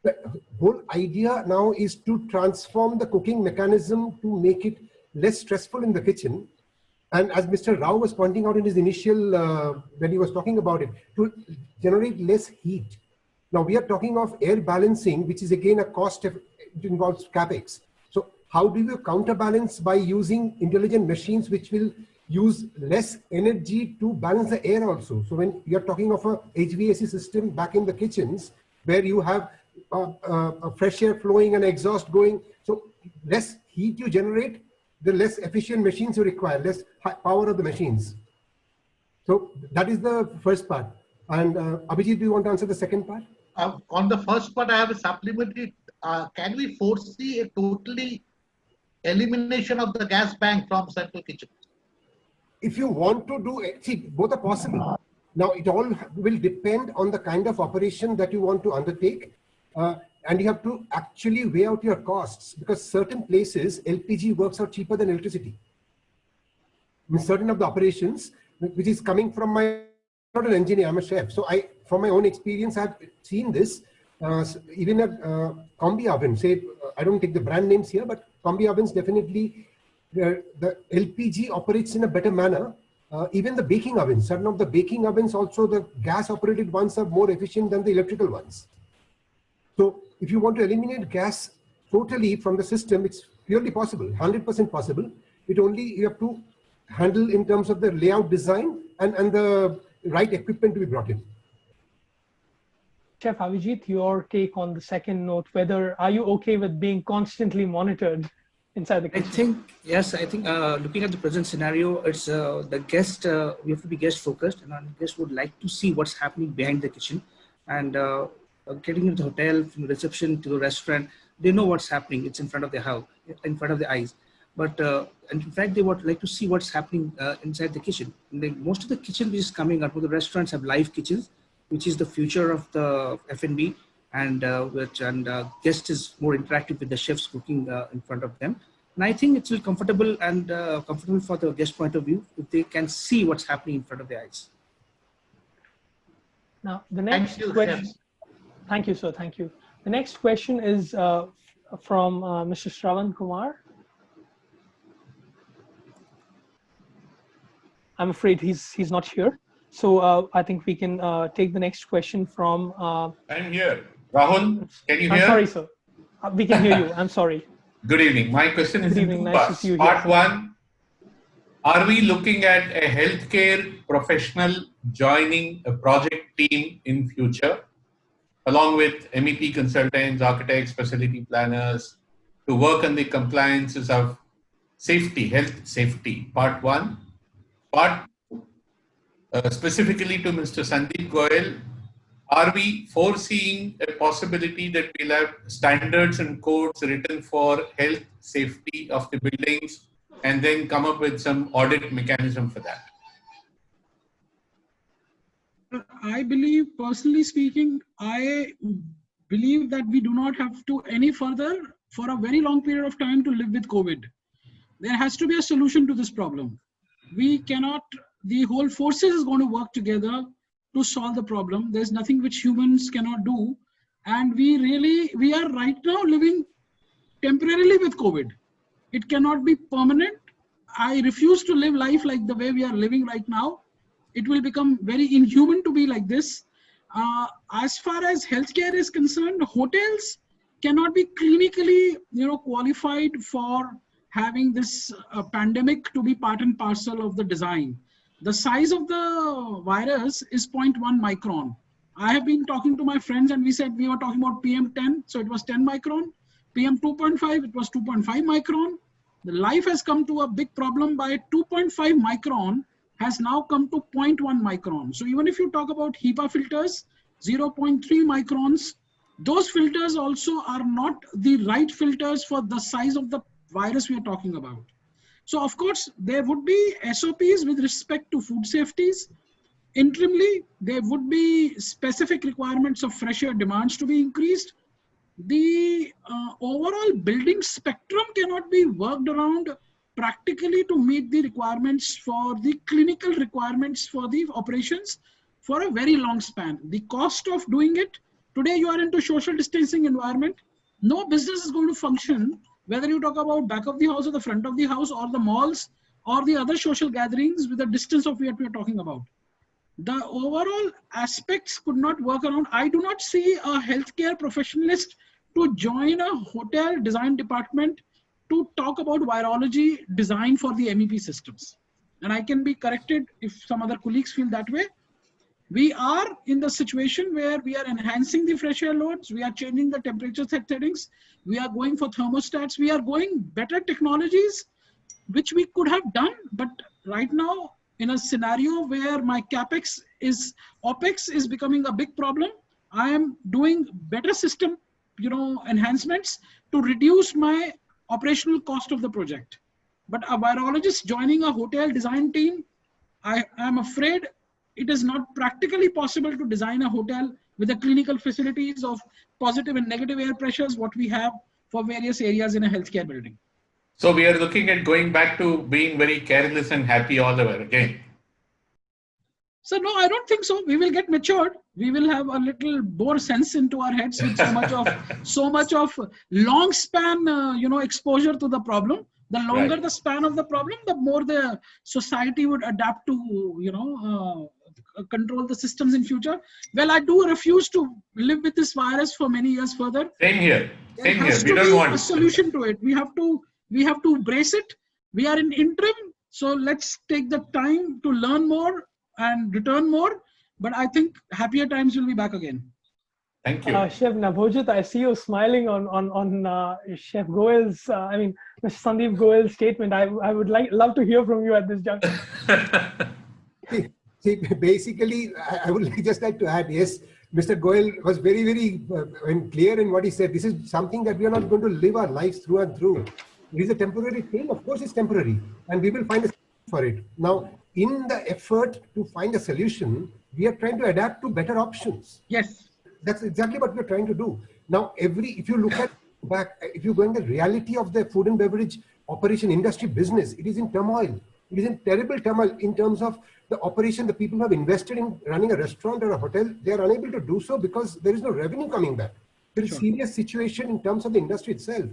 The whole idea now is to transform the cooking mechanism to make it less stressful in the kitchen. And as Mr. Rao was pointing out in his initial, when he was talking about it, to generate less heat. Now we are talking of air balancing, which is again a cost, it involves capex. So how do you counterbalance by using intelligent machines which will use less energy to balance the air also? So when you're talking of a HVAC system back in the kitchens, where you have a fresh air flowing and exhaust going, so less heat you generate, the less efficient machines you require, less power of the machines. So that is the first part. And Avijit, do you want to answer the second part? On the first part, I have a supplementary. Can we foresee a totally elimination of the gas bank from central kitchen? If you want to do it, see, both are possible. Now, it all will depend on the kind of operation that you want to undertake. And you have to actually weigh out your costs, because certain places, LPG works out cheaper than electricity. In certain of the operations, which is coming from my, I'm not an engineer, I'm a chef. So from my own experience, I've seen this. Even a combi oven, say, I don't take the brand names here, but combi ovens definitely, the LPG operates in a better manner. Even the baking ovens, certain of the baking ovens also, the gas operated ones are more efficient than the electrical ones. So if you want to eliminate gas totally from the system, it's purely possible, 100% possible. It only you have to handle in terms of the layout design and the right equipment to be brought in. Chef Avijit, your take on the second note, whether are you okay with being constantly monitored inside the kitchen? I think looking at the present scenario, it's the guest, we have to be guest focused, and our guests would like to see what's happening behind the kitchen. And getting into the hotel, from the reception to the restaurant, they know what's happening. It's in front of their house, in front of their eyes. But and in fact, they would like to see what's happening inside the kitchen. Most of the kitchen which is coming out, the restaurants have live kitchens, which is the future of the F&B, and guest is more interactive with the chefs cooking in front of them. And I think it's comfortable and comfortable for the guest point of view if they can see what's happening in front of their eyes. Now, the next question. Thank you, sir. Thank you. The next question is from Mr. Shravan Kumar. I'm afraid he's not here. So I think we can take the next question from... I'm here. Rahul, can you hear? I'm sorry, sir. We can hear you. I'm sorry. Good evening. My question is in two Nice parts. to see you Part here. one, are we looking at a healthcare professional joining a project team in future, along with MEP consultants, architects, facility planners, to work on the compliances of safety, health safety? Part one. Part specifically to Mr. Sandeep Goel, are we foreseeing a possibility that we'll have standards and codes written for health safety of the buildings and then come up with some audit mechanism for that? I believe, personally speaking, I believe that we do not have to any further for a very long period of time to live with COVID. There has to be a solution to this problem. We cannot, the whole forces is going to work together to solve the problem. There's nothing which humans cannot do. And we are right now living temporarily with COVID. It cannot be permanent. I refuse to live life like the way we are living right now. It will become very inhuman to be like this. As far as healthcare is concerned, hotels cannot be clinically, qualified for having this pandemic to be part and parcel of the design. The size of the virus is 0.1 micron. I have been talking to my friends and we said we were talking about PM10, so it was 10 micron. PM2.5, it was 2.5 micron. The life has come to a big problem by 2.5 micron has now come to 0.1 micron. So even if you talk about HEPA filters, 0.3 microns, those filters also are not the right filters for the size of the virus we are talking about. So of course, there would be SOPs with respect to food safeties. Interimly, there would be specific requirements of fresh air demands to be increased. The overall building spectrum cannot be worked around practically to meet the requirements for the clinical requirements for the operations for a very long span. The cost of doing it, today you are into social distancing environment. No business is going to function, whether you talk about back of the house or the front of the house or the malls or the other social gatherings with the distance of what we are talking about. The overall aspects could not work around. I do not see a healthcare professionalist to join a hotel design department to talk about virology design for the MEP systems. And I can be corrected if some other colleagues feel that way. We are in the situation where we are enhancing the fresh air loads. We are changing the temperature settings. We are going for thermostats. We are going better technologies, which we could have done. But right now, in a scenario where my OPEX is becoming a big problem, I am doing better system, enhancements to reduce my operational cost of the project. But a virologist joining a hotel design team, I am afraid it is not practically possible to design a hotel with the clinical facilities of positive and negative air pressures, what we have for various areas in a healthcare building. So we are looking at going back to being very careless and happy all over again. So no, I don't think so. We will get matured. We will have a little more sense into our heads with so much of long span, exposure to the problem. The longer the span of the problem, the more the society would adapt to, control the systems in future. Well, I do refuse to live with this virus for many years further. Same here. Same here. We There don't has to be want a solution to it. We have to brace it. We are in interim, so let's take the time to learn more and return more. But I think happier times will be back again. Thank you. Chef Nabhojit, I see you smiling on Chef Goel's, Mr. Sandeep Goel's statement. I would love to hear from you at this juncture. See, basically, I would just like to add, yes, Mr. Goel was very, very clear in what he said. This is something that we are not going to live our lives through and through. It is a temporary thing. Of course, it's temporary, and we will find a solution for it. Now, in the effort to find a solution, we are trying to adapt to better options. Yes. That's exactly what we're trying to do. Now, if you look at back, if you go in the reality of the food and beverage operation industry business, it is in turmoil. It is in terrible turmoil in terms of the operation. The people who have invested in running a restaurant or a hotel, they are unable to do so because there is no revenue coming back. There is a serious situation in terms of the industry itself.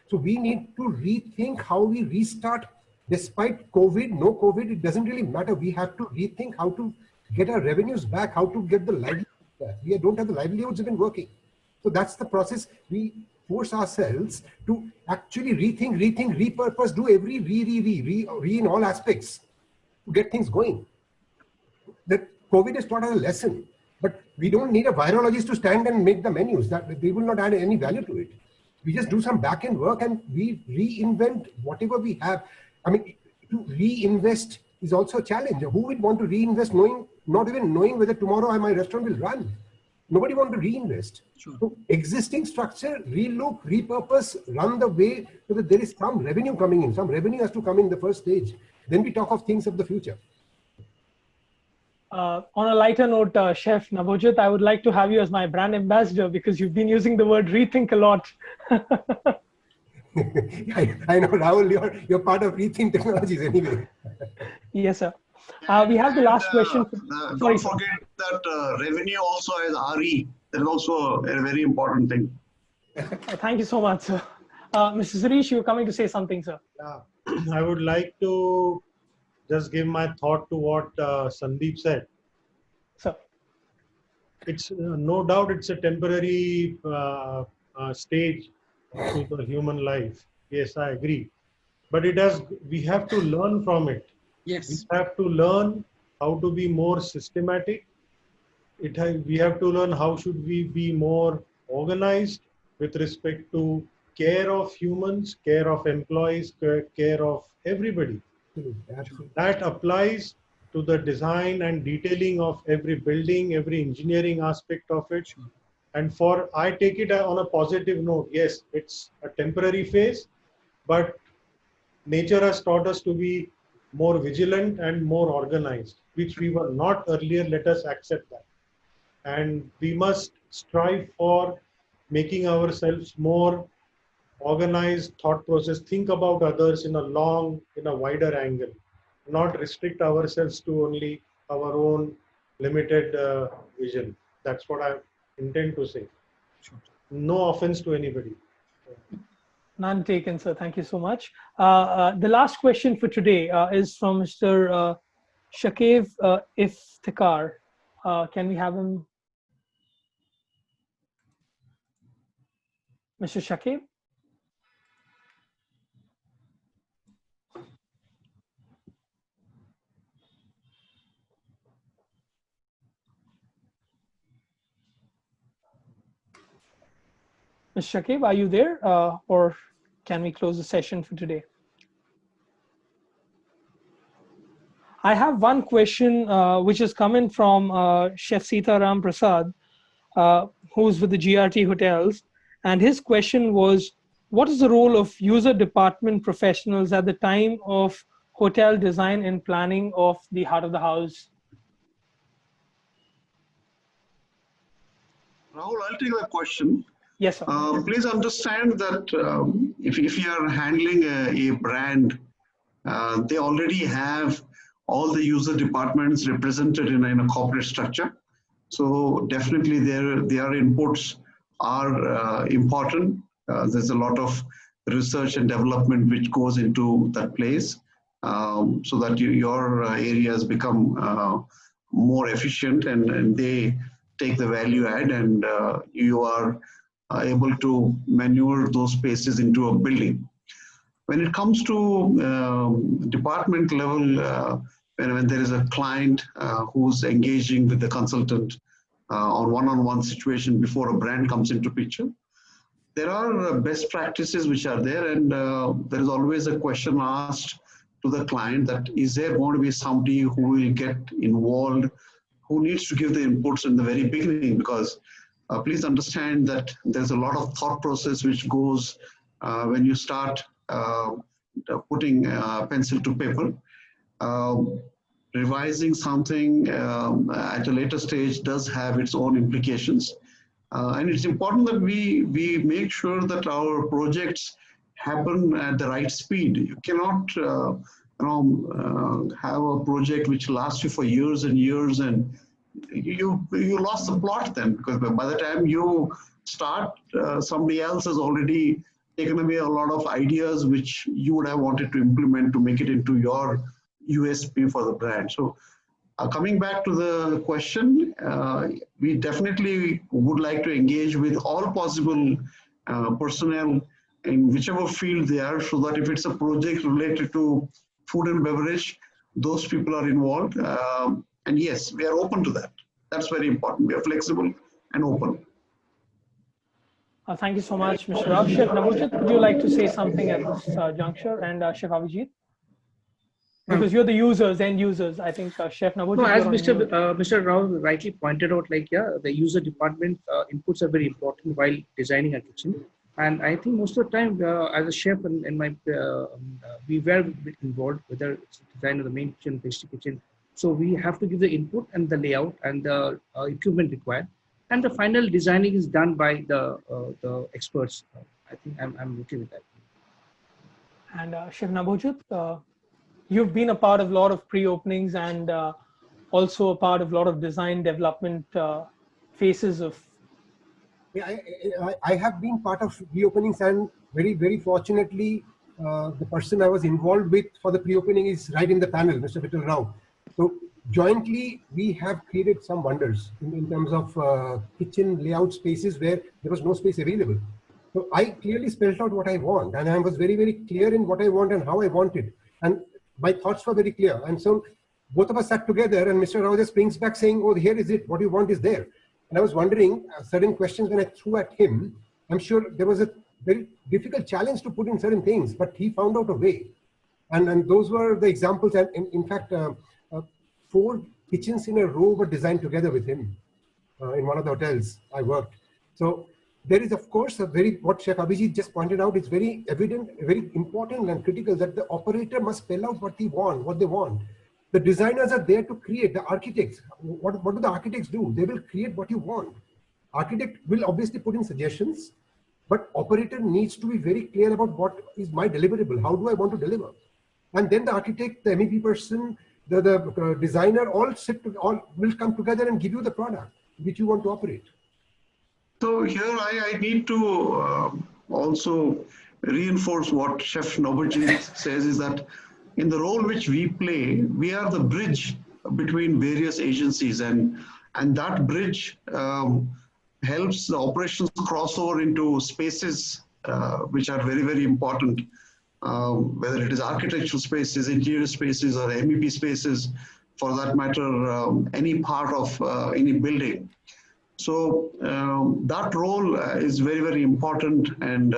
So we need to rethink how we restart. Despite COVID, no COVID, it doesn't really matter. We have to rethink how to get our revenues back, how to get the livelihoods back. We don't have the livelihoods even working. So that's the process. We force ourselves to actually rethink, repurpose, do every re in all aspects to get things going. That COVID has taught us a lesson, but we don't need a virologist to stand and make the menus. That they will not add any value to it. We just do some back-end work and we reinvent whatever we have. I mean, to reinvest is also a challenge. Who would want to reinvest not even knowing whether tomorrow my restaurant will run? Nobody wants to reinvest. Sure. So existing structure, relook, repurpose, run the way so that there is some revenue coming in. Some revenue has to come in the first stage. Then we talk of things of the future. On a lighter note, Chef Nabhojit, I would like to have you as my brand ambassador because you've been using the word rethink a lot. I know, Rahul, you're part of Rethink Technologies anyway. Yes, sir. We have the last question. Don't forget that revenue also has RE. That is also a very important thing. Thank you so much, sir. Mr. Shreesh, you're coming to say something, sir. Yeah, I would like to just give my thought to what Sandeep said. Sir. It's no doubt it's a temporary stage to the human life. Yes, I agree. But we have to learn from it. Yes. We have to learn how to be more systematic. We have to learn how should we be more organized with respect to care of humans, care of employees, care of everybody. Absolutely. That applies to the design and detailing of every building, every engineering aspect of it. And I take it on a positive note. Yes, it's a temporary phase, but nature has taught us to be more vigilant and more organized, which we were not earlier. Let us accept that. And we must strive for making ourselves more organized thought process, think about others in a wider angle, not restrict ourselves to only our own limited vision. That's what I intend to say. No offense to anybody. None taken, sir. Thank you so much. The last question for today is from Mr. Shakib Iftikhar. Can we have him? Mr. Shakib? Mr. Shakib, are you there? Or can we close the session for today? I have one question which is coming from Chef Sitaram Prasad, who's with the GRT Hotels. And his question was, what is the role of user department professionals at the time of hotel design and planning of the heart of the house? Rahul, I'll take that question. Yes, sir. Please understand that if you are handling a brand, they already have all the user departments represented in a corporate structure. So definitely their inputs are important. There's a lot of research and development which goes into that place, so that your areas become more efficient and they take the value add, and you are able to maneuver those spaces into a building. When it comes to department level, when there is a client who's engaging with the consultant on one-on-one situation before a brand comes into picture, there are best practices which are there, and there is always a question asked to the client that is there going to be somebody who will get involved, who needs to give the inputs in the very beginning, because please understand that there's a lot of thought process which goes when you start putting pencil to paper. Revising something at a later stage does have its own implications. And it's important that we make sure that our projects happen at the right speed. You cannot have a project which lasts you for years and years, and you lost the plot then, because by the time you start, somebody else has already taken away a lot of ideas which you would have wanted to implement to make it into your USP for the brand. So coming back to the question, we definitely would like to engage with all possible personnel in whichever field they are, so that if it's a project related to food and beverage, those people are involved. And yes, we are open to that. That's very important. We are flexible and open. Thank you so much, Mr. Rao. Chef Nabhojit, would you like to say something at this juncture? And Chef Avijit? Because you're the users, end users. I think Chef Nabhojit. No, as Mr. Rao rightly pointed out, like, yeah, the user department inputs are very important while designing a kitchen. And I think most of the time, as a chef and my, we were involved, whether it's design of the main kitchen, pastry kitchen. So we have to give the input and the layout and the equipment required. And the final designing is done by the experts. I think I'm okay with that. And Chef Nabhojit, you've been a part of a lot of pre-openings and also a part of a lot of design development phases of. Yeah, I have been part of pre-openings, and very fortunately, the person I was involved with for the pre-opening is right in the panel, Mr. Vittal Rao. So jointly, we have created some wonders in terms of kitchen layout spaces where there was no space available. So I clearly spelled out what I want, and I was very clear in what I want and how I want it. And my thoughts were very clear. And so both of us sat together, and Mr. Rao just brings back saying, oh, here is it, what you want is there. And I was wondering certain questions when I threw at him. I'm sure there was a very difficult challenge to put in certain things, but he found out a way. And those were the examples. And in fact, 4 kitchens in a row were designed together with him in one of the hotels I worked. So there is, of course, what Chef Avijit just pointed out, it's very evident, very important and critical that the operator must spell out what they want. The designers are there to create, the architects. What do the architects do? They will create what you want. Architect will obviously put in suggestions, but operator needs to be very clear about what is my deliverable. How do I want to deliver? And then the architect, the MEP person, the designer all will come together and give you the product which you want to operate. So here I need to also reinforce what Chef Nabhojit says, is that in the role which we play, we are the bridge between various agencies, and that bridge helps the operations cross over into spaces which are very important, whether it is architectural spaces, interior spaces, or MEP spaces, for that matter, any part of any building. So that role is very important, and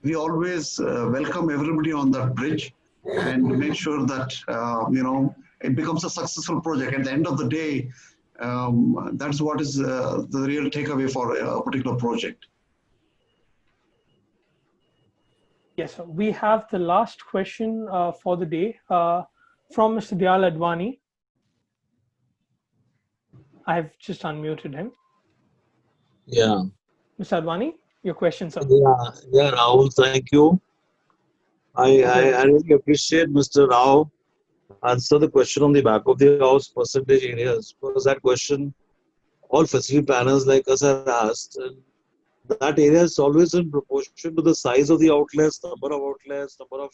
we always welcome everybody on that bridge and make sure that it becomes a successful project. At the end of the day, that's what is the real takeaway for a particular project. Yes, we have the last question for the day from Mr. Dayal Advani. I have just unmuted him. Yeah. Mr. Advani, your question, sir. Yeah, Rahul, thank you. I really appreciate Mr. Rao answer the question on the back of the house percentage areas, because that question all facility planners like us are asked. And that area is always in proportion to the size of the outlets, number of outlets, number of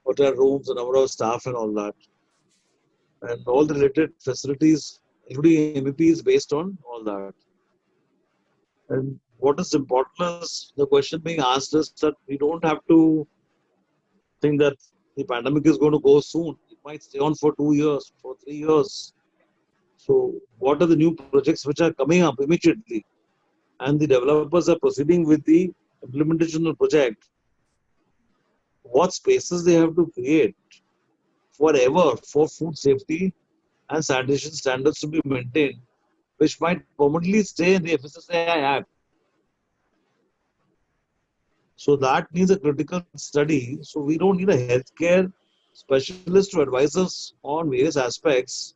hotel rooms, the number of staff and all that. And all the related facilities, including MEP, is based on all that. And what is important is the question being asked is that we don't have to think that the pandemic is going to go soon. It might stay on for 2 years, for 3 years. So what are the new projects which are coming up immediately? And the developers are proceeding with the implementation of the project. What spaces they have to create forever for food safety and sanitation standards to be maintained, which might permanently stay in the FSSAI Act. So that needs a critical study. So we don't need a healthcare specialist to advise us on various aspects.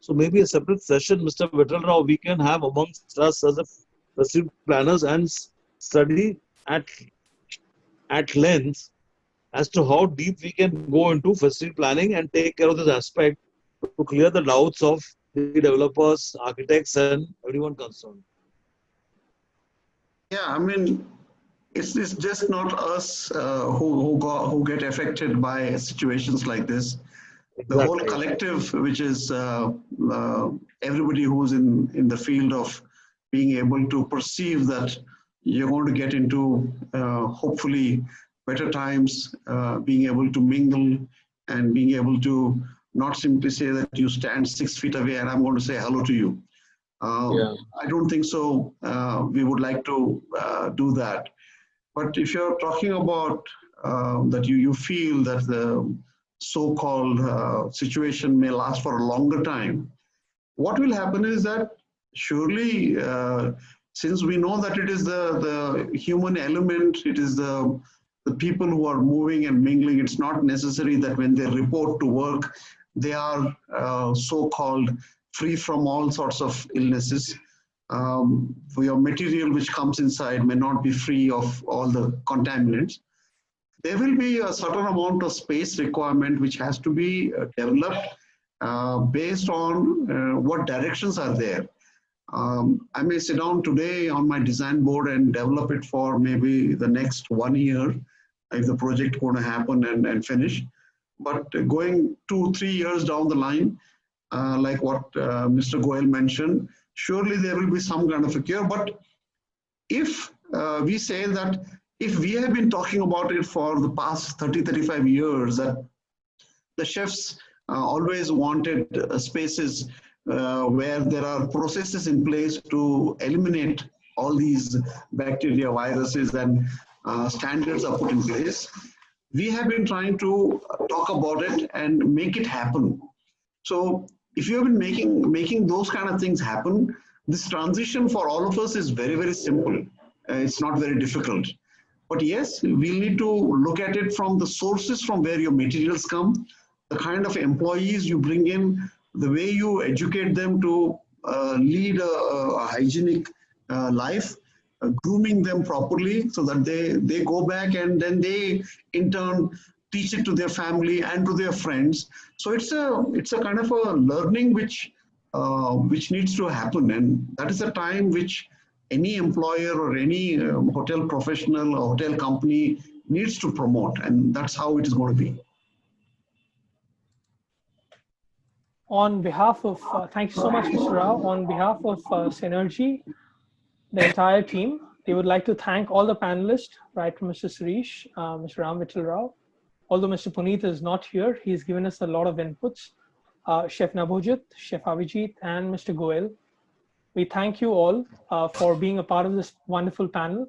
So maybe a separate session, Mr. Vittal Rao, we can have amongst us as a facility planners and study at length as to how deep we can go into facility planning and take care of this aspect to clear the doubts of the developers, architects, and everyone concerned. Yeah, I mean, it's just not us who get affected by situations like this. The whole collective, which is everybody who's in the field of being able to perceive that you're going to get into hopefully better times, being able to mingle and being able to not simply say that you stand 6 feet away and I'm going to say hello to you. I don't think so. We would like to do that. But if you're talking about that you feel that the so-called situation may last for a longer time, what will happen is that surely, since we know that it is the human element, it is the people who are moving and mingling, it's not necessary that when they report to work, they are so-called free from all sorts of illnesses. Your material which comes inside may not be free of all the contaminants. There will be a certain amount of space requirement which has to be developed based on what directions are there. I may sit down today on my design board and develop it for maybe the next 1 year if the project is going to happen and finish. But going 2-3 years down the line, like what Mr. Goel mentioned, surely there will be some kind of a cure. But if we say that if we have been talking about it for the past 30-35 years, that the chefs always wanted spaces where there are processes in place to eliminate all these bacteria, viruses, and standards are put in place. We have been trying to talk about it and make it happen. So if you have been making those kind of things happen, this transition for all of us is very, very simple. It's not very difficult. But yes, we'll need to look at it from the sources from where your materials come, the kind of employees you bring in, the way you educate them to lead a hygienic life, grooming them properly so that they go back and then they in turn teach it to their family and to their friends. So it's a kind of a learning which needs to happen, and that is a time which any employer or any hotel professional or hotel company needs to promote, and that's how it is going to be. On behalf of, thank you so much, Mr. Rao. On behalf of Synergy, the entire team, they would like to thank all the panelists, right from Mr. Shreesh, Mr. Ram Vittal Rao. Although Mr. Puneet is not here, he's given us a lot of inputs. Chef Nabhojit, Chef Avijit, and Mr. Goel. We thank you all for being a part of this wonderful panel.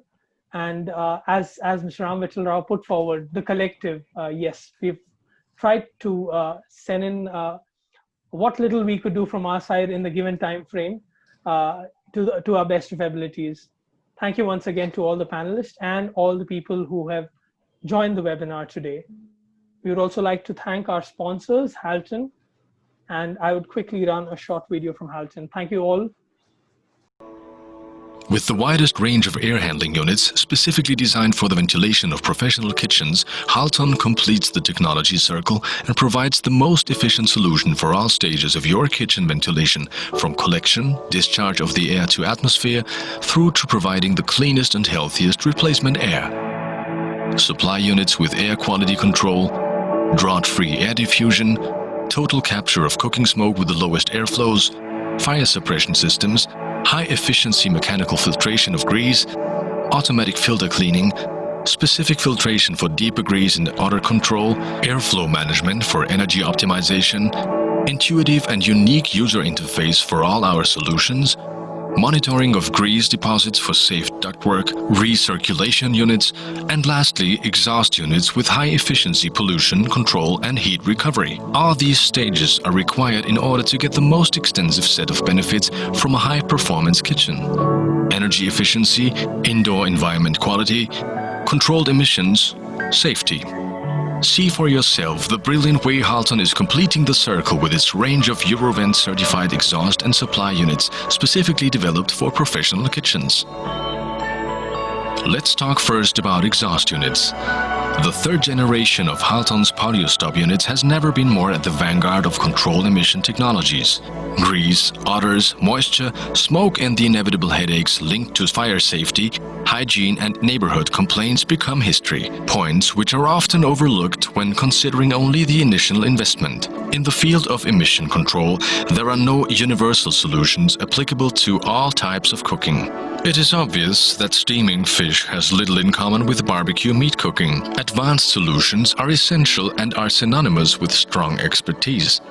And as Mr. Ram Vittal Rao put forward, the collective, yes, we've tried to send in what little we could do from our side in the given time frame to our best of abilities. Thank you once again to all the panelists and all the people who have joined the webinar today. We would also like to thank our sponsors, Halton, and I would quickly run a short video from Halton. Thank you all. With the widest range of air handling units specifically designed for the ventilation of professional kitchens, Halton completes the technology circle and provides the most efficient solution for all stages of your kitchen ventilation, from collection, discharge of the air to atmosphere, through to providing the cleanest and healthiest replacement air. Supply units with air quality control, draught-free air diffusion, total capture of cooking smoke with the lowest airflows, fire suppression systems, high-efficiency mechanical filtration of grease, automatic filter cleaning, specific filtration for deeper grease and odor control, airflow management for energy optimization, intuitive and unique user interface for all our solutions, monitoring of grease deposits for safe ductwork, recirculation units, and lastly, exhaust units with high-efficiency pollution control and heat recovery. All these stages are required in order to get the most extensive set of benefits from a high-performance kitchen. Energy efficiency, indoor environment quality, controlled emissions, safety. See for yourself the brilliant way Halton is completing the circle with its range of Eurovent certified exhaust and supply units specifically developed for professional kitchens. Let's talk first about exhaust units. The third generation of Halton's Polyostop units has never been more at the vanguard of control emission technologies. Grease, odors, moisture, smoke and the inevitable headaches linked to fire safety, hygiene and neighborhood complaints become history, points which are often overlooked when considering only the initial investment. In the field of emission control, there are no universal solutions applicable to all types of cooking. It is obvious that steaming fish has little in common with barbecue meat cooking. Advanced solutions are essential and are synonymous with strong expertise.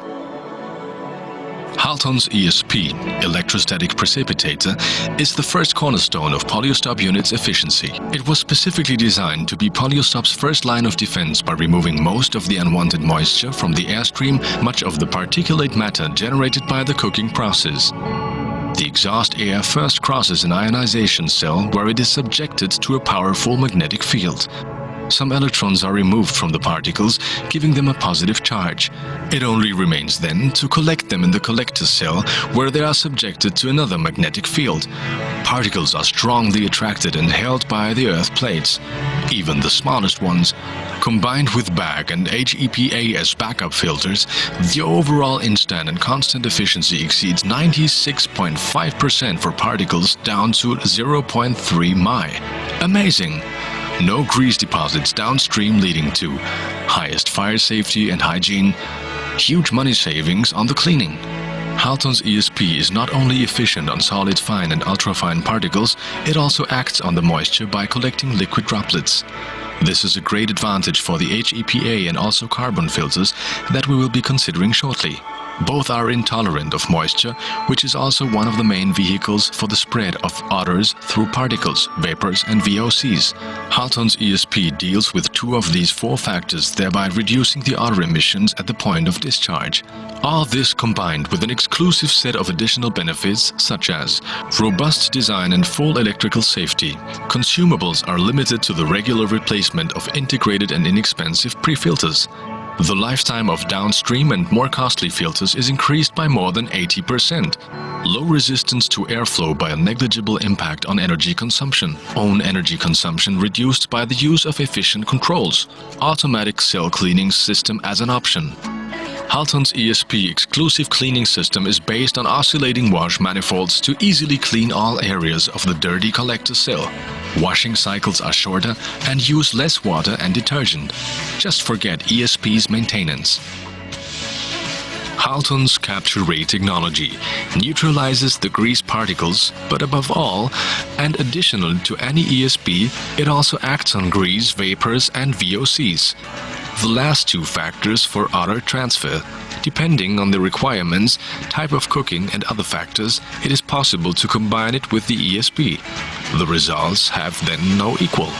Halton's ESP, electrostatic precipitator, is the first cornerstone of Polyostop unit's efficiency. It was specifically designed to be Polyostop's first line of defense by removing most of the unwanted moisture from the airstream, much of the particulate matter generated by the cooking process. The exhaust air first crosses an ionization cell where it is subjected to a powerful magnetic field. Some electrons are removed from the particles, giving them a positive charge. It only remains then to collect them in the collector cell, where they are subjected to another magnetic field. Particles are strongly attracted and held by the earth plates, even the smallest ones. Combined with bag and HEPA as backup filters, the overall instant and constant efficiency exceeds 96.5% for particles down to 0.3 mi. Amazing! No grease deposits downstream, leading to highest fire safety and hygiene, huge money savings on the cleaning. Halton's ESP is not only efficient on solid, fine and ultrafine particles, it also acts on the moisture by collecting liquid droplets. This is a great advantage for the HEPA and also carbon filters that we will be considering shortly. Both are intolerant of moisture, which is also one of the main vehicles for the spread of odors through particles, vapors and VOCs. Halton's ESP deals with two of these four factors, thereby reducing the odor emissions at the point of discharge. All this combined with an exclusive set of additional benefits such as robust design and full electrical safety. Consumables are limited to the regular replacement of integrated and inexpensive pre-filters. The lifetime of downstream and more costly filters is increased by more than 80%. Low resistance to airflow by a negligible impact on energy consumption. Own energy consumption reduced by the use of efficient controls. Automatic cell cleaning system as an option. Halton's ESP exclusive cleaning system is based on oscillating wash manifolds to easily clean all areas of the dirty collector cell. Washing cycles are shorter and use less water and detergent. Just forget ESP's maintenance. Halton's capture rate technology neutralizes the grease particles, but above all, and additional to any ESP, it also acts on grease, vapors and VOCs. The last two factors for odor transfer. Depending on the requirements, type of cooking and other factors, it is possible to combine it with the ESP. The results have then no equal.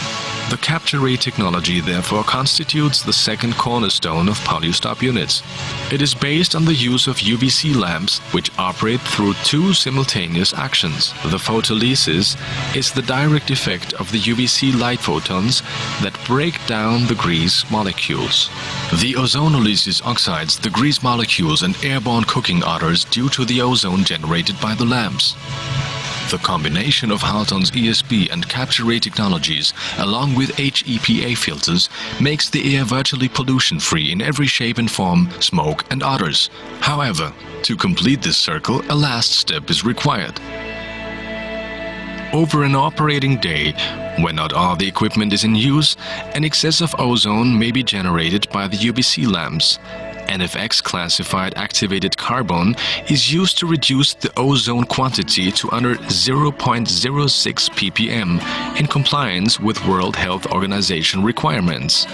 The capture rate technology therefore constitutes the second cornerstone of Polyostop units. It is based on the use of UVC lamps, which operate through two simultaneous actions. The photolysis is the direct effect of the UVC light photons that break down the grease molecules. The ozonolysis oxides the grease molecules and airborne cooking odors due to the ozone generated by the lamps. The combination of Halton's ESP and capture rate technologies along with HEPA filters makes the air virtually pollution-free in every shape and form, smoke and odors. However, to complete this circle, a last step is required. Over an operating day, when not all the equipment is in use, an excess of ozone may be generated by the UVC lamps. NFX classified activated carbon is used to reduce the ozone quantity to under 0.06 ppm in compliance with World Health Organization requirements.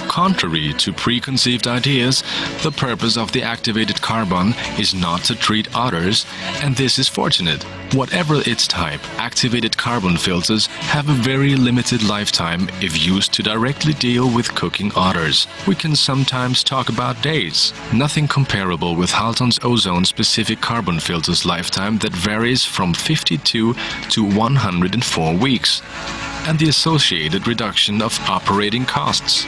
Contrary to preconceived ideas, the purpose of the activated carbon is not to treat odors, and this is fortunate. Whatever its type, activated carbon filters have a very limited lifetime if used to directly deal with cooking odors. We can sometimes talk about days. Nothing comparable with Halton's ozone-specific carbon filters lifetime that varies from 52 to 104 weeks, and the associated reduction of operating costs.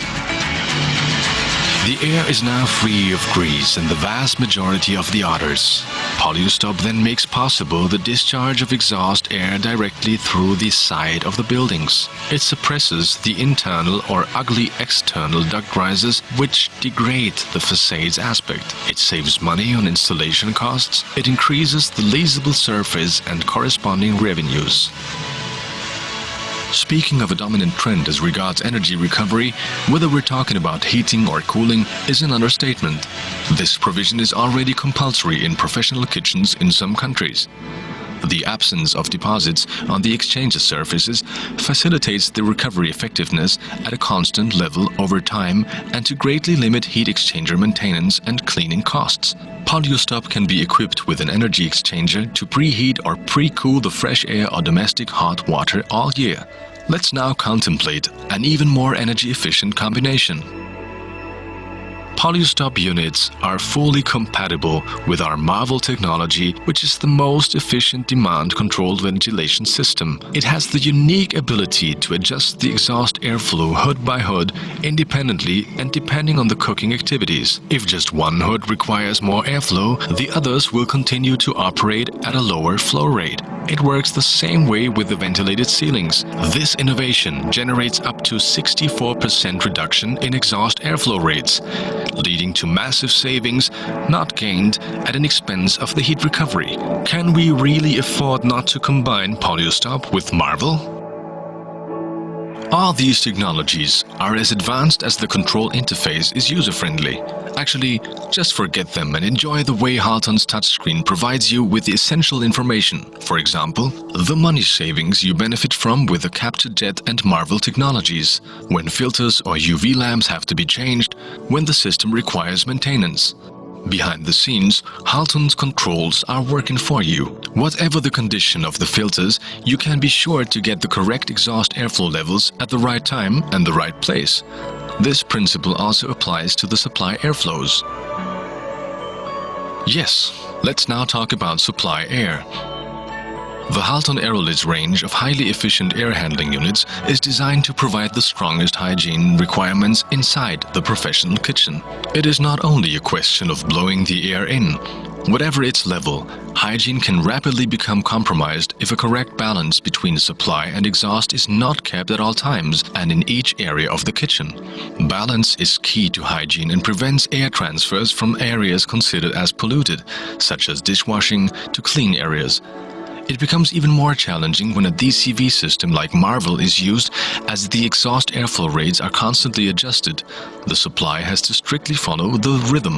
The air is now free of grease and the vast majority of the odors. Polyustop then makes possible the discharge of exhaust air directly through the side of the buildings. It suppresses the internal or ugly external duct risers which degrade the facade's aspect. It saves money on installation costs. It increases the leasable surface and corresponding revenues. Speaking of a dominant trend as regards energy recovery, whether we're talking about heating or cooling is an understatement. This provision is already compulsory in professional kitchens in some countries. The absence of deposits on the exchange surfaces facilitates the recovery effectiveness at a constant level over time and to greatly limit heat exchanger maintenance and cleaning costs. Polyustop can be equipped with an energy exchanger to preheat or pre-cool the fresh air or domestic hot water all year. Let's now contemplate an even more energy-efficient combination. Polyustop units are fully compatible with our Marvel technology, which is the most efficient demand-controlled ventilation system. It has the unique ability to adjust the exhaust airflow hood by hood independently and depending on the cooking activities. If just one hood requires more airflow, the others will continue to operate at a lower flow rate. It works the same way with the ventilated ceilings. This innovation generates up to 64% reduction in exhaust airflow rates, leading to massive savings not gained at an expense of the heat recovery. Can we really afford not to combine Polyustop with Marvel? All these technologies are as advanced as the control interface is user-friendly. Actually, just forget them and enjoy the way Halton's touchscreen provides you with the essential information. For example, the money savings you benefit from with the Capture Jet and Marvel technologies, when filters or UV lamps have to be changed, when the system requires maintenance. Behind the scenes, Halton's controls are working for you. Whatever the condition of the filters, you can be sure to get the correct exhaust airflow levels at the right time and the right place. This principle also applies to the supply airflows. Yes, let's now talk about supply air. The Halton Aerolith range of highly efficient air handling units is designed to provide the strongest hygiene requirements inside the professional kitchen. It is not only a question of blowing the air in. Whatever its level, hygiene can rapidly become compromised if a correct balance between supply and exhaust is not kept at all times and in each area of the kitchen. Balance is key to hygiene and prevents air transfers from areas considered as polluted, such as dishwashing, to clean areas. It becomes even more challenging when a DCV system like Marvel is used, as the exhaust airflow rates are constantly adjusted. The supply has to strictly follow the rhythm.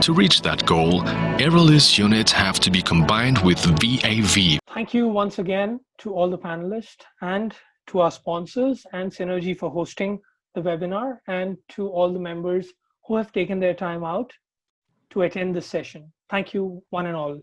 To reach that goal, Aerolith units have to be combined with VAV. Thank you once again to all the panelists and to our sponsors and Synergy for hosting the webinar, and to all the members who have taken their time out to attend this session. Thank you one and all.